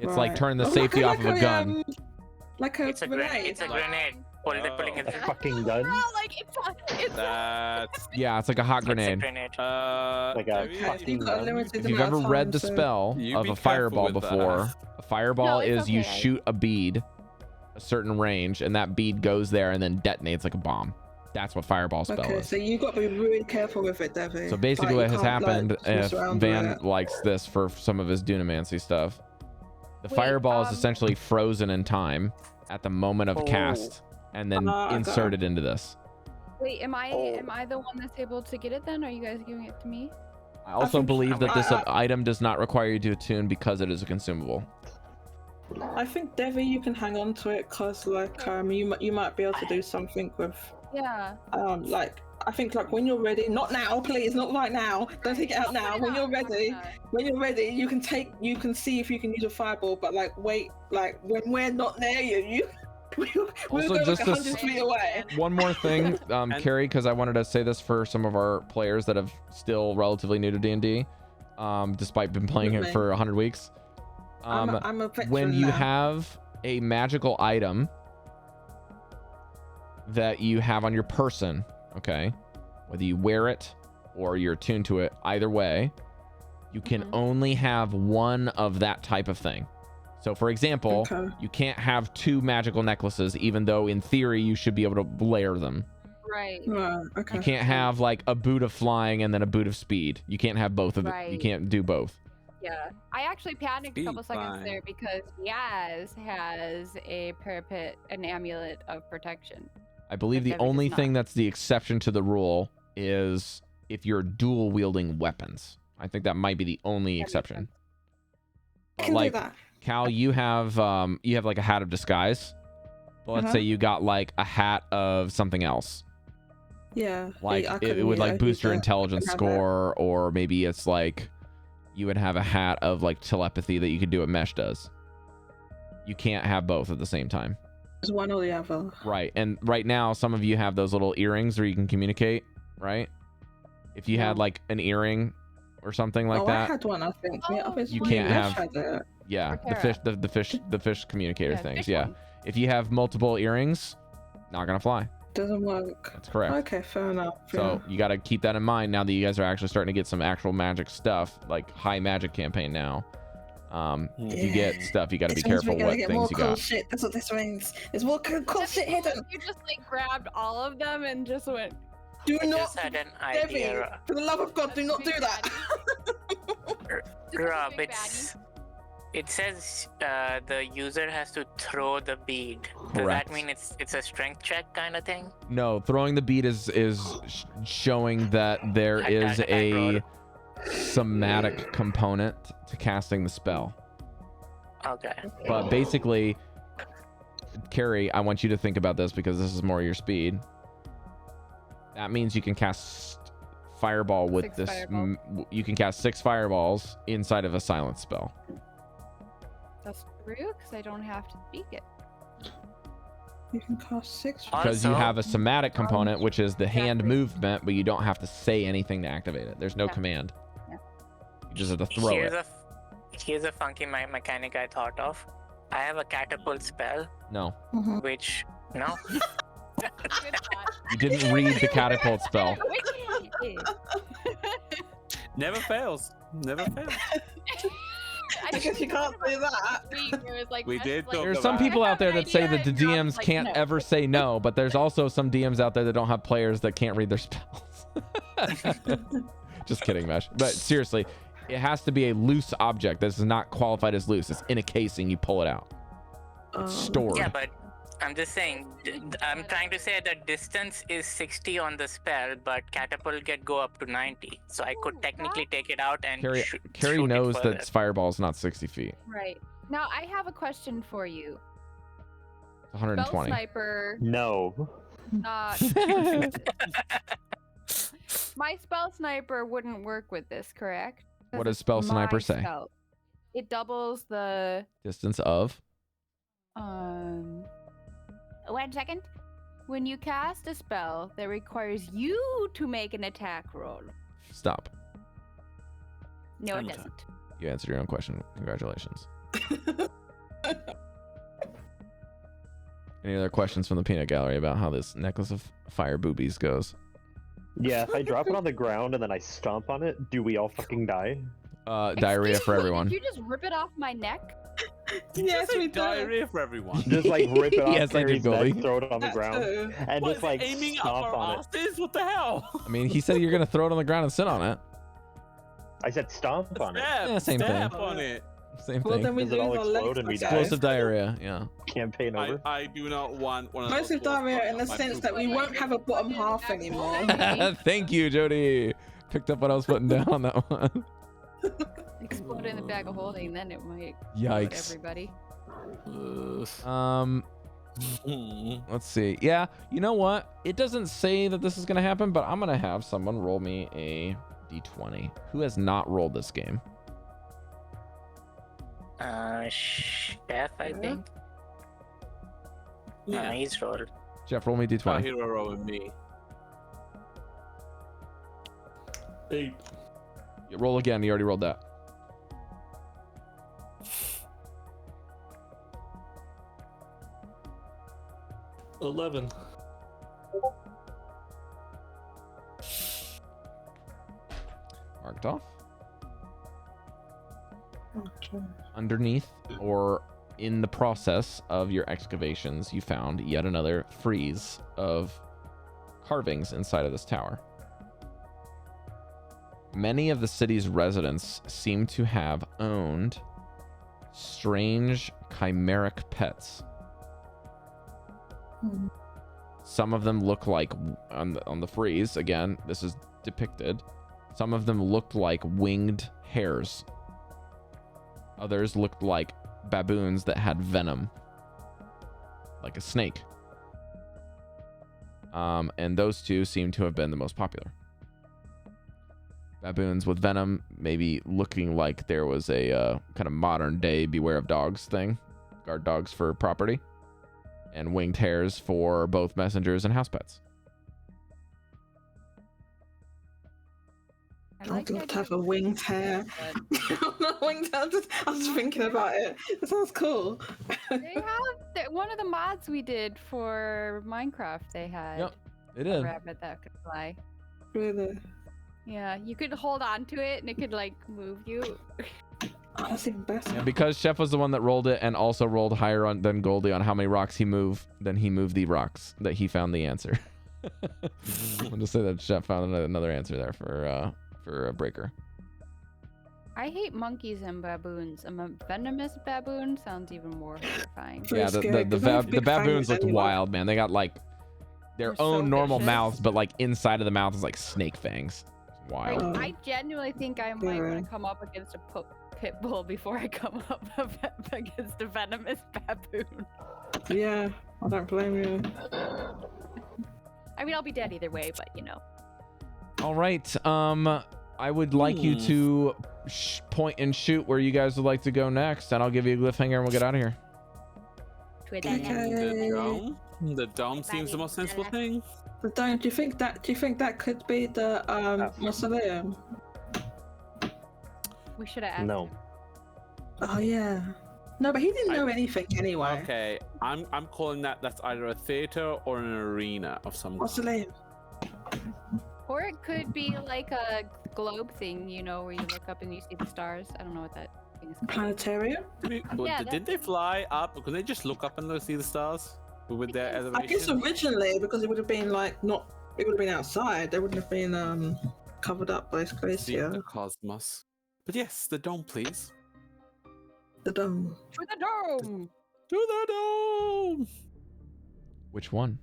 S1: It's like turning the safety off of a gun.
S5: Like a
S6: It's a grenade. It's a grenade. Pulling it.
S3: A fucking gun?
S4: No, like it's
S2: that's
S1: Yeah, it's like a hot
S6: It's a
S1: grenade.
S6: grenade.
S3: Like a
S2: Devii,
S3: fucking
S5: You've got a
S3: gun?
S5: limited
S1: If you've
S5: amount
S1: ever
S5: of
S1: read
S5: time,
S1: the
S5: so-
S1: spell
S2: You
S1: of
S2: be
S1: a
S2: careful
S1: fireball
S2: with that.
S1: before, a fireball
S4: No, it's
S1: is you
S4: okay.
S1: shoot a bead a certain range, and that bead goes there and then detonates like a bomb. That's what fireball spell
S5: Okay,
S1: is.
S5: so you got to be really careful with it, Devii.
S1: So basically
S5: Like,
S1: what
S5: you
S1: has
S5: can't, like,
S1: happened,
S5: just mess
S1: if
S5: around with
S1: Van
S5: it.
S1: likes this for some of his Dunamancy stuff, the
S4: Wait,
S1: fireball is essentially frozen in time at the moment of
S6: Oh.
S1: cast and then
S5: Okay.
S1: inserted into this.
S4: Wait, am I the one that's able to get it then? Or are you guys giving it to me?
S1: I also
S5: think-
S1: believe that this
S5: I-
S1: item does not require you to attune because it is a consumable.
S5: I think Devii, you can hang on to it because, like, you might be able to do something with,
S4: Yeah.
S5: like, I think like when you're ready, not now, please, not right now. Don't take it out now. When you're ready, you can see if you can use a fireball. But like, wait, like when we're not near you, we're
S1: Also,
S5: going
S1: just
S5: like 100 feet away.
S1: one more thing, Cari, because I wanted to say this for some of our players that have still relatively new to D&D, despite been playing it for 100 weeks.
S5: I'm a veteran
S1: when you
S5: now.
S1: have a magical item that you have on your person, okay, whether you wear it or you're attuned to it, either way, you can only have one of that type of thing. So for example, you can't have 2 magical necklaces, even though in theory you should be able to layer them.
S4: Right.
S5: Okay.
S1: You can't have like a boot of flying and then a boot of speed. You can't have both of it. You can't do both.
S4: Yeah, I actually panicked a couple seconds there because Yaz has a parapet, an amulet of protection.
S1: I believe the only thing that's the exception to the rule is if you're dual wielding weapons. I think that might be the only exception.
S5: I can
S1: like
S5: do that.
S1: Cal, you have like a hat of disguise. But let's say you got like a hat of something else.
S5: Yeah.
S1: Like it would like boost your intelligence score, or maybe it's like you would have a hat of like telepathy that you could do what Mesh does. You can't have both at the same time.
S5: It's one or the other.
S1: Right. And right now, some of you have those little earrings where you can communicate, right? If you had like an earring or something like that.
S5: I had one, I think.
S1: You can't have. Yeah, the fish communicator things. Yeah. If you have multiple earrings, not gonna fly.
S5: Doesn't work.
S1: That's correct.
S5: Okay, fair enough.
S1: So you got to keep that in mind now that you guys are actually starting to get some actual magic stuff, like high magic campaign now. If you get stuff, you got to be careful what things you got.
S5: Shit. That's what this means. There's more cool shit hidden.
S4: You just like grabbed all of them and just went.
S5: Do not,
S6: just had an idea.
S5: Devii, for the love of God, do not do that.
S6: Rob, it says the user has to throw the bead. Does
S1: Correct.
S6: that mean it's a strength check kind of thing?
S1: No, throwing the bead is showing that there is a somatic component to casting the spell.
S6: Okay.
S1: But basically, Cari, I want you to think about this because this is more your speed. That means you can cast fireball with
S4: Six
S1: this.
S4: fireballs.
S1: You can cast 6 fireballs inside of a silence spell.
S4: That's true, because I don't have to speak it.
S5: You can cast 6.
S1: Because you have a somatic component, which is the hand movement, but you don't have to say anything to activate it. There's no command.
S4: Yeah.
S1: You just have to throw it.
S6: Here's a funky mechanic I thought of. I have a catapult spell.
S1: No.
S6: Which no.
S1: You didn't read the catapult spell.
S2: Never fails. Never fails.
S5: I guess you can't say that.
S2: We did.
S1: There's some people out there that say that the DMs can't ever say no, but there's also some DMs out there that don't have players that can't read their spells. Just kidding, Mesh. But seriously, it has to be a loose object. This is not qualified as loose. It's in a casing. You pull it out. It's stored.
S6: Yeah, but I'm just saying, I'm trying to say that distance is 60 on the spell, but catapult can go up to 90. So I could technically take it out and
S1: Cari knows that fireball is not 60 feet.
S4: Right. Now, I have a question for you.
S1: 120.
S4: Spell sniper.
S3: No.
S4: My spell sniper wouldn't work with this, correct?
S1: What does spell sniper say?
S4: Spell. It doubles the
S1: Distance of?
S4: 1 second. When you cast a spell that requires you to make an attack roll.
S1: Stop.
S4: No, it doesn't.
S1: You answered your own question. Congratulations. Any other questions from the peanut gallery about how this necklace of fire boobies goes?
S3: Yeah, if I drop it on the ground and then I stomp on it, do we all fucking die?
S1: Diarrhea for everyone.
S4: Did you just rip it off my neck?
S5: Yes, we do.
S2: Diarrhea for everyone.
S3: Just like rip it off
S1: Yes, I did,
S3: Cari's
S1: Goldy.
S3: neck, throw it on the ground, and
S2: What,
S3: just like
S2: aiming up
S3: stomp
S2: our
S3: on it.
S2: asses? What the hell?
S1: I mean, he said you're going to throw it on the ground and sit on it.
S3: I said stomp on it.
S1: Yeah, same thing.
S2: Stamp on it.
S1: Same
S5: Well,
S1: thing.
S5: then we
S3: Does it all
S5: lose our
S3: explode
S5: legs,
S3: and we die?
S1: Explosive diarrhea, yeah.
S3: Campaign over.
S2: I do not want one of those.
S5: Massive diarrhea in the sense that we won't have a bottom half anymore.
S1: Thank you, Jodie. Picked up what I was putting down on that one.
S4: Explode in the bag of holding, then it might
S1: Yikes.
S4: explode everybody.
S1: Let's see. Yeah, you know what? It doesn't say that this is going to happen, but I'm going to have someone roll me a d20. Who has not rolled this game?
S6: Chef, I think.
S2: Yeah.
S6: He's rolled.
S1: Jeff, roll me
S2: Oh,
S1: d20.
S2: hero rolling me.
S7: 8.
S1: You roll again. You already rolled that.
S7: $11.
S1: Marked off.
S5: Okay.
S1: Underneath or in the process of your excavations, you found yet another frieze of carvings inside of this tower. Many of the city's residents seem to have owned strange chimeric pets. Some of them look like, on the frieze, again, this is depicted, some of them looked like winged hares. Others looked like baboons that had venom, like a snake. And those two seem to have been the most popular. Baboons with venom, maybe looking like there was a kind of modern day beware of dogs thing. Guard dogs for property. And winged hares for both messengers and house pets.
S5: I'd love to have a winged hare. Winged hare. I was thinking about it. It sounds cool.
S4: They have one of the mods we did for Minecraft. They had
S1: Yep, it
S4: a
S1: is.
S4: rabbit that could fly.
S5: Really?
S4: Yeah, you could hold on to it and it could like move you.
S5: Oh, that's even better.
S1: And because Chef was the one that rolled it and also rolled higher than Goldy on how many rocks he moved, then he moved the rocks that he found the answer. I'll just say that Chef found another answer there for a Breker.
S4: I hate monkeys and baboons. A venomous baboon sounds even more horrifying.
S5: Very
S1: Yeah,
S5: scary, 'cause I have
S1: the
S5: big
S1: baboons
S5: fangs
S1: looked
S5: anyway.
S1: wild, man. They got like their
S4: They're so
S1: own normal
S4: vicious.
S1: mouths, but like inside of the mouth is like snake fangs. It's
S4: Like,
S1: wild.
S4: I genuinely think I might
S5: Yeah.
S4: want to come up against a pit bull before I come up against a venomous baboon.
S5: Yeah, I don't blame you.
S4: I mean, I'll be dead either way, but you know.
S1: All right. I would like you to point and shoot where you guys would like to go next, and I'll give you a cliffhanger and we'll get out of here.
S2: The dome? The dome seems the most sensible thing.
S5: But don't do you think that could be the mausoleum?
S4: We should have asked.
S3: No.
S4: him.
S5: Oh yeah. No, but he didn't know anything anyway.
S2: Okay, I'm calling that's either a theater or an arena of some kind.
S5: Mausoleum.
S4: Or it could be like a globe thing, you know, where you look up and you see the stars. I don't know what that thing is called.
S5: Planetarium?
S4: Yeah,
S2: Did they fly up? Could they just look up and see the stars with their
S5: I guess
S2: elevation?
S5: originally because it would have been like not. It would have been outside. They wouldn't have been covered up by
S2: See
S5: glacier.
S2: the cosmos. But yes, the dome, please.
S5: The dome.
S4: To the dome!
S2: To the dome!
S1: Which one?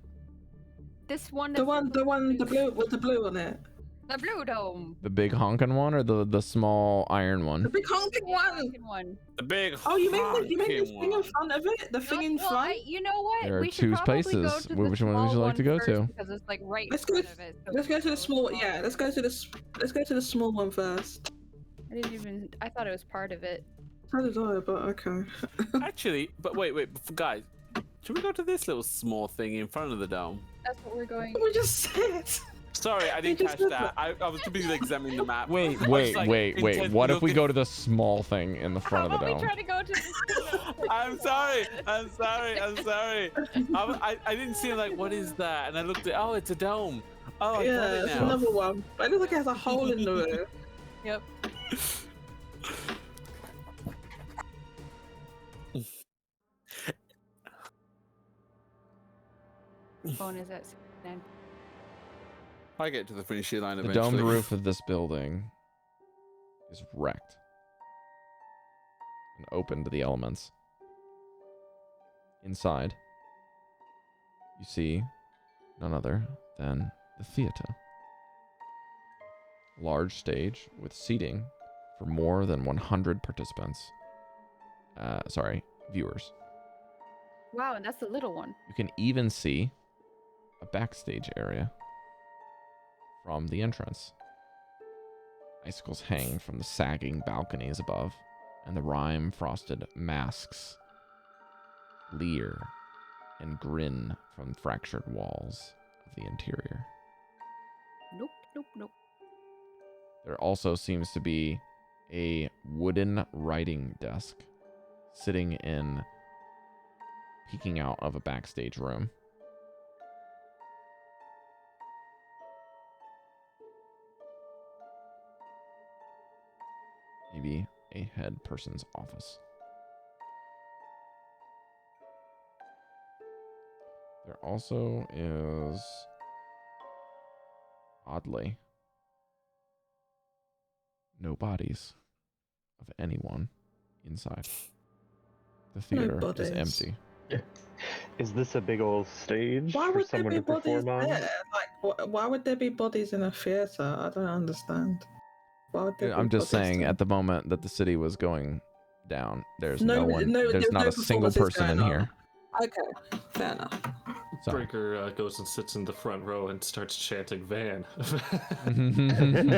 S4: This one.
S5: The blue with the blue on it.
S4: The blue dome.
S1: The big honking one or the small iron
S5: The
S1: one?
S5: big honking one.
S4: Second one.
S2: The big.
S5: Oh, you mean the
S2: honking
S5: thing in
S2: one.
S5: front of it? The thing in
S4: Well,
S5: front?
S4: you know what?
S1: There are
S4: we should
S1: two
S4: probably
S1: spaces.
S4: Go to the
S1: Which one would you
S4: small
S1: like to go
S4: first
S1: to?
S4: Because it's like right
S5: Let's
S4: in
S5: go.
S4: front of it.
S5: Let's go to the small. Yeah, let's go to the small one first.
S4: I thought it was part of it.
S5: So did I, but okay.
S2: Actually, but wait, guys. Should we go to this little small thing in front of the dome?
S4: That's what we're going.
S5: We just said.
S2: Sorry, I didn't
S5: You
S2: catch
S5: just
S2: that. I was too busy examining the map.
S1: Wait.
S2: I was, like,
S1: What
S2: intently
S1: if we
S2: looking-
S1: go to the small thing in the front
S4: How
S1: of the
S4: about we
S1: dome?
S4: try to go to this?
S2: I'm sorry. I didn't see like what is that, and I looked at it's a dome. Oh, I
S5: Yeah,
S2: got it
S5: it's
S2: now.
S5: another one. But it looks like it has a hole in the roof.
S4: Yep. Phone is at 69.
S2: I get to the finishing line
S1: The
S2: eventually.
S1: domed roof of this building is wrecked and open to the elements. Inside, you see none other than the theater. Large stage with seating for more than 100 participants. Viewers.
S4: Wow, and that's the little one.
S1: You can even see a backstage area from the entrance. Icicles hang from the sagging balconies above, and the rime-frosted masks leer and grin from fractured walls of the interior.
S4: Nope, nope, nope.
S1: There also seems to be a wooden writing desk peeking out of a backstage room. Maybe a head person's office. There also is, oddly, no bodies of anyone inside. The theater is empty.
S3: Is this a big old stage
S5: Why
S3: for
S5: would there
S3: someone
S5: be
S3: to perform
S5: bodies
S3: on?
S5: there? Like, why would there be bodies in a theater? I don't understand. Why would there
S1: I'm
S5: be
S1: just
S5: bodies
S1: saying,
S5: there?
S1: at the moment that the city was going down, there's
S5: No,
S1: no one.
S5: no,
S1: There's
S5: there's
S1: not
S5: no
S1: a single
S5: performances
S1: person in
S5: going
S1: here.
S5: Okay, fair enough.
S1: So.
S7: Breker goes and sits in the front row and starts chanting Van.
S1: And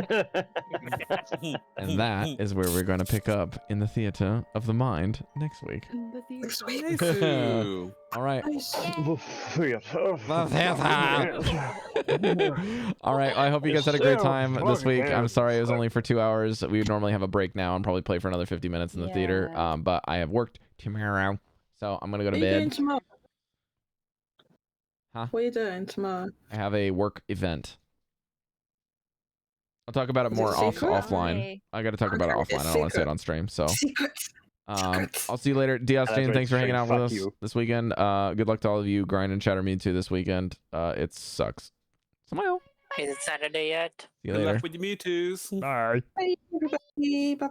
S1: that is where we're going to pick up in the theater of the mind next week.
S4: The theater.
S5: Next week.
S2: Nice.
S1: All right.
S5: Nice.
S3: The theater.
S1: All right. I hope you guys had a great time this week. I'm sorry it was only for 2 hours. We would normally have a break now and probably play for another 50 minutes in the theater. But I have worked tomorrow, so I'm gonna go to
S5: What are you doing
S1: bed.
S5: tomorrow?
S1: Huh?
S5: What are you doing tomorrow?
S1: I have a work event. I'll talk about it
S5: Is it
S1: more
S5: secret?
S1: offline. I got to talk about it
S5: Okay,
S1: offline.
S5: it's
S1: I don't want to say it
S5: secret.
S1: on stream. So
S5: Secrets.
S1: I'll see you later. Diastin, thanks for hanging out with us
S3: you.
S1: this weekend. Good luck to all of you. Grind and Chatter Me too this weekend. It sucks. Smile.
S6: Is it Saturday yet?
S1: See you
S2: Good
S1: later.
S2: luck with your Mewtwo's.
S1: Bye.
S5: Bye, everybody. Bye.